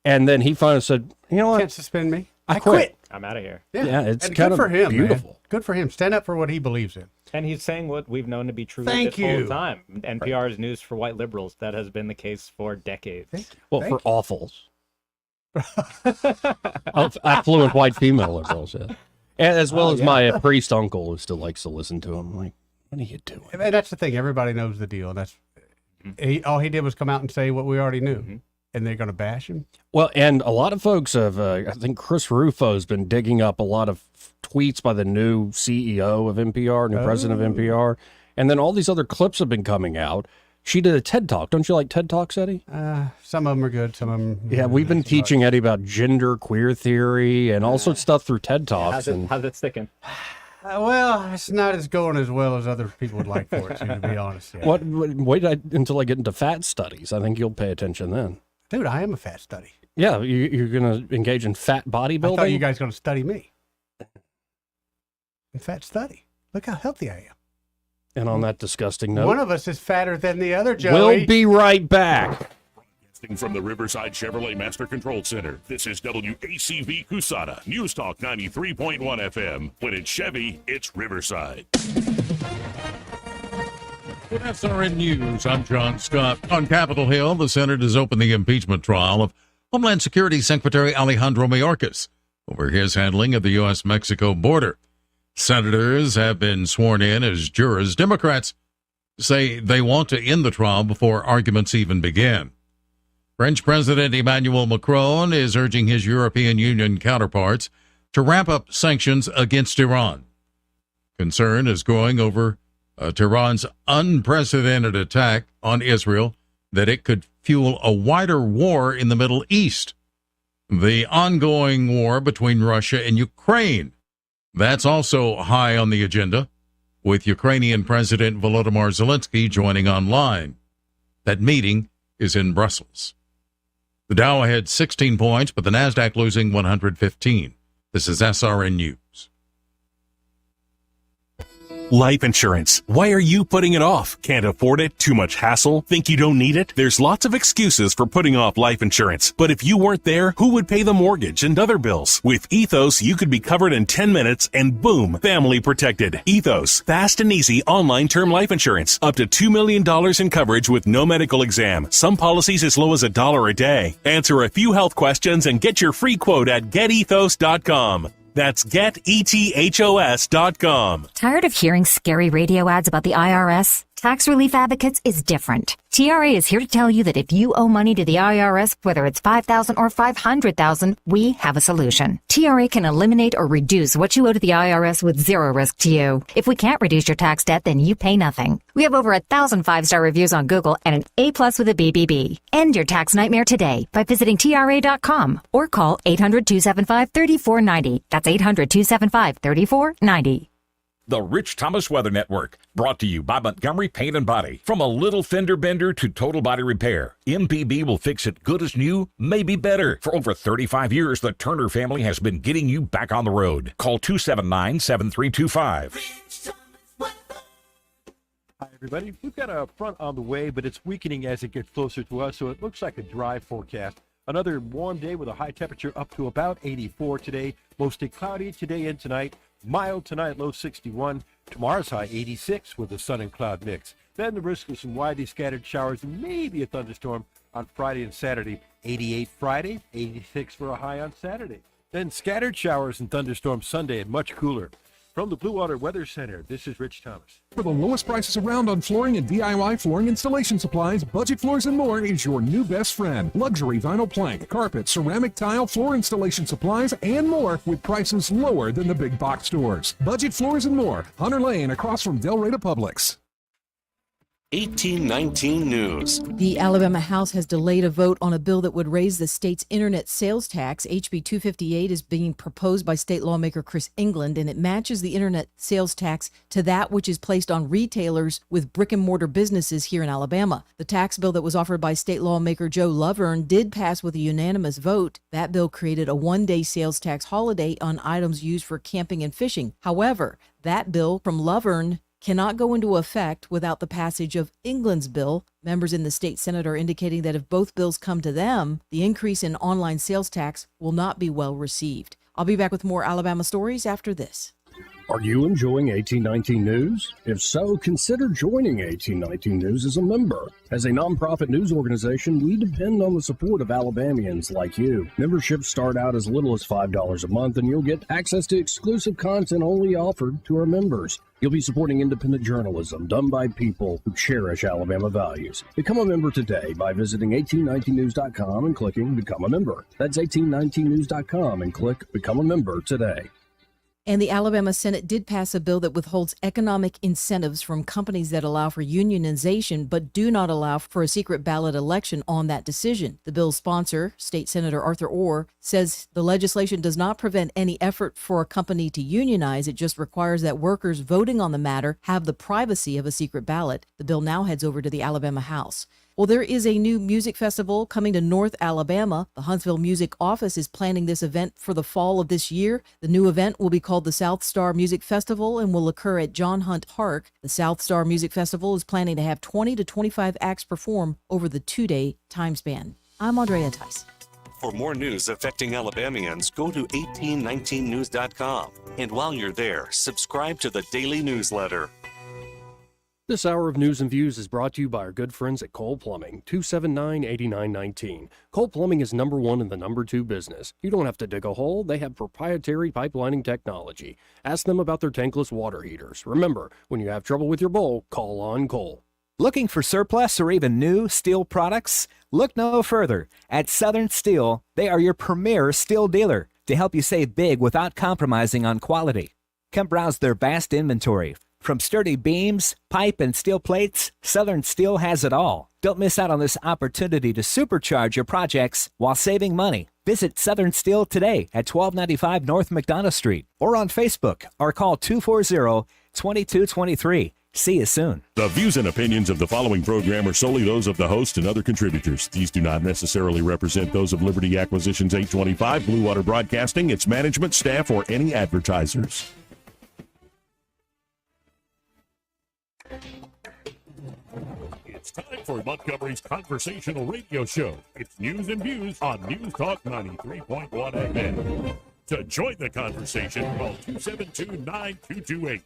And then he finally said, you know what?
Can't suspend me.
I quit.
I'm out of here.
Yeah, it's
and
kind
good
of
for him,
beautiful.
Man. Good for him. Stand up for what he believes in.
And he's saying what we've known to be true
Thank
this whole
you.
time. NPR is news for white liberals. That has been the case for decades.
Well, for awfuls. Affluent white female liberals, yeah. And as well as my priest uncle who still likes to listen to him. Like, what are you doing?
And that's the thing. Everybody knows the deal. That's all he did was come out and say what we already knew. And they're going to bash him.
Well, and a lot of folks have, I think Chris Rufo has been digging up a lot of tweets by the new CEO of NPR, new president of NPR. And then all these other clips have been coming out. She did a TED Talk. Don't you like TED Talks, Eddie?
Some of them are good. Some of them.
Yeah, we've been teaching Eddie about gender, queer theory, and all sorts of stuff through TED Talks.
How's it sticking?
Well, it's not as going as well as other people would like for it to be honest. Yeah.
Wait until I get into fat studies. I think you'll pay attention then.
Dude, I am a fat study.
Yeah, you're going to engage in fat bodybuilding?
I thought you guys were going to study me. In fat study. Look how healthy I am.
And on that disgusting note,
one of us is fatter than the other, Joey.
We'll be right back.
From the Riverside Chevrolet Master Control Center, this is WACV Cusada, News Talk 93.1 FM. When it's Chevy, it's Riverside. With SRN News, I'm John Scott. On Capitol Hill, the Senate has opened the impeachment trial of Homeland Security Secretary Alejandro Mayorkas over his handling of the U.S.-Mexico border. Senators have been sworn in as jurors. Democrats say they want to end the trial before arguments even begin. French President Emmanuel Macron is urging his European Union counterparts to ramp up sanctions against Iran. Concern is growing over Tehran's unprecedented attack on Israel, that it could fuel a wider war in the Middle East. The ongoing war between Russia and Ukraine. That's also high on the agenda, with Ukrainian President Volodymyr Zelensky joining online. That meeting is in Brussels. The Dow ahead 16 points, but the Nasdaq losing 115. This is SRN News.
Life insurance. Why are you putting it off? Can't afford it? Too much hassle? Think you don't need it? There's lots of excuses for putting off life insurance. But if you weren't there, who would pay the mortgage and other bills? With Ethos, you could be covered in 10 minutes and boom, family protected. Ethos, fast and easy online term life insurance. Up to $2 million in coverage with no medical exam. Some policies as low as $1 a day. Answer a few health questions and get your free quote at getethos.com. That's getethos.com.
Tired of hearing scary radio ads about the IRS? Tax Relief Advocates is different. TRA is here to tell you that if you owe money to the IRS, whether it's $5,000 or $500,000, we have a solution. TRA can eliminate or reduce what you owe to the IRS with zero risk to you. If we can't reduce your tax debt, then you pay nothing. We have over 1,000 5-star reviews on Google and an A+ with a BBB. End your tax nightmare today by visiting TRA.com or call 800-275-3490. That's 800-275-3490.
The Rich Thomas Weather Network, brought to you by Montgomery Paint and Body. From a little fender bender to total body repair, MPB will fix it good as new, maybe better. For over 35 years, the Turner family has been getting you back on the road. Call 279-7325.
Hi, everybody. We've got a front on the way, but it's weakening as it gets closer to us, so it looks like a dry forecast. Another warm day with a high temperature up to about 84 today. Mostly cloudy today and tonight. Mild tonight, low 61. Tomorrow's high 86 with a sun and cloud mix. Then the risk of some widely scattered showers and maybe a thunderstorm on Friday and Saturday. 88 Friday, 86 for a high on Saturday. Then scattered showers and thunderstorms Sunday and much cooler. From the Blue Water Weather Center, this is Rich Thomas.
For the lowest prices around on flooring and DIY flooring installation supplies, Budget Floors and More is your new best friend. Luxury vinyl plank, carpet, ceramic tile, floor installation supplies, and more with prices lower than the big box stores. Budget Floors and More, Hunter Lane across from Del Rey to Publix.
1819 News.
The Alabama House has delayed a vote on a bill that would raise the state's internet sales tax. HB 258 is being proposed by state lawmaker Chris England, and it matches the internet sales tax to that which is placed on retailers with brick and mortar businesses here in Alabama. The tax bill that was offered by state lawmaker Joe Lovern did pass with a unanimous vote. That bill created a one-day sales tax holiday on items used for camping and fishing. However, that bill from Lovern cannot go into effect without the passage of England's bill. Members in the state Senate are indicating that if both bills come to them, the increase in online sales tax will not be well received. I'll be back with more Alabama stories after this.
Are you enjoying 1819 News? If so, consider joining 1819 News as a member. As a nonprofit news organization, we depend on the support of Alabamians like you. Memberships start out as little as $5 a month, and you'll get access to exclusive content only offered to our members. You'll be supporting independent journalism done by people who cherish Alabama values. Become a member today by visiting 1819news.com and clicking Become a Member. That's 1819news.com and click Become a Member today.
And the Alabama Senate did pass a bill that withholds economic incentives from companies that allow for unionization but do not allow for a secret ballot election on that decision. The bill's sponsor, State Senator Arthur Orr, says the legislation does not prevent any effort for a company to unionize. It just requires that workers voting on the matter have the privacy of a secret ballot. The bill now heads over to the Alabama House. Well, there is a new music festival coming to North Alabama. The Huntsville Music Office is planning this event for the fall of this year. The new event will be called the South Star Music Festival and will occur at John Hunt Park. The South Star Music Festival is planning to have 20 to 25 acts perform over the 2-day time span. I'm Andrea Tice.
For more news affecting Alabamians, go to 1819news.com. And while you're there, subscribe to the daily newsletter.
This hour of News and Views is brought to you by our good friends at Cole Plumbing, 279-8919. Cole Plumbing is number one in the number two business. You don't have to dig a hole. They have proprietary pipelining technology. Ask them about their tankless water heaters. Remember, when you have trouble with your bowl, call on Cole.
Looking for surplus or even new steel products? Look no further. At Southern Steel, they are your premier steel dealer to help you save big without compromising on quality. Come browse their vast inventory. From sturdy beams, pipe, and steel plates, Southern Steel has it all. Don't miss out on this opportunity to supercharge your projects while saving money. Visit Southern Steel today at 1295 North McDonough Street or on Facebook or call 240-2223. See you soon.
The views and opinions of the following program are solely those of the host and other contributors. These do not necessarily represent those of Liberty Acquisitions 825, Blue Water Broadcasting, its management, staff, or any advertisers. It's time for Montgomery's conversational radio show. It's News and Views on News Talk 93.1 FM. To join the conversation, call 272-9228.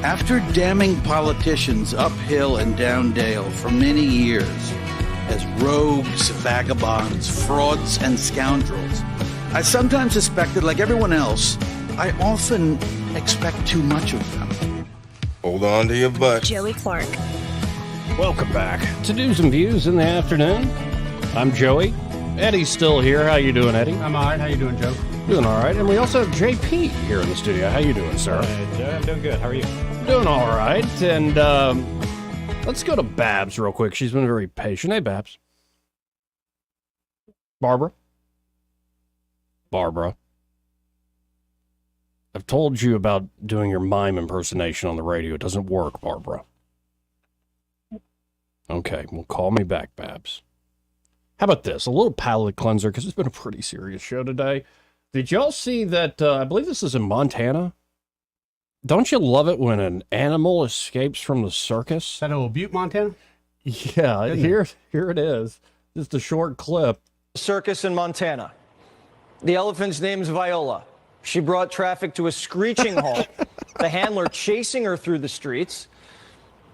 After damning politicians uphill and down dale for many years as rogues, vagabonds, frauds, and scoundrels, I sometimes suspected, like everyone else, I often expect too much of them.
Hold on to your butt.
Joey Clark.
Welcome back to News and Views in the afternoon. I'm Joey. Eddie's still here. How you doing, Eddie?
I'm all right. How you doing, Joe?
Doing all right. And we also have JP here in the studio. How you doing, sir?
Joe, I'm doing good. How are you?
Doing all right. And let's go to Babs real quick. She's been very patient. Hey, Babs. Barbara. I've told you about doing your mime impersonation on the radio. It doesn't work, Barbara. Okay, well, call me back, Babs. How about this? A little palate cleanser, because it's been a pretty serious show today. Did y'all see that, I believe this is in Montana? Don't you love it when an animal escapes from the circus?
Is that old Butte, Montana?
Yeah, here it is. Just a short clip.
Circus in Montana. The elephant's name's Viola. She brought traffic to a screeching halt, the handler chasing her through the streets.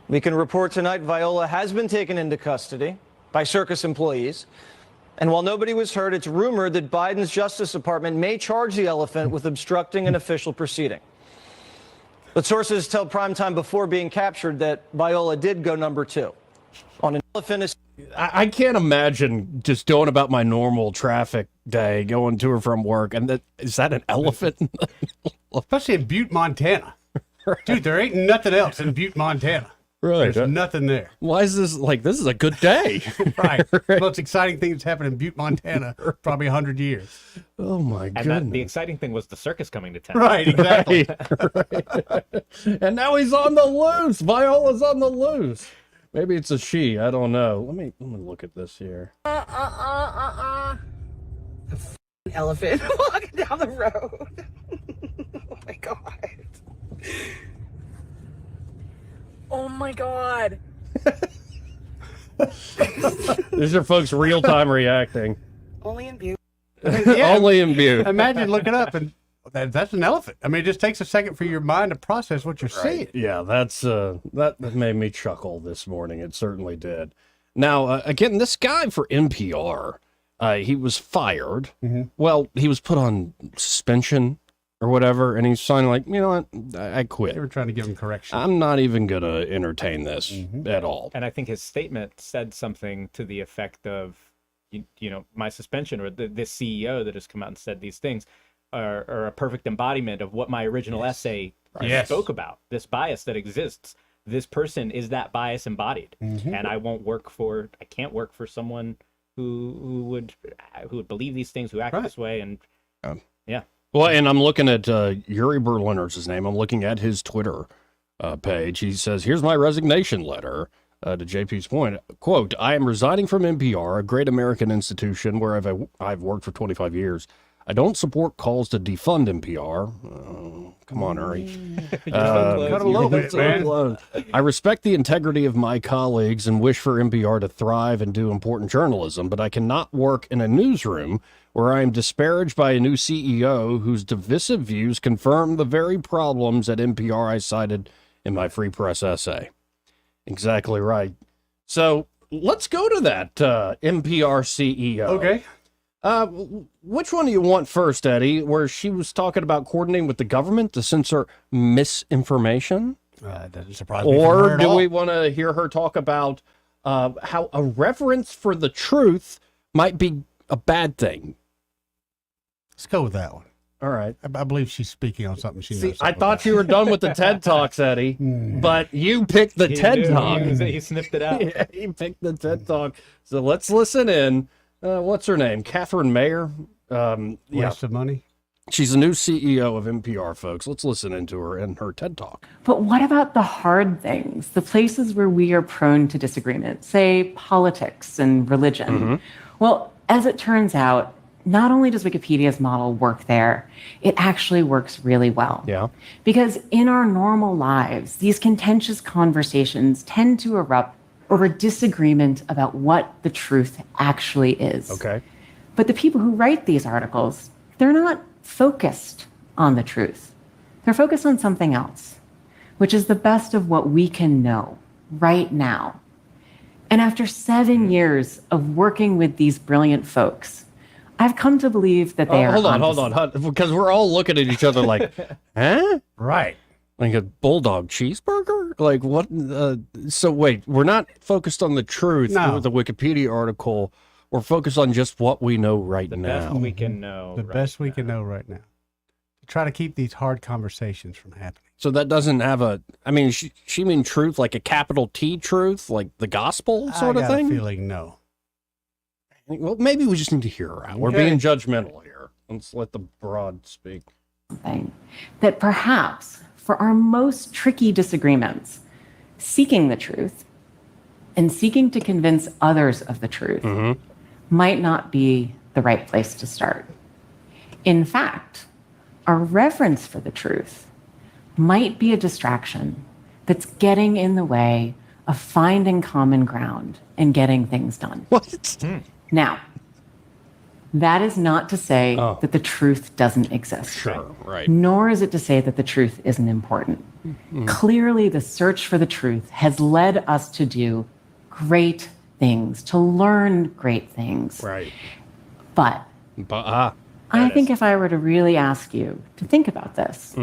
We can report tonight Viola has been taken into custody by circus employees. And while nobody was hurt, it's rumored that Biden's Justice Department may charge the elephant with obstructing an official proceeding. But sources tell Primetime before being captured that Viola did go number 2 on an elephant.
I can't imagine just going about my normal traffic day, going to or from work, and is that an elephant?
Especially in Butte, Montana. Dude, there ain't nothing else in Butte, Montana.
Right.
There's nothing there.
Why is this this is a good day?
Right. Most exciting thing that's happened in Butte, Montana, probably 100 years.
Oh, my goodness.
And the exciting thing was the circus coming to town.
Right, exactly.
Right. And now he's on the loose. Viola's on the loose. Maybe it's a she. I don't know. Let me look at this here.
Elephant walking down the road. Oh my God. Oh
my God.
These are folks real time reacting.
Only in Butte.
Only in Butte.
Imagine looking up and that's an elephant. I mean, it just takes a second for your mind to process what you're seeing.
Yeah, that's that made me chuckle this morning. It certainly did. Now, again, this guy for NPR, he was fired. Well, he was put on suspension or whatever, and he's signing like, you know what, I quit.
They were trying to give him correction.
I'm not even going to entertain this at all.
And I think his statement said something to the effect of, you know, my suspension or this CEO that has come out and said these things are a perfect embodiment of what my original essay spoke about. This bias that exists. This person is that bias embodied, and I can't work for someone who would believe these things, who act this way, and yeah.
Well, and I'm looking at Yuri Berliner's his name. I'm looking at his Twitter page. He says, "Here's my resignation letter." To JP's point, quote, "I am resigning from NPR, a great American institution where I've worked for 25 years. I don't support calls to defund NPR." Come on, Uri.
Cut a little bit, man.
"I respect the integrity of my colleagues and wish for NPR to thrive and do important journalism, but I cannot work in a newsroom where I am disparaged by a new CEO whose divisive views confirm the very problems at NPR I cited in my Free Press essay." Exactly right. So let's go to that NPR CEO.
Okay.
Which one do you want first, Eddie? Where she was talking about coordinating with the government to censor misinformation?
That doesn't surprise me.
Or do we want to hear her talk about how a reverence for the truth might be a bad thing?
Let's go with that one.
All right.
I believe she's speaking on something she knows.
I thought you were done with the TED Talks, Eddie, but you picked the TED Talk.
He sniffed it out.
Yeah, he picked the TED Talk. So let's listen in. What's her name? Catherine Mayer.
Waste of money.
She's the new CEO of NPR, folks. Let's listen into her and her TED Talk.
But what about the hard things, the places where we are prone to disagreement, say politics and religion? Well, as it turns out, not only does Wikipedia's model work there, it actually works really well.
Yeah.
Because in our normal lives, these contentious conversations tend to erupt over disagreement about what the truth actually is.
Okay.
But the people who write these articles, they're not focused on the truth. They're focused on something else, which is the best of what we can know right now. And after 7 years of working with these brilliant folks, I've come to believe that they are.
Hold on, because we're all looking at each other like, huh?
Right.
Like a bulldog cheeseburger? Like what? So wait, we're not focused on the truth with the Wikipedia article. We're focused on just what we know right now.
The best we can know.
The best we can know right now. Try to keep these hard conversations from happening.
So that doesn't have a. I mean, she mean truth like a capital T truth, like the gospel sort of thing.
I got a feeling no.
Well, maybe we just need to hear her out. We're being judgmental here. Let's let the broad speak.
That perhaps for our most tricky disagreements, seeking the truth and seeking to convince others of the truth might not be the right place to start. In fact, our reverence for the truth might be a distraction that's getting in the way of finding common ground and getting things done.
What?
Now, that is not to say that the truth doesn't exist.
Sure, right.
Nor is it to say that the truth isn't important. Clearly, the search for the truth has led us to do great things, to learn great things.
Right.
But I think if I were to really ask you to think about this,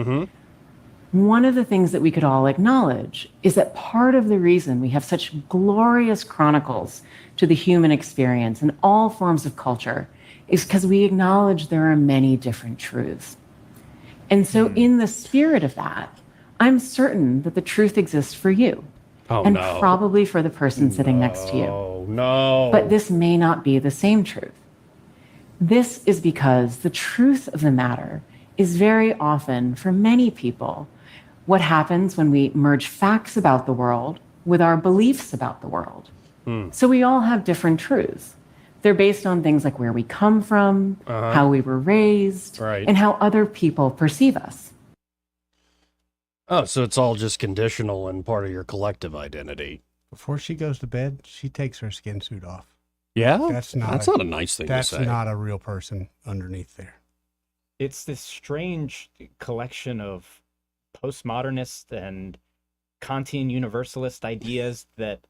one of the things that we could all acknowledge is that part of the reason we have such glorious chronicles to the human experience in all forms of culture is because we acknowledge there are many different truths. And so in the spirit of that, I'm certain that the truth exists for you. And probably for the person sitting next to you.
Oh, no.
But this may not be the same truth. This is because the truth of the matter is very often, for many people, what happens when we merge facts about the world with our beliefs about the world. So we all have different truths. They're based on things like where we come from, how we were raised, and how other people perceive us.
Oh, so it's all just conditional and part of your collective identity.
Before she goes to bed, she takes her skin suit off.
Yeah?
That's not
a nice thing to say.
That's not a real person underneath there.
It's this strange collection of postmodernist and Kantian universalist ideas that,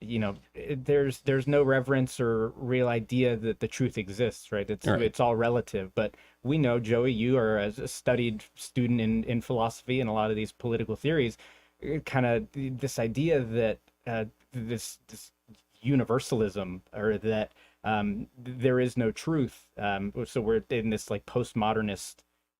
there's no reverence or real idea that the truth exists, right? It's all relative. But we know, Joey, you are a studied student in philosophy and a lot of these political theories, kind of this idea that this universalism, or that there is no truth. So we're in this like postmodernist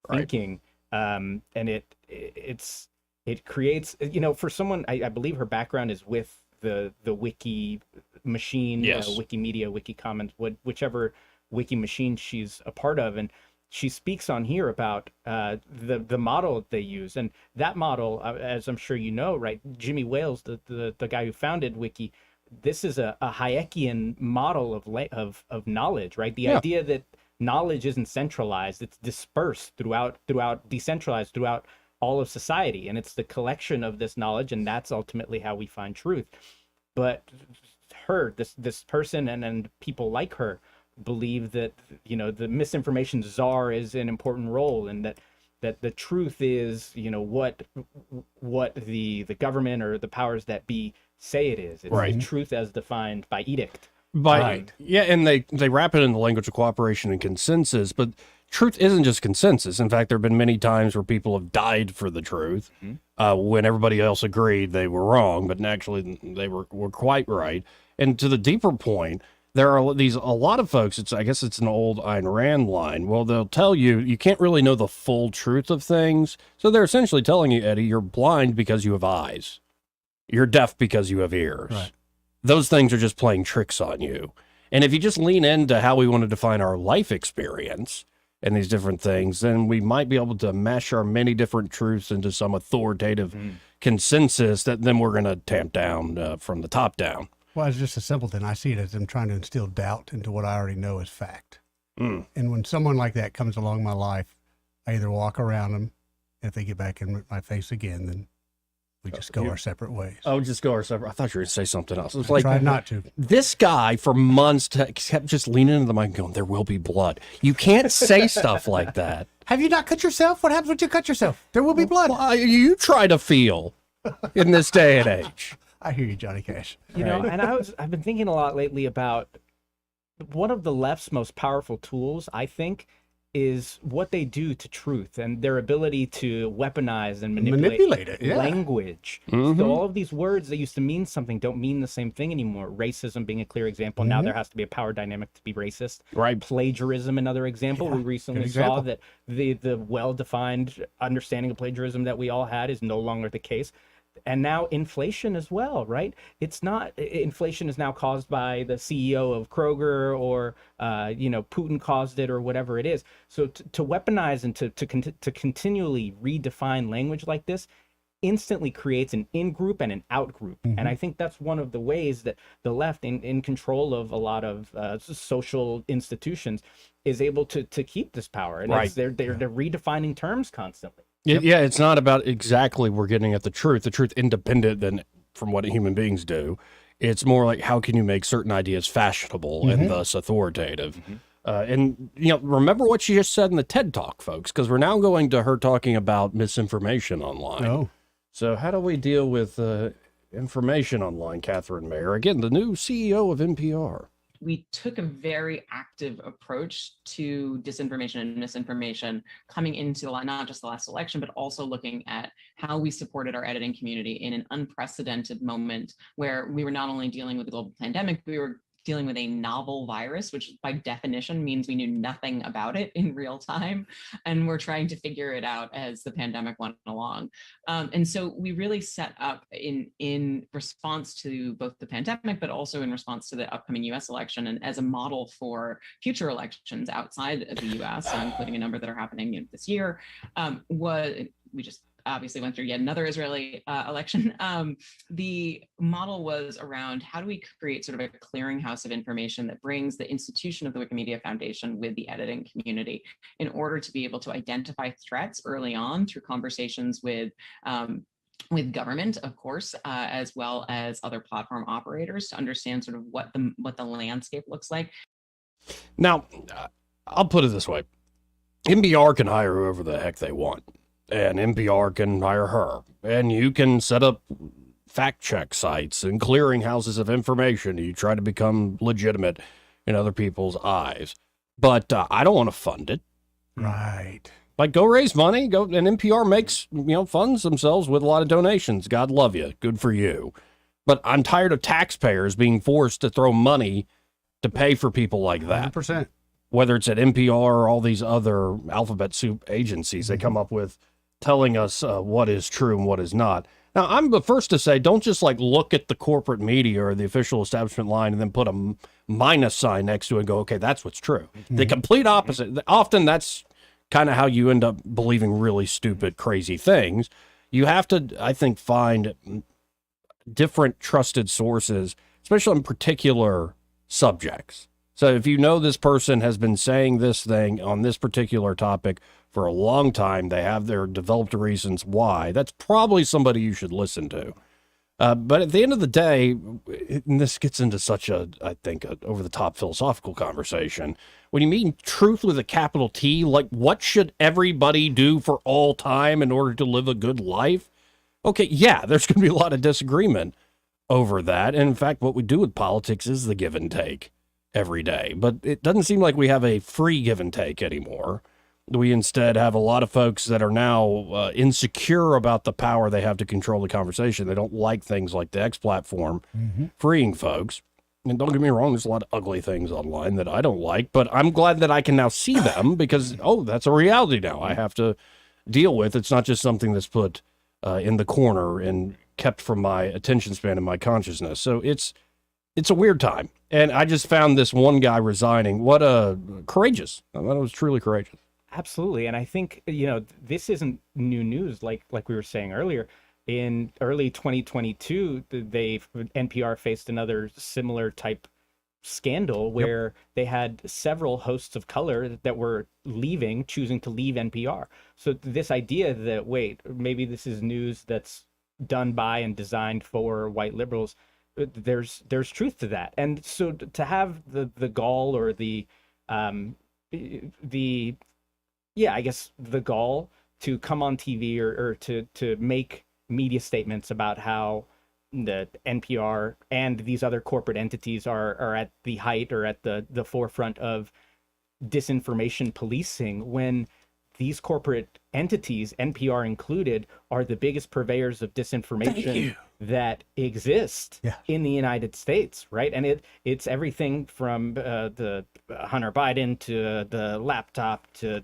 thinking, and it creates, for someone, I believe her background is with the wiki machine,
yes.
Wikimedia, Wiki Commons, whichever wiki machine she's a part of, and she speaks on here about the model they use, and that model, as I'm sure you know, right? Jimmy Wales, the guy who founded Wiki. This is a Hayekian model of knowledge, right? The idea that knowledge isn't centralized; it's dispersed decentralized throughout all of society, and it's the collection of this knowledge, and that's ultimately how we find truth. But this person and people like her believe that the misinformation czar is an important role, and that the truth is what the government or the powers that be say it is. It's the truth as defined by edict.
Yeah, and they wrap it in the language of cooperation and consensus, but truth isn't just consensus. In fact, there have been many times where people have died for the truth when everybody else agreed they were wrong, but actually they were quite right. And to the deeper point, there are a lot of folks, I guess it's an old Ayn Rand line. Well, they'll tell you can't really know the full truth of things. So they're essentially telling you, Eddie, you're blind because you have eyes. You're deaf because you have ears.
Right.
Those things are just playing tricks on you. And if you just lean into how we want to define our life experience and these different things, then we might be able to mesh our many different truths into some authoritative consensus that then we're going to tamp down from the top down.
Well, it's just a simple thing. I see it as them trying to instill doubt into what I already know is fact. And when someone like that comes along my life, I either walk around them, and if they get back in my face again, then we just go our separate ways.
Oh, just go our separate. I thought you were going to say something else. It was like,
tried not to.
This guy for months kept just leaning into the mic and going, "There will be blood." You can't say stuff like that.
Have you not cut yourself? What happens when you cut yourself? There will be blood.
Well, you try to feel in this day and age.
I hear you, Johnny Cash.
And I've been thinking a lot lately about one of the left's most powerful tools, I think, is what they do to truth and their ability to weaponize and manipulate it, language. So all of these words that used to mean something don't mean the same thing anymore. Racism being a clear example. Now there has to be a power dynamic to be racist.
Right.
Plagiarism, another example. We recently saw that the well-defined understanding of plagiarism that we all had is no longer the case. And now inflation as well, right? It's not, inflation is now caused by the CEO of Kroger or, Putin caused it or whatever it is. So to weaponize and to continually redefine language like this instantly creates an in-group and an out-group. And I think that's one of the ways that the left, in control of a lot of social institutions, is able to keep this power. And they're redefining terms constantly.
Yeah, it's not about exactly we're getting at the truth independent than from what human beings do. It's more like how can you make certain ideas fashionable and thus authoritative. And, remember what she just said in the TED Talk, folks, because we're now going to her talking about misinformation online.
Oh.
So how do we deal with information online, Catherine Mayer? Again, the new CEO of NPR.
We took a very active approach to disinformation and misinformation coming into not just the last election, but also looking at how we supported our editing community in an unprecedented moment where we were not only dealing with the global pandemic, we were dealing with a novel virus, which by definition means we knew nothing about it in real time. And we're trying to figure it out as the pandemic went along. And so we really set up in response to both the pandemic, but also in response to the upcoming US election and as a model for future elections outside of the US, including a number that are happening this year, we just obviously went through yet another Israeli election. The model was around how do we create sort of a clearinghouse of information that brings the institution of the Wikimedia Foundation with the editing community in order to be able to identify threats early on through conversations with government, of course, as well as other platform operators to understand sort of what the landscape looks like.
Now, I'll put it this way. NPR can hire whoever the heck they want, and NPR can hire her, and you can set up fact check sites and clearinghouses of information. You try to become legitimate in other people's eyes, but I don't want to fund it.
Right.
Like, go raise money, and NPR makes, funds themselves with a lot of donations. God love you. Good for you. But I'm tired of taxpayers being forced to throw money to pay for people like that.
100%.
Whether it's at NPR or all these other alphabet soup agencies, they come up with telling us what is true and what is not. Now, I'm the first to say, don't just look at the corporate media or the official establishment line and then put a minus sign next to it and go, okay, that's what's true. The complete opposite. Often that's kind of how you end up believing really stupid, crazy things. You have to, I think, find different trusted sources, especially in particular subjects. So if you know this person has been saying this thing on this particular topic for a long time, they have their developed reasons why, that's probably somebody you should listen to. But at the end of the day, and this gets into such a over-the-top philosophical conversation. When you mean truth with a capital T, what should everybody do for all time in order to live a good life? Okay, yeah, there's going to be a lot of disagreement over that. And in fact, what we do with politics is the give and take every day. But it doesn't seem like we have a free give and take anymore. We instead have a lot of folks that are now insecure about the power they have to control the conversation. They don't like things like the X platform freeing folks. And don't get me wrong, there's a lot of ugly things online that I don't like, but I'm glad that I can now see them because, that's a reality now I have to deal with. It's not just something that's put in the corner and kept from my attention span and my consciousness. So it's a weird time. And I just found this one guy resigning. What courageous. I thought it was truly courageous.
Absolutely. And I think, this isn't new news. Like we were saying earlier, in early 2022, NPR faced another similar type scandal where they had several hosts of color that were choosing to leave NPR. So this idea that, wait, maybe this is news that's done by and designed for white liberals, there's truth to that. And so to have the gall or the gall to come on TV or to make media statements about how the NPR and these other corporate entities are at the height or at the forefront of disinformation policing, when these corporate entities, NPR included, are the biggest purveyors of disinformation that exist in the United States, right? And it's everything from the Hunter Biden to the laptop to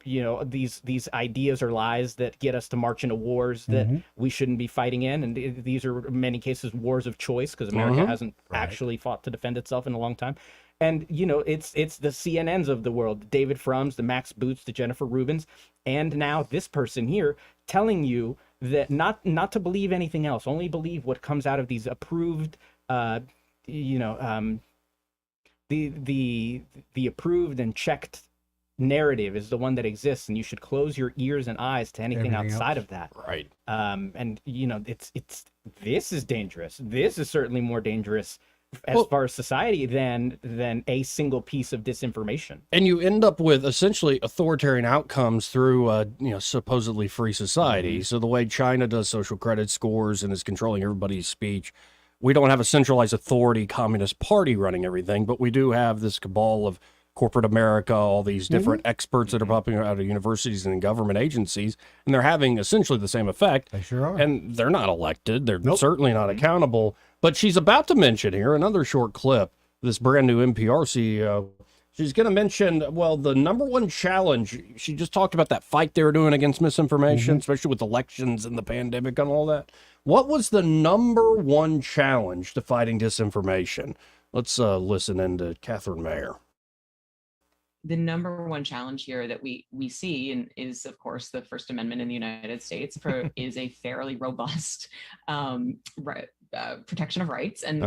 these ideas or lies that get us to march into wars that we shouldn't be fighting in. And these are in many cases wars of choice because America hasn't actually fought to defend itself in a long time. And, it's the CNNs of the world, David Frum's, the Max Boots, the Jennifer Rubins, and now this person here telling you that not to believe anything else, only believe what comes out of these approved, the approved and checked narrative is the one that exists, and you should close your ears and eyes to anything outside of that.
Right.
And this is dangerous. This is certainly more dangerous as far as society than a single piece of disinformation.
And you end up with essentially authoritarian outcomes through supposedly free society. So the way China does social credit scores and is controlling everybody's speech, we don't have a centralized authority communist party running everything, but we do have this cabal of corporate America, all these different experts that are popping out of universities and government agencies, and they're having essentially the same effect.
They sure are.
And they're not elected. They're certainly not accountable. But she's about to mention here another short clip, this brand new NPR CEO. She's going to mention, the number one challenge. She just talked about that fight they were doing against misinformation, especially with elections and the pandemic and all that. What was the number one challenge to fighting disinformation? Let's listen into Catherine Mayer.
the number one challenge here that we see and is, of course, the First Amendment in the United States is a fairly robust protection of rights, and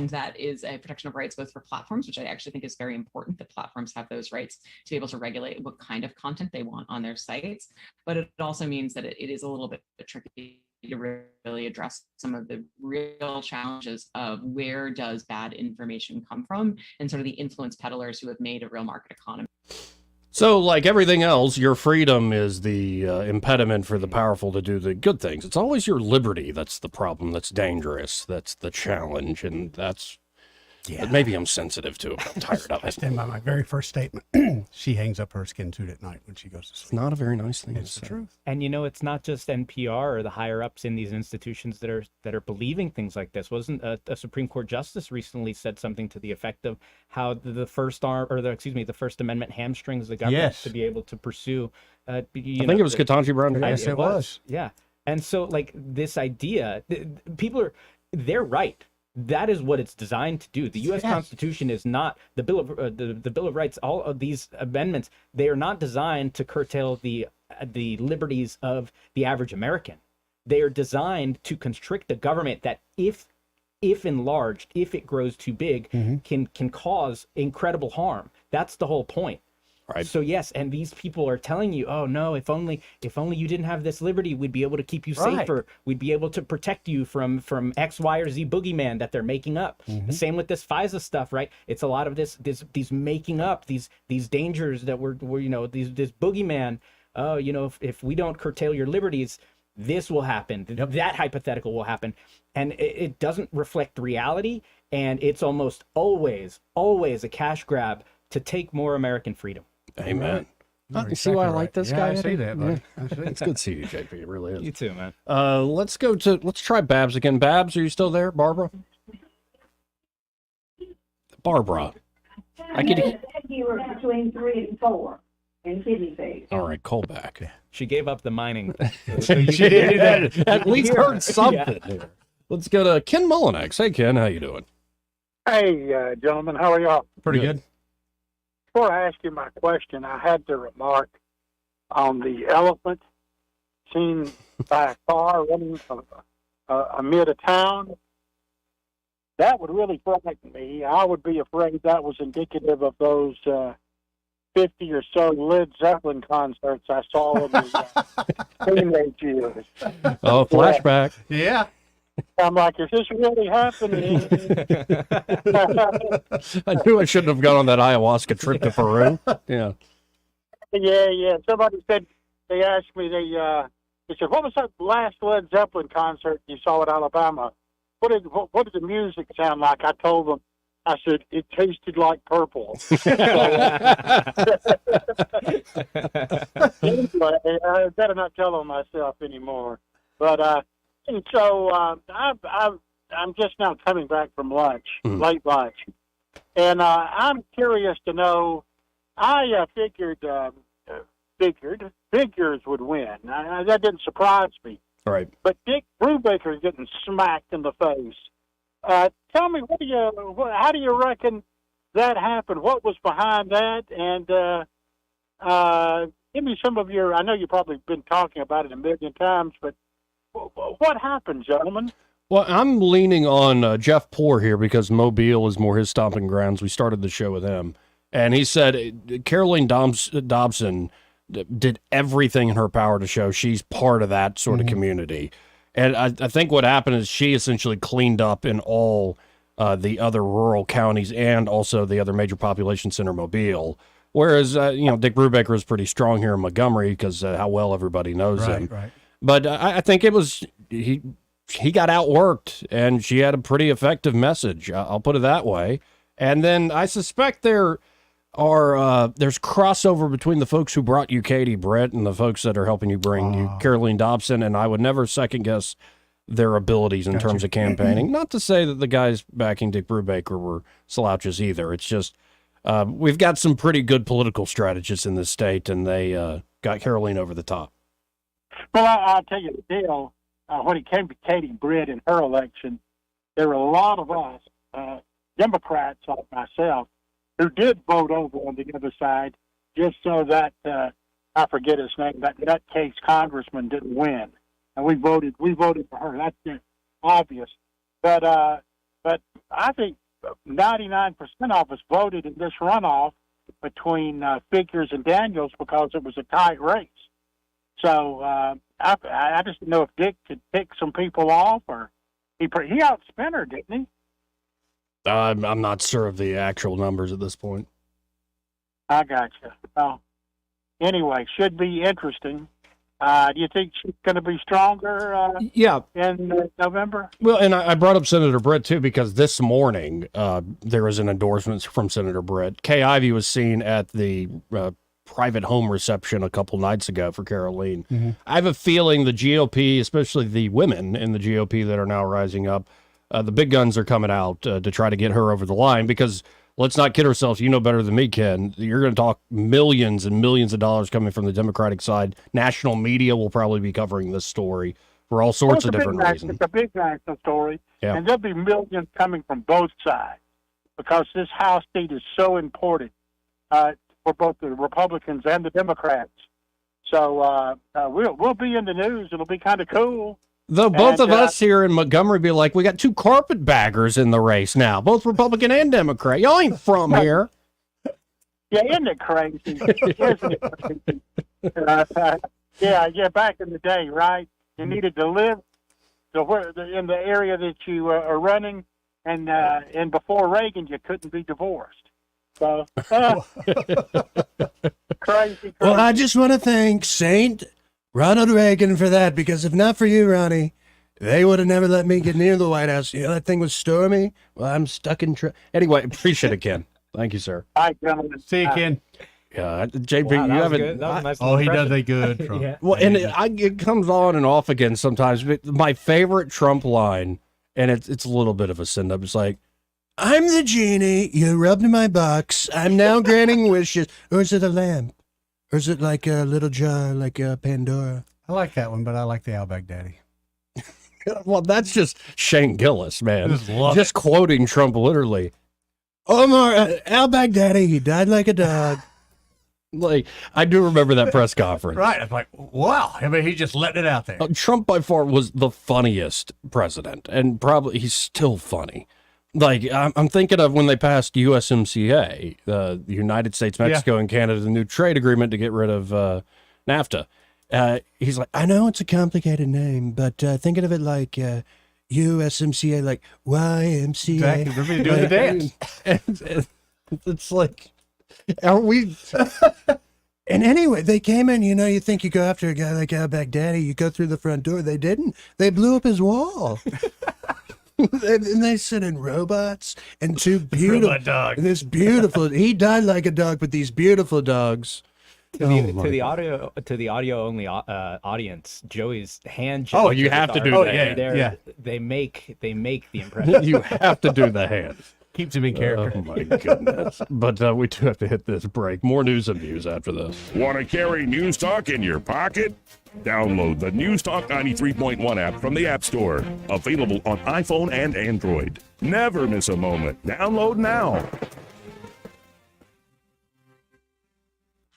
that is a protection of rights both for platforms, which I actually think is very important, that platforms have those rights to be able to regulate what kind of content they want on their sites. But it also means that it is a little bit tricky to really address some of the real challenges of where does bad information come from, and sort of the influence peddlers who have made a real market economy.
So, like everything else, your freedom is the impediment for the powerful to do the good things. It's always your liberty that's the problem, that's dangerous, that's the challenge, and that's... Yeah. Maybe I'm sensitive to it. I'm tired of it.
I stand by my very first statement. She hangs up her skin suit at night when she goes to sleep.
It's not a very nice thing.
It's the truth.
And it's not just NPR or the higher ups in these institutions that are believing things like this. Wasn't a Supreme Court justice recently said something to the effect of how the First Amendment hamstrings the government to be able to pursue. I think
it was Ketanji Brown.
Yes, it was.
Yeah, and so this idea, they're right. That is what it's designed to do. The U.S. Constitution is not the Bill of Rights. All of these amendments, they are not designed to curtail the liberties of the average American. They are designed to constrict the government that, if enlarged, if it grows too big, can cause incredible harm. That's the whole point. Right. So yes, and these people are telling you, oh no, if only you didn't have this liberty, we'd be able to keep you safer. We'd be able to protect you from X, Y, or Z boogeyman that they're making up. The same with this FISA stuff, right? It's a lot of these making up these dangers that we're this boogeyman. Oh, if we don't curtail your liberties, this will happen. That hypothetical will happen, and it doesn't reflect reality, and it's almost always a cash grab to take more American freedom.
Amen. You see why I like this guy?
I see that, buddy.
It's good to see you, JP. It really is.
You too, man.
Let's try Babs again. Babs, are you still there? Barbara? Barbara. I could.
You were between 3 and 4 in kidney phase.
All right, call back.
She gave up the mining.
She did. At least heard something here. Let's go to Ken Mullinex. Hey, Ken, how you doing?
Hey, gentlemen, how are y'all?
Pretty good.
Before I ask you my question, I had to remark on the elephant seen by a car running amid a town. That would really frighten me. I would be afraid that was indicative of those 50 or so Led Zeppelin concerts I saw in the teenage years.
Oh, flashback.
Yeah.
I'm like, is this really happening?
I knew I shouldn't have gone on that ayahuasca trip to Peru. Yeah.
Yeah. Somebody said, they asked me, they said, what was that last Led Zeppelin concert you saw in Alabama? What did the music sound like? I told them, I said, it tasted like purple. Anyway, I better not tell on myself anymore. But, and so I'm just now coming back from lunch, late lunch, and I'm curious to know. I figured figures would win. That didn't surprise me.
All right.
But Dick Brubaker is getting smacked in the face. Tell me, how do you reckon that happened? What was behind that? And give me some of your. I know you've probably been talking about it a million times, but. What happened, gentlemen?
Well, I'm leaning on Jeff Poor here because Mobile is more his stomping grounds. We started the show with him. And he said Caroline Dobson did everything in her power to show she's part of that sort of community. And I think what happened is she essentially cleaned up in all the other rural counties and also the other major population center, Mobile. Whereas, Dick Brubaker is pretty strong here in Montgomery because how well everybody knows him.
Right.
But I think it was he got outworked, and she had a pretty effective message. I'll put it that way. And then I suspect there's crossover between the folks who brought you Katie Britt and the folks that are helping you bring you Caroline Dobson. And I would never second guess their abilities in terms of campaigning. Not to say that the guys backing Dick Brubaker were slouches either. It's just we've got some pretty good political strategists in this state, and they got Caroline over the top.
Well, I'll tell you the deal. When it came to Katie Britt in her election, there were a lot of us, Democrats like myself, who did vote over on the other side just so that I forget his name, that nutcase congressman didn't win, and we voted for her. That's obvious, but I think 99% of us voted in this runoff between Figures and Daniels because it was a tight race. So I just didn't know if Dick could pick some people off, or he outspent her, didn't he?
I'm not sure of the actual numbers at this point.
I got you. Well, anyway, should be interesting. Do you think she's going to be stronger in November?
Well, and I brought up Senator Britt, too, because this morning there was an endorsement from Senator Britt. Kay Ivey was seen at the private home reception a couple nights ago for Caroline.
Mm-hmm.
I have a feeling the GOP, especially the women in the GOP that are now rising up, the big guns are coming out to try to get her over the line because let's not kid ourselves. You know better than me, Ken. You're going to talk millions and millions of dollars coming from the Democratic side. National media will probably be covering this story for all sorts of different reasons.
It's a big national story,
Yeah.
and there'll be millions coming from both sides because this House seat is so important for both the Republicans and the Democrats. So we'll be in the news. It'll be kind of cool.
Though both of us here in Montgomery be like, we got two carpetbaggers in the race now, both Republican and Democrat. Y'all ain't from here.
Yeah, isn't it crazy? Isn't it crazy? Yeah, back in the day, right? You needed to live in the area that you are running, and before Reagan, you couldn't be divorced. So, crazy.
Well, I just want to thank Saint Ronald Reagan for that, because if not for you, Ronnie, they would have never let me get near the White House. You know, that thing was stormy. Well, I'm stuck in...
Anyway, appreciate it, Ken. Thank you, sir.
Hi, gentlemen.
See you, Ken.
Yeah, JP,
Wow,
you haven't...
Nice
he does a good Trump.
Yeah.
Well, and it comes on and off again sometimes. But my favorite Trump line, and it's a little bit of a send-up, it's like,
I'm the genie. You rubbed my box. I'm now granting wishes. Or is it a lamp? Or is it like a little jar, like a Pandora?
I like that one, but I like the al-Baghdadi.
Well, that's just Shane Gillis, man.
Just
Just quoting Trump literally.
Omar, al-Baghdadi, he died like a dog.
Like, I do remember that press conference.
Right. It's like, wow. I mean, he just letting it out there.
Trump by far was the funniest president, and probably he's still funny. Like, I'm thinking of when they passed USMCA, the United States, Mexico, and Canada, the new trade agreement to get rid of NAFTA. He's like,
I know it's a complicated name, but thinking of it like USMCA, like YMCA.
Exactly. Everybody doing the dance.
and it's like, are we...
And anyway, they came in, you know, you think you go after a guy like al-Baghdadi, you go through the front door. They didn't. They blew up his wall. And they sent in robots and two beautiful
Robot dog.
and this beautiful. He died like a dog, but these beautiful dogs.
To the audio only audience, Joey's hand.
Oh, you have to do that.
Yeah. They make the impression.
You have to do the hand.
Keeps him in character.
Oh, my goodness. But we do have to hit this break. More news and views after this.
Want to carry News Talk in your pocket? Download the News Talk 93.1 app from the App Store. Available on iPhone and Android. Never miss a moment. Download now.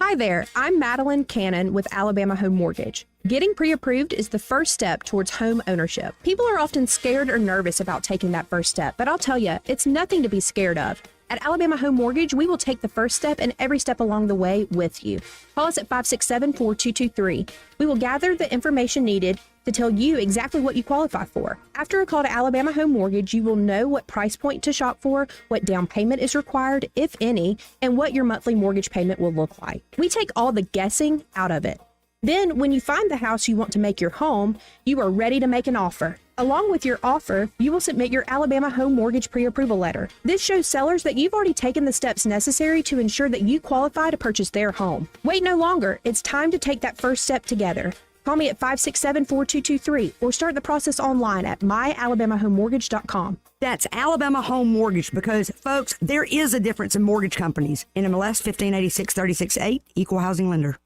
Hi there, I'm Madeline Cannon with Alabama Home Mortgage. Getting pre-approved is the first step towards home ownership. People are often scared or nervous about taking that first step, but I'll tell you, it's nothing to be scared of. At Alabama Home Mortgage, we will take the first step and every step along the way with you. Call us at 567-4223. We will gather the information needed to tell you exactly what you qualify for. After a call to Alabama Home Mortgage, you will know what price point to shop for, what down payment is required, if any, and what your monthly mortgage payment will look like. We take all the guessing out of it. Then, when you find the house you want to make your home, you are ready to make an offer. Along with your offer, you will submit your Alabama Home Mortgage pre-approval letter. This shows sellers that you've already taken the steps necessary to ensure that you qualify to purchase their home. Wait no longer. It's time to take that first step together. Call me at 567-4223 or start the process online at myalabamahomemortgage.com.
That's Alabama Home Mortgage because, folks, there is a difference in mortgage companies. NMLS 1586-36-8, Equal Housing Lender.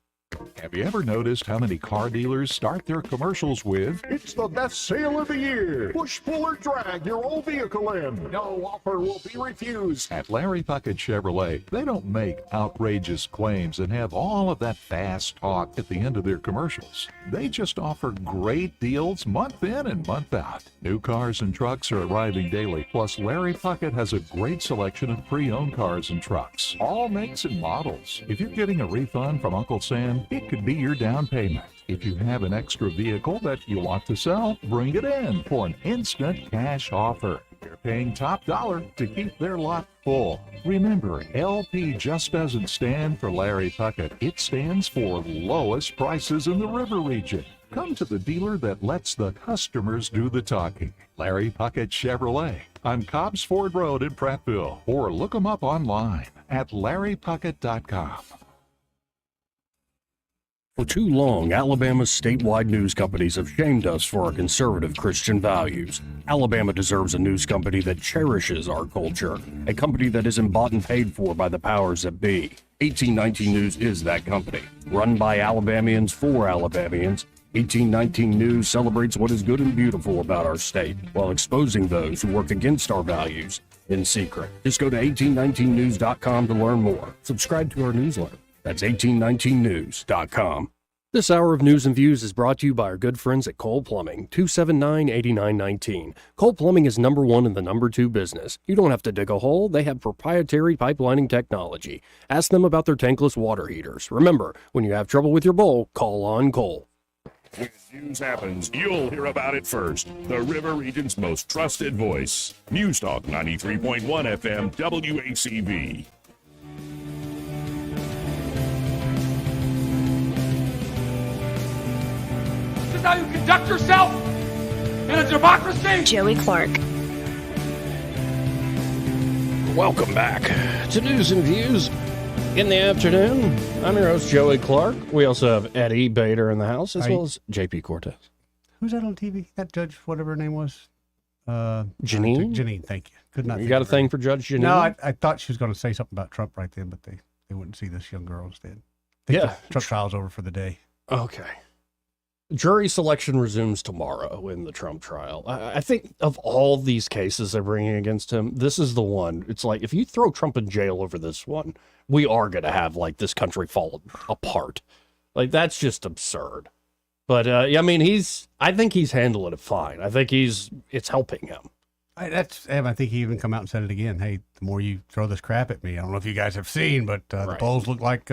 Have you ever noticed how many car dealers start their commercials with, "It's the best sale of the year. Push, pull, or drag your old vehicle in. No offer will be refused." At Larry Puckett Chevrolet, they don't make outrageous claims and have all of that fast talk at the end of their commercials. They just offer great deals month in and month out. New cars and trucks are arriving daily. Plus, Larry Puckett has a great selection of pre-owned cars and trucks, all makes and models. If you're getting a refund from Uncle Sam, it could be your down payment. If you have an extra vehicle that you want to sell, bring it in for an instant cash offer. They're paying top dollar to keep their lot full. Remember, LP just doesn't stand for Larry Puckett. It stands for lowest prices in the river region. Come to the dealer that lets the customers do the talking. Larry Puckett Chevrolet on Cobbs Ford Road in Prattville, or look them up online at larrypuckett.com.
For too long, Alabama's statewide news companies have shamed us for our conservative Christian values. Alabama deserves a news company that cherishes our culture, a company that isn't bought and paid for by the powers that be. 1819 News is that company. Run by Alabamians for Alabamians, 1819 News celebrates what is good and beautiful about our state, while exposing those who work against our values in secret. Just go to 1819news.com to learn more. Subscribe to our newsletter. That's 1819news.com. This hour of News and Views is brought to you by our good friends at Cole Plumbing, 279-8919. Cole Plumbing is number one in the number two business. You don't have to dig a hole. They have proprietary pipelining technology. Ask them about their tankless water heaters. Remember, when you have trouble with your bowl, call on Cole.
When news happens, you'll hear about it first. The River Region's most trusted voice. News Talk 93.1 FM WACV.
This is how you conduct yourself in a democracy?
Joey Clark.
Welcome back to News and Views in the afternoon. I'm your host, Joey Clark. We also have Eddie Bader in the house, as well as JP Cortez.
Who's that on TV? That judge, whatever her name was?
Janine?
Janine, thank you. Could not.
You got a thing for Judge Janine?
No, I thought she was going to say something about Trump right then, but they wouldn't see this young girl instead.
Yeah.
Trump trial's over for the day.
Okay. Jury selection resumes tomorrow in the Trump trial. I think of all these cases they're bringing against him, this is the one. It's like, if you throw Trump in jail over this one, we are going to have, like, this country fall apart. Like, that's just absurd. But, I mean, I think he's handling it fine. I think it's helping him.
I think he even come out and said it again. Hey, the more you throw this crap at me, I don't know if you guys have seen, but the polls look like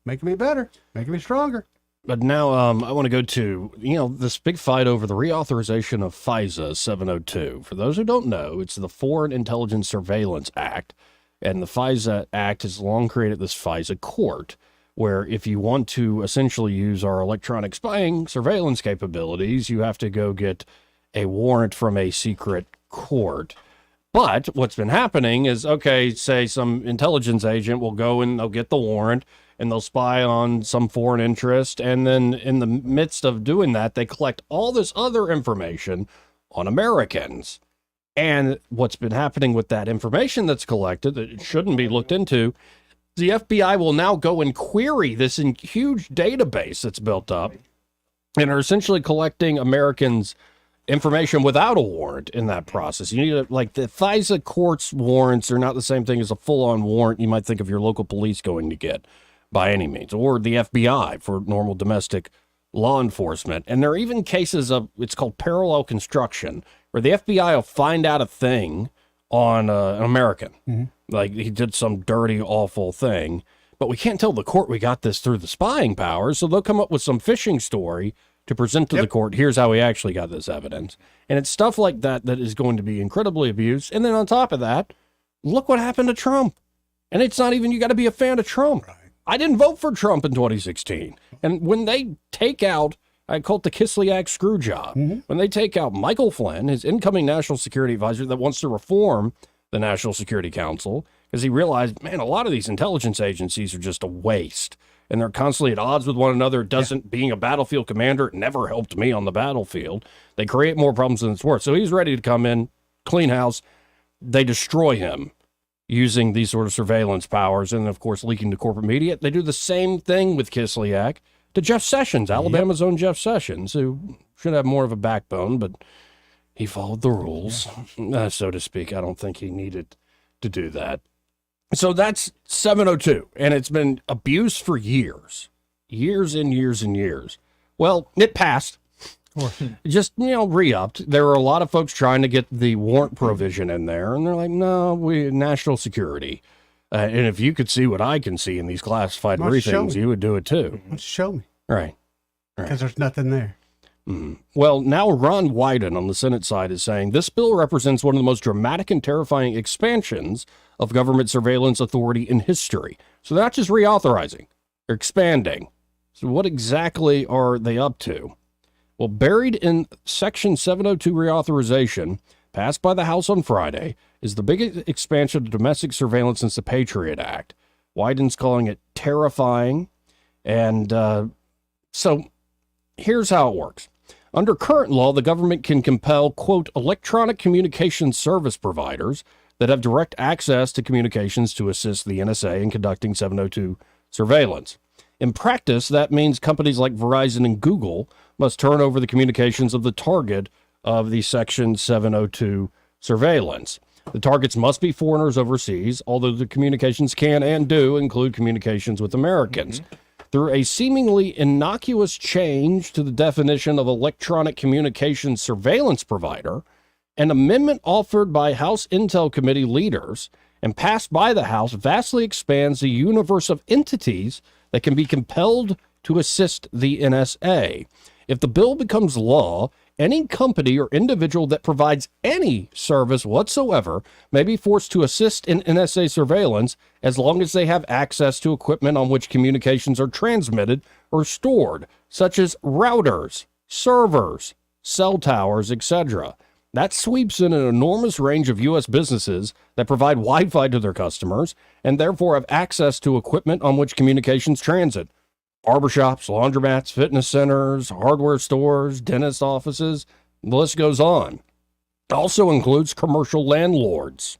making me better, making me stronger.
But now I want to go to, this big fight over the reauthorization of FISA 702. For those who don't know, it's the Foreign Intelligence Surveillance Act. And the FISA Act has long created this FISA court, where if you want to essentially use our electronic spying surveillance capabilities, you have to go get a warrant from a secret court. But what's been happening is, say some intelligence agent will go and they'll get the warrant, and they'll spy on some foreign interest. And then in the midst of doing that, they collect all this other information on Americans. And what's been happening with that information that's collected that it shouldn't be looked into, the FBI will now go and query this huge database that's built up and are essentially collecting Americans' information without a warrant in that process. You need the FISA court's warrants are not the same thing as a full-on warrant you might think of your local police going to get by any means, or the FBI for normal domestic law enforcement. And there are even cases of, it's called parallel construction, where the FBI will find out a thing on an American. Mm-hmm. Like he did some dirty, awful thing, but we can't tell the court we got this through the spying powers, so they'll come up with some phishing story to present to the court. Here's how we actually got this evidence. And it's stuff like that that is going to be incredibly abused. And then on top of that, look what happened to Trump. And it's not even, you got to be a fan of Trump. Right. I didn't vote for Trump in 2016. And when they take out, I call it the Kislyak screw job, when they take out Michael Flynn, his incoming national security advisor that wants to reform the National Security Council, because he realized, man, a lot of these intelligence agencies are just a waste. And they're constantly at odds with one another. Being a battlefield commander, it never helped me on the battlefield. They create more problems than it's worth. So he's ready to come in, clean house. They destroy him. using these sort of surveillance powers and, of course, leaking to corporate media. They do the same thing with Kislyak to Jeff Sessions, Alabama's own Jeff Sessions, who should have more of a backbone, but he followed the rules, so to speak. I don't think he needed to do that. So that's 702, and it's been abused for years and years and years. Well, it passed. Just, re-upped. There were a lot of folks trying to get the warrant provision in there, and they're like, no, national security. And if you could see what I can see in these classified briefings, you would do it too.
Show me.
Right.
Because there's nothing there.
Mm-hmm. Well, now Ron Wyden on the Senate side is saying this bill represents one of the most dramatic and terrifying expansions of government surveillance authority in history. So they're not just reauthorizing, they're expanding. So what exactly are they up to? Well, buried in Section 702 reauthorization, passed by the House on Friday, is the biggest expansion of domestic surveillance since the Patriot Act. Wyden's calling it terrifying. And so here's how it works. Under current law, the government can compel, quote, electronic communications service providers that have direct access to communications to assist the NSA in conducting 702 surveillance. In practice, that means companies like Verizon and Google must turn over the communications of the target of the Section 702 surveillance. The targets must be foreigners overseas, although the communications can and do include communications with Americans. Through a seemingly innocuous change to the definition of electronic communications surveillance provider, an amendment offered by House Intel Committee leaders and passed by the House vastly expands the universe of entities that can be compelled to assist the NSA. If the bill becomes law, any company or individual that provides any service whatsoever may be forced to assist in NSA surveillance as long as they have access to equipment on which communications are transmitted or stored, such as routers, servers, cell towers, etc. That sweeps in an enormous range of U.S. businesses that provide Wi-Fi to their customers and therefore have access to equipment on which communications transit. Barbershops, laundromats, fitness centers, hardware stores, dentist offices, the list goes on. It also includes commercial landlords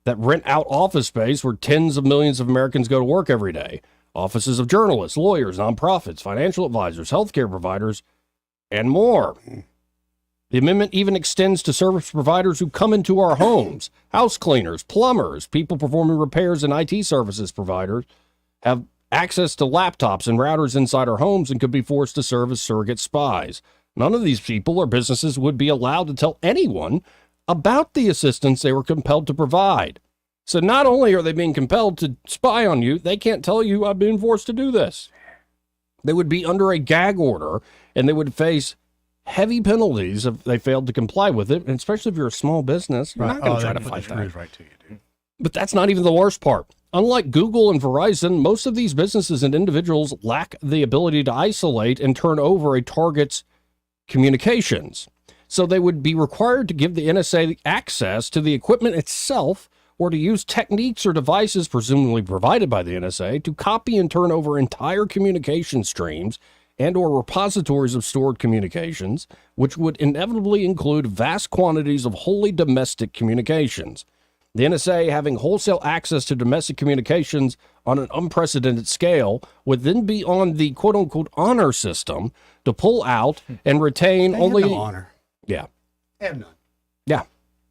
that rent out office space where tens of millions of Americans go to work every day. Offices of journalists, lawyers, nonprofits, financial advisors, healthcare providers, and more. The amendment even extends to service providers who come into our homes. House cleaners, plumbers, people performing repairs, and IT services providers have access to laptops and routers inside our homes and could be forced to serve as surrogate spies. None of these people or businesses would be allowed to tell anyone about the assistance they were compelled to provide. So not only are they being compelled to spy on you, they can't tell you I've been forced to do this. They would be under a gag order and they would face heavy penalties if they failed to comply with it, and especially if you're a small business, you're not going to try to fight that.
Right to you, dude.
But that's not even the worst part. Unlike Google and Verizon, most of these businesses and individuals lack the ability to isolate and turn over a target's communications. So they would be required to give the NSA access to the equipment itself or to use techniques or devices presumably provided by the NSA to copy and turn over entire communication streams and or repositories of stored communications, which would inevitably include vast quantities of wholly domestic communications. The NSA having wholesale access to domestic communications on an unprecedented scale would then be on the quote-unquote honor system to pull out and retain only...
no honor.
Yeah.
They have none.
Yeah.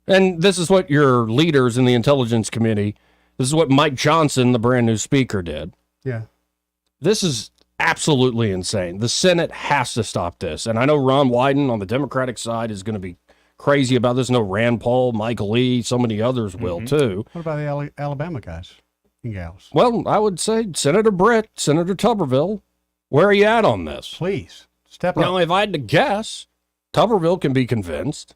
And this is what your leaders in the Intelligence Committee, this is what Mike Johnson, the brand new speaker, did.
Yeah.
This is absolutely insane. The Senate has to stop this. And I know Ron Wyden on the Democratic side is going to be crazy about this. No, Rand Paul, Michael Lee, so many others will too.
What about the Alabama guys and gals?
Well, I would say Senator Britt, Senator Tuberville, where are you at on this?
Please, step up.
Now, if I had to guess, Tuberville can be convinced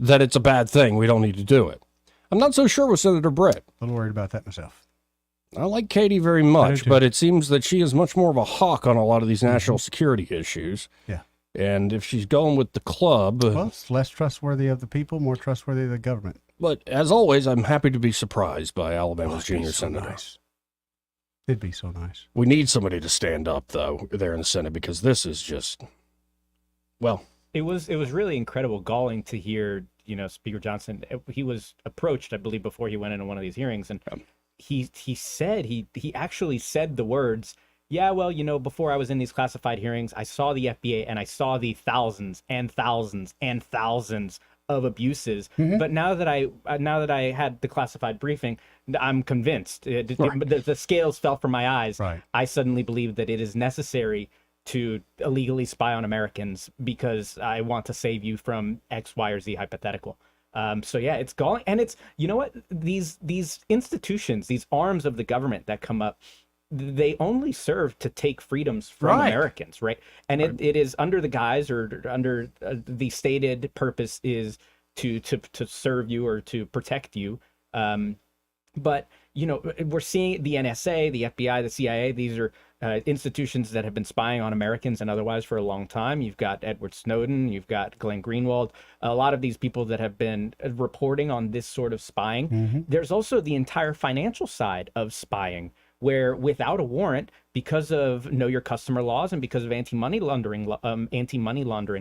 that it's a bad thing. We don't need to do it. I'm not so sure with Senator Britt.
A little worried about that myself.
I like Katie very much, but it seems that she is much more of a hawk on a lot of these national security issues.
Yeah.
And if she's going with the club...
Well, it's less trustworthy of the people, more trustworthy of the government.
But as always, I'm happy to be surprised by Alabama's junior senator.
Nice. It'd be so nice.
We need somebody to stand up, though, there in the Senate, because this is just... Well...
It was really incredible, galling to hear, Speaker Johnson, he was approached, I believe, before he went into one of these hearings, and he said he actually said the words, yeah, well, before I was in these classified hearings, I saw the FBA and I saw the thousands and thousands and thousands of abuses. But now that I had the classified briefing, I'm convinced. The scales fell from my eyes.
Right.
I suddenly believe that it is necessary to illegally spy on Americans because I want to save you from X, Y, or Z hypothetical. So yeah, it's galling. And it's, what, these institutions, these arms of the government that come up, they only serve to take freedoms from Americans, right? And it is under the guise or under the stated purpose is to serve you or to protect you. But we're seeing the NSA, the FBI, the CIA. These are institutions that have been spying on Americans and otherwise for a long time. You've got Edward Snowden, you've got Glenn Greenwald, a lot of these people that have been reporting on this sort of spying. There's also the entire financial side of spying, where without a warrant, because of know your customer laws and because of anti-money laundering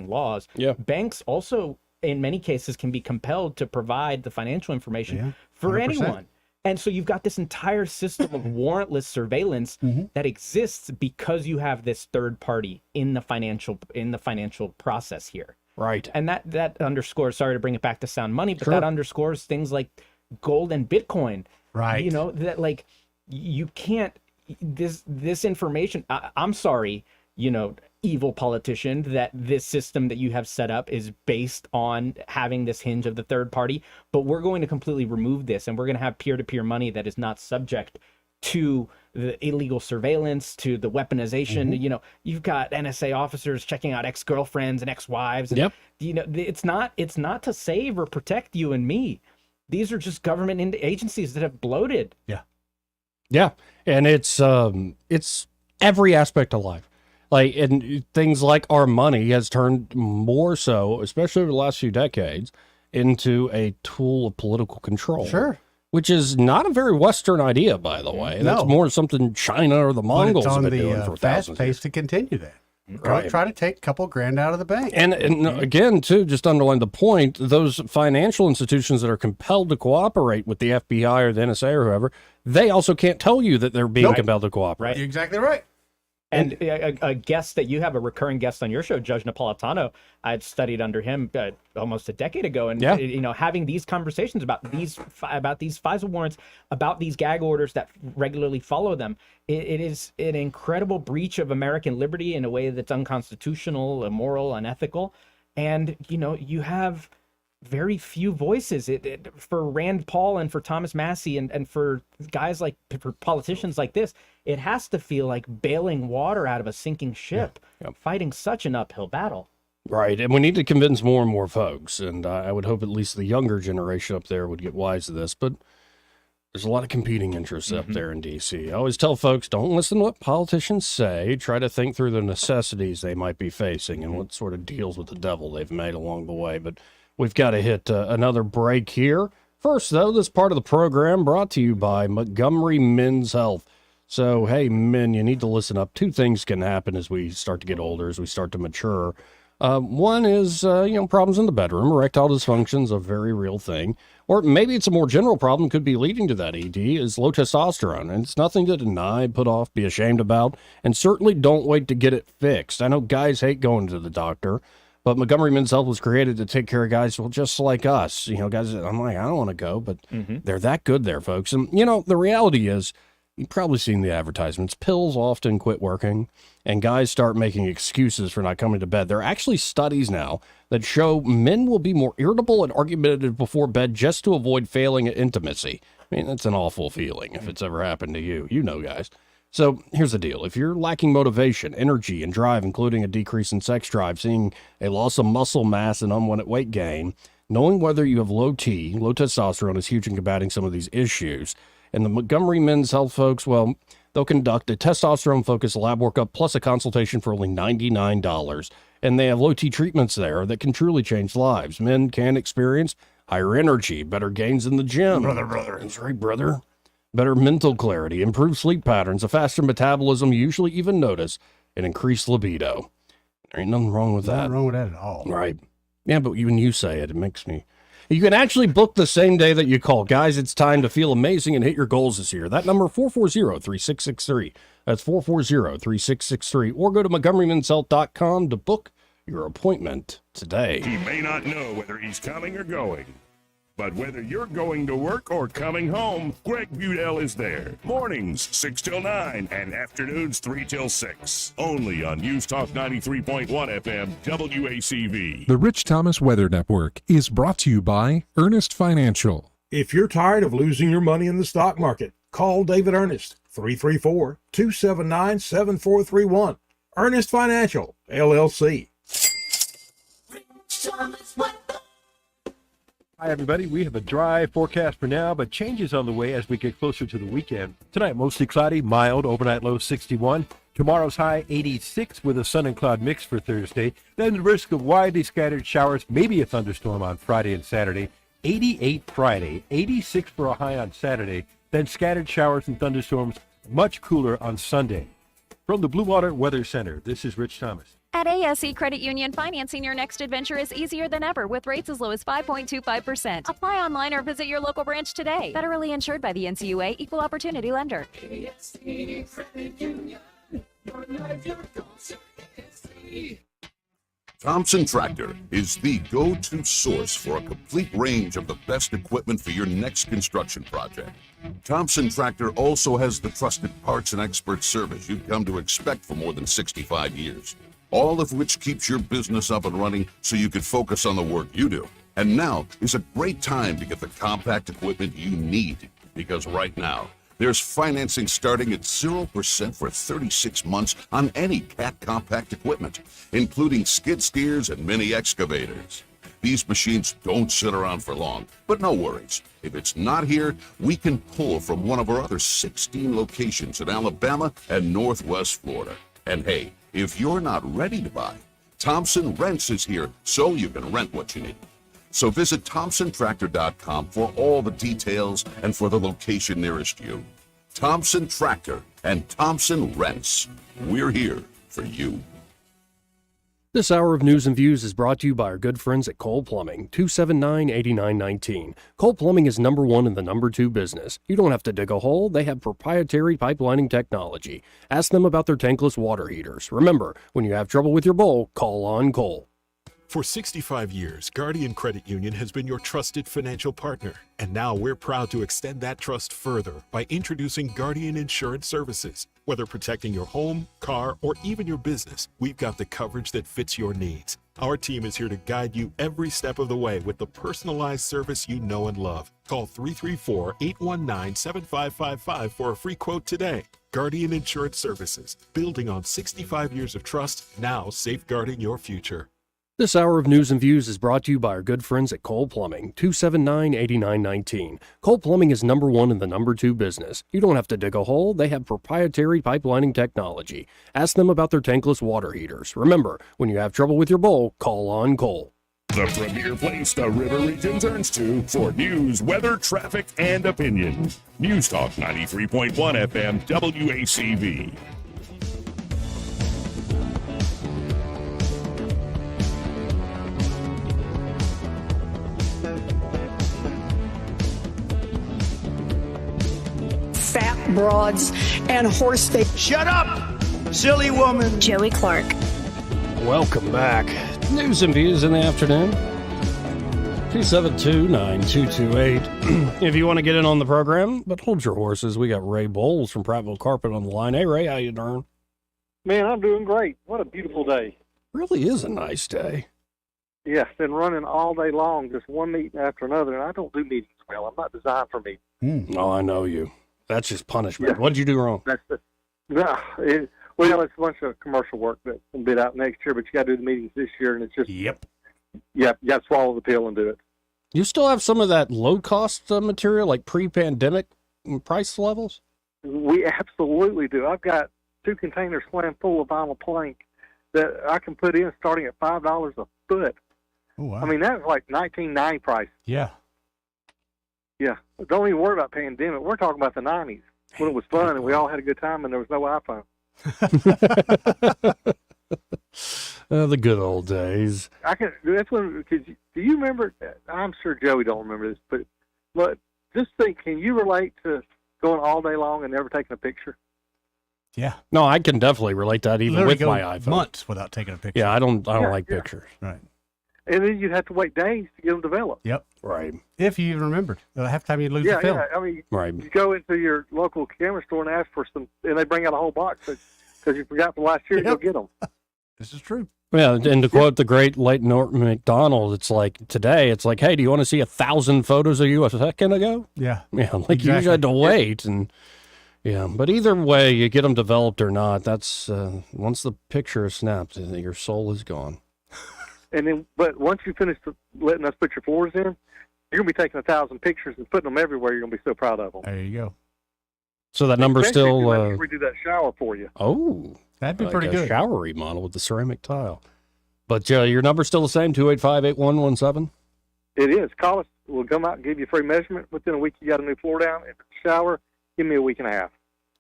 laws, banks also in many cases can be compelled to provide the financial information for 100%. Anyone. And so you've got this entire system of warrantless surveillance that exists because you have this third party in the financial process here.
Right.
And that underscores, sorry to bring it back to sound money, but that underscores things like gold and Bitcoin.
Right.
That like you can't, this information, I'm sorry, evil politician, that this system that you have set up is based on having this hinge of the third party, but we're going to completely remove this and we're going to have peer-to-peer money that is not subject to the illegal surveillance, to the weaponization. You've got NSA officers checking out ex-girlfriends and ex-wives. And, it's not to save or protect you and me. These are just government agencies that have bloated.
Yeah, and it's every aspect of life. Like, and things like our money has turned more so, especially over the last few decades, into a tool of political control.
Sure.
Which is not a very Western idea, by the way. That's more something China or the Mongols have been doing for thousands of years.
Fast pace to continue that. Try to take a couple grand out of the bank.
And again, too, just underline the point, those financial institutions that are compelled to cooperate with the FBI or the NSA or whoever, they also can't tell you that they're being compelled to cooperate.
You're exactly right.
And a guest that you have, a recurring guest on your show, Judge Napolitano, I'd studied under him almost a decade ago. And, having these conversations about these FISA warrants, about these gag orders that regularly follow them, it is an incredible breach of American liberty in a way that's unconstitutional, immoral, unethical. And, you have very few voices for Rand Paul and for Thomas Massey and for guys for politicians like this. It has to feel like bailing water out of a sinking ship, fighting such an uphill battle.
Right. And we need to convince more and more folks. And I would hope at least the younger generation up there would get wise to this. But there's a lot of competing interests up there in D.C. I always tell folks, don't listen to what politicians say. Try to think through the necessities they might be facing and what sort of deals with the devil they've made along the way. But we've got to hit another break here. First, though, this part of the program brought to you by Montgomery Men's Health. So, hey, men, you need to listen up. Two things can happen as we start to get older, as we start to mature. One is, problems in the bedroom. Erectile dysfunction is a very real thing. Or maybe it's a more general problem, could be leading to that, ED, is low testosterone. And it's nothing to deny, put off, be ashamed about, and certainly don't wait to get it fixed. I know guys hate going to the doctor, but Montgomery Men's Health was created to take care of guys, well, just like us. Guys, I'm like, I don't want to go, but they're that good there, folks. And, the reality is, you've probably seen the advertisements. Pills often quit working, and guys start making excuses for not coming to bed. There are actually studies now that show men will be more irritable and argumentative before bed just to avoid failing at intimacy. I mean, that's an awful feeling if it's ever happened to you. Guys. So here's the deal. If you're lacking motivation, energy, and drive, including a decrease in sex drive, seeing a loss of muscle mass and unwanted weight gain, knowing whether you have low testosterone is huge in combating some of these issues. And the Montgomery Men's Health folks, well, they'll conduct a testosterone-focused lab workup plus a consultation for only $99. And they have low T treatments there that can truly change lives. Men can experience higher energy, better gains in the gym. Brother. That's right, brother. Better mental clarity, improved sleep patterns, a faster metabolism, you usually even notice an increased libido. There ain't nothing wrong with that.
Nothing wrong with that at all.
Right. Yeah, but when you say it, it makes me... You can actually book the same day that you call. Guys, it's time to feel amazing and hit your goals this year. That number, 440-3663. That's 440-3663. Or go to MontgomeryMansell.com to book your appointment today.
He may not know whether he's coming or going, but whether you're going to work or coming home, Greg Budell is there. Mornings 6 till 9 and afternoons 3 till 6. Only on News Talk 93.1 FM WACV.
The Rich Thomas Weather Network is brought to you by Ernest Financial.
If you're tired of losing your money in the stock market, call David Ernest, 334-279-7431. Ernest Financial, LLC.
Hi, everybody. We have a dry forecast for now, but changes on the way as we get closer to the weekend. Tonight, mostly cloudy, mild, overnight low 61. Tomorrow's high 86 with a sun and cloud mix for Thursday. Then the risk of widely scattered showers, maybe a thunderstorm on Friday and Saturday. 88 Friday, 86 for a high on Saturday. Then scattered showers and thunderstorms, much cooler on Sunday. From the Blue Water Weather Center, this is Rich Thomas.
At ASE Credit Union, financing your next adventure is easier than ever with rates as low as 5.25%. Apply online or visit your local branch today. Federally insured by the NCUA, Equal Opportunity Lender.
ASE Credit Union, your life, your goals, ASE.
Thompson Tractor is the go-to source for a complete range of the best equipment for your next construction project. Thompson Tractor also has the trusted parts and expert service you've come to expect for more than 65 years. All of which keeps your business up and running so you can focus on the work you do. And now is a great time to get the compact equipment you need, because right now, there's financing starting at 0% for 36 months on any Cat compact equipment, including skid steers and mini excavators. These machines don't sit around for long, but no worries. If it's not here, we can pull from one of our other 16 locations in Alabama and Northwest Florida. And hey, if you're not ready to buy, Thompson Rents is here so you can rent what you need. So visit ThompsonTractor.com for all the details and for the location nearest you. Thompson Tractor and Thompson Rents. We're here for you.
This hour of News and Views is brought to you by our good friends at Cole Plumbing, 279-8919. Cole Plumbing is number one in the number two business. You don't have to dig a hole. They have proprietary pipelining technology. Ask them about their tankless water heaters. Remember, when you have trouble with your bowl, call on Cole.
For 65 years, Guardian Credit Union has been your trusted financial partner. And now we're proud to extend that trust further by introducing Guardian Insurance Services. Whether protecting your home, car, or even your business, we've got the coverage that fits your needs. Our team is here to guide you every step of the way with the personalized service you know and love. Call 334-819-7555 for a free quote today. Guardian Insurance Services, building on 65 years of trust, now safeguarding your future.
This hour of News and Views is brought to you by our good friends at Cole Plumbing, 279-8919. Cole Plumbing is number one in the number two business. You don't have to dig a hole. They have proprietary pipelining technology. Ask them about their tankless water heaters. Remember, when you have trouble with your bowl, call on Cole.
The premier place the River Region turns to for news, weather, traffic, and opinion. News Talk 93.1 FM WACV.
Fat broads and horse face. Shut up, silly woman.
Joey Clark.
Welcome back. News and Views in the afternoon. 272-9228. If you want to get in on the program, but hold your horses. We got Ray Bowles from Prattville Carpet on the line. Hey, Ray, how you doing?
Man, I'm doing great. What a beautiful day.
Really is a nice day.
Yeah, it's been running all day long, just one meeting after another, and I don't do meetings well. I'm not designed for meetings.
Oh, I know you. That's just punishment. Yeah. What did you do wrong?
Well, it's a bunch of commercial work that will bid out next year, but you got to do the meetings this year, and it's just you got to swallow the pill and do it.
You still have some of that low-cost material, like pre-pandemic price levels?
We absolutely do. I've got 2 containers slammed full of vinyl plank that I can put in starting at $5 a foot.
Oh, wow.
I mean, that was like 1990 price.
Yeah.
Yeah. Don't even worry about pandemic. We're talking about the 90s when it was fun and we all had a good time and there was no iPhone.
The good old days.
I can. That's when. Do you remember? I'm sure Joey don't remember this, but just think. Can you relate to going all day long and never taking a picture?
Yeah.
No, I can definitely relate to that even
Literally
with
go
my iPhone.
months without taking a picture.
Yeah, I don't
Yeah,
like
yeah.
pictures.
Right.
And then you'd have to wait days to get them developed.
Yep.
Right.
If you even remembered. Half the time you lose
Yeah,
the film.
yeah. I mean,
Right.
you go into your local camera store and ask for some, and they bring out a whole box because you forgot from last year to go get them.
This is true.
Yeah, and to quote the great late Norton McDonald, it's like today, it's like, hey, do you want to see 1,000 photos of you a second ago?
Yeah.
Yeah, like you usually had to wait. And yeah, but either way, you get them developed or not, that's once the picture is snapped, your soul is gone.
And then, but once you finish letting us put your floors in, you're gonna be taking 1,000 pictures and putting them everywhere. You're gonna be so proud of them.
There you go.
So that number's
Especially
still.
if we do that shower for you.
Oh,
that'd be
like
pretty
a
good.
Shower remodel with the ceramic tile. But your number's still the same, 285-8117?
It is. Call us. We'll come out and give you a free measurement. Within a week, you got a new floor down. If it's a shower, give me a week and a half.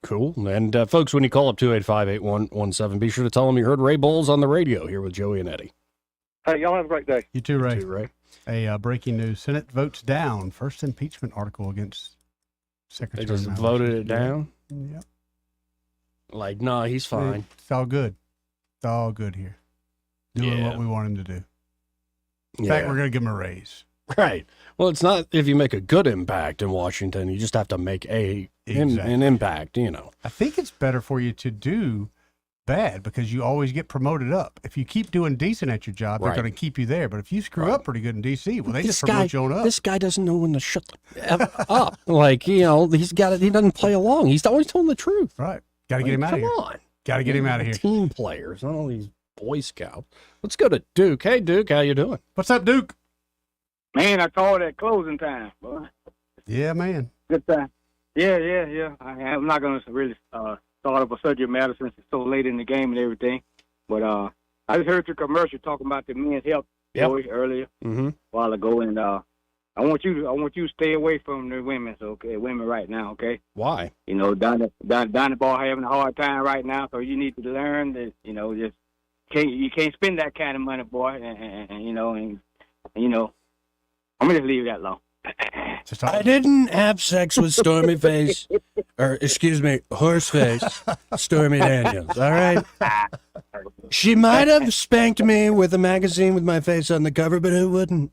Cool. And folks, when you call up 285-8117, be sure to tell them you heard Ray Bowles on the radio here with Joey and Eddie.
Hey, y'all have a great day.
You too, Ray.
You too, Ray.
A breaking news. Senate votes down first impeachment article against Secretary.
They just
Malley.
voted it down?
Yep.
Like, no, he's fine.
It's all good. It's all good here. Doing what we want him to do. In fact, we're going to give him a raise.
Right. Well, it's not if you make a good impact in Washington, you just have to make an impact,
I think it's better for you to do bad because you always get promoted up. If you keep doing decent at your job, they're
Right.
going to keep you there. But if you screw up pretty good in D.C., well, they
This
just promote you on up.
This guy doesn't know when to shut the F up. Like, he doesn't play along. He's always telling the truth.
Right. Got to get him out of here.
Come on.
Got to get him out of here.
Team players, not all these Boy Scouts. Let's go to Duke. Hey, Duke, how you doing?
What's up, Duke?
Man, I called at closing time, boy.
Yeah, man.
Good time. Yeah. I'm not going to really start up a subject matter since it's so late in the game and everything. But I just heard your commercial talking about the men's health story earlier
Mm-hmm.
a while ago, and I want you to stay away from the women right now, okay?
Why?
Down the ball having a hard time right now, so you need to learn that you can't spend that kind of money, boy, and I'm gonna just leave that alone.
I didn't have sex with Stormy Face, or excuse me, Horseface, Stormy Daniels. All right. She might have spanked me with a magazine with my face on the cover, but who wouldn't?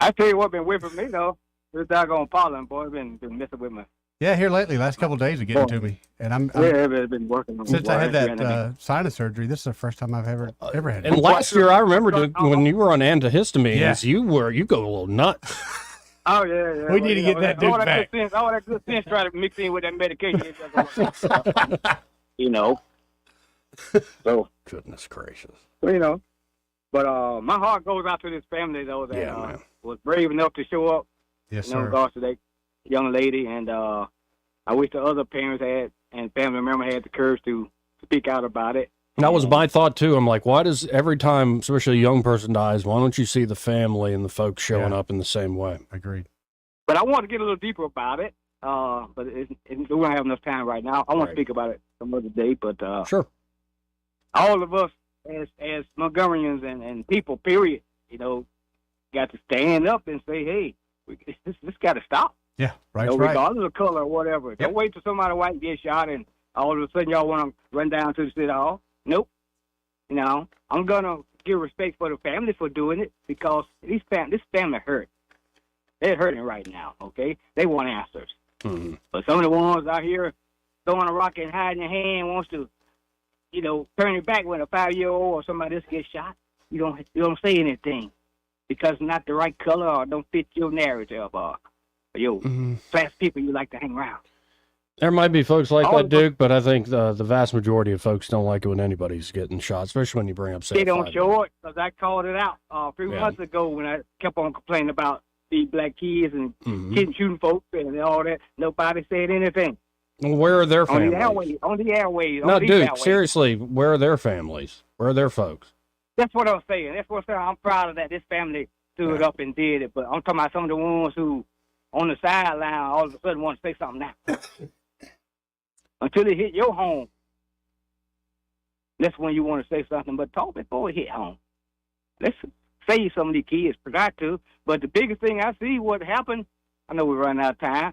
I tell you what, been whipping me though. This doggone pollen, boy, been messing with me.
Yeah, here lately, last couple of days are getting to me, and I'm
it's been working on me.
since I had that sinus surgery. This is the first time I've ever had it.
And last year, I remember when you were on antihistamines,
Yeah.
you go a little nuts.
Oh yeah.
We need to get that dude
all
back.
Good sense, all that good sense try to mix in with that medication. So
Goodness gracious.
But my heart goes out to this family though that was brave enough to show up.
Yes,
in
sir.
regards to that young lady, and I wish the other parents had and family member had the courage to speak out about it.
That was my thought too. I'm like, why does every time, especially a young person dies, why don't you see the family and the folks showing up in the same way?
Agreed.
But I want to get a little deeper about it. But we don't have enough time right now. I want to speak about it some other day. But
sure,
all of us as Montgomeryans and people, period, got to stand up and say, hey, this got to stop.
Yeah, right. Right.
Regardless of color or whatever.
Yep.
Don't wait till somebody white gets shot and all of a sudden y'all want to run down to the city hall. Nope. I'm going to give respect for the family for doing it because this family hurt. They're hurting right now, okay? They want answers.
Mm-hmm.
But some of the ones out here throwing a rock and hiding their hand wants to, turn it back when a 5-year-old or somebody else gets shot. You don't say anything because it's not the right color or don't fit your narrative or class people you like to hang around.
There might be folks like
All
that,
of
Duke, but I think the vast majority of folks don't like it when anybody's getting shot, especially when you bring up.
They don't show it because I called it out a few months ago when I kept on complaining about the black kids and kids shooting folks and all that. Nobody said anything.
Well, where are their families?
On the airways.
No,
on these
Duke,
airways.
seriously, where are their families? Where are their folks?
That's what I'm saying. That's what I'm saying. I'm proud of that. This family stood up and did it. But I'm talking about some of the ones who, on the sideline, all of a sudden want to say something now. Until it hit your home. That's when you want to say something, but talk before it hit home. Let's save some of these kids, forgot to. But the biggest thing I see, what happened, I know we're running out of time.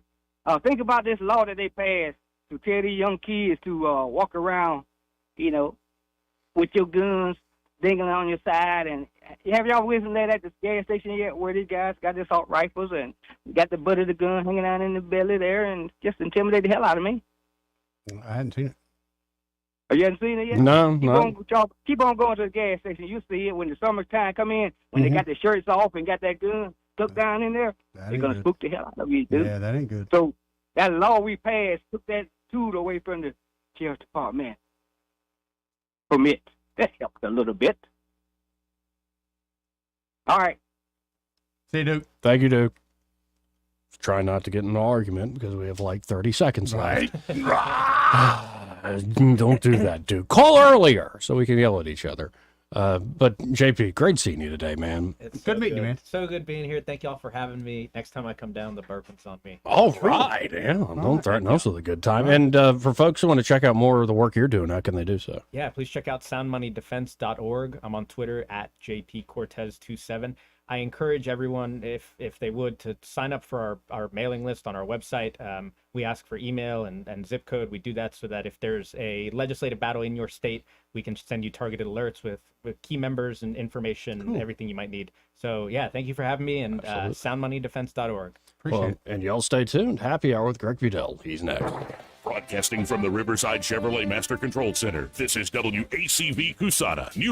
Think about this law that they passed to tell these young kids to walk around, with your guns dingling on your side. And have y'all witnessed that at the gas station yet, where these guys got the assault rifles and got the butt of the gun hanging out in the belly there and just intimidate the hell out of me?
I hadn't seen it.
Oh, you haven't seen it yet?
No,
Keep on going to the gas station. You see it when the summertime come in, when they got their shirts off and got that gun tucked down in there. They're going to spook the hell out of you, dude.
Yeah, that ain't good.
So that law we passed took that tool away from the sheriff's department. Permit. That helped a little bit. All right.
See you, Duke.
Thank you, Duke. Try not to get in an argument because we have like 30 seconds left. Don't do that, Duke. Call earlier so we can yell at each other. But JP, great seeing you today, man.
It's
Good meeting you, man.
So good being here. Thank y'all for having me. Next time I come down, the bourbon's on me.
All right. Yeah, don't threaten us with a good time. And for folks who want to check out more of the work you're doing, how can they do so?
Yeah, please check out soundmoneydefense.org. I'm on Twitter at JPCortez27. I encourage everyone, if they would, to sign up for our mailing list on our website. We ask for email and zip code. We do that so that if there's a legislative battle in your state, we can send you targeted alerts with key members and information and everything you might need. So, yeah, thank you for having me, and soundmoneydefense.org.
Appreciate it. And y'all stay tuned. Happy Hour with Greg Vidal. He's next.
Broadcasting from the Riverside Chevrolet Master Control Center, this is WACV Cusana News.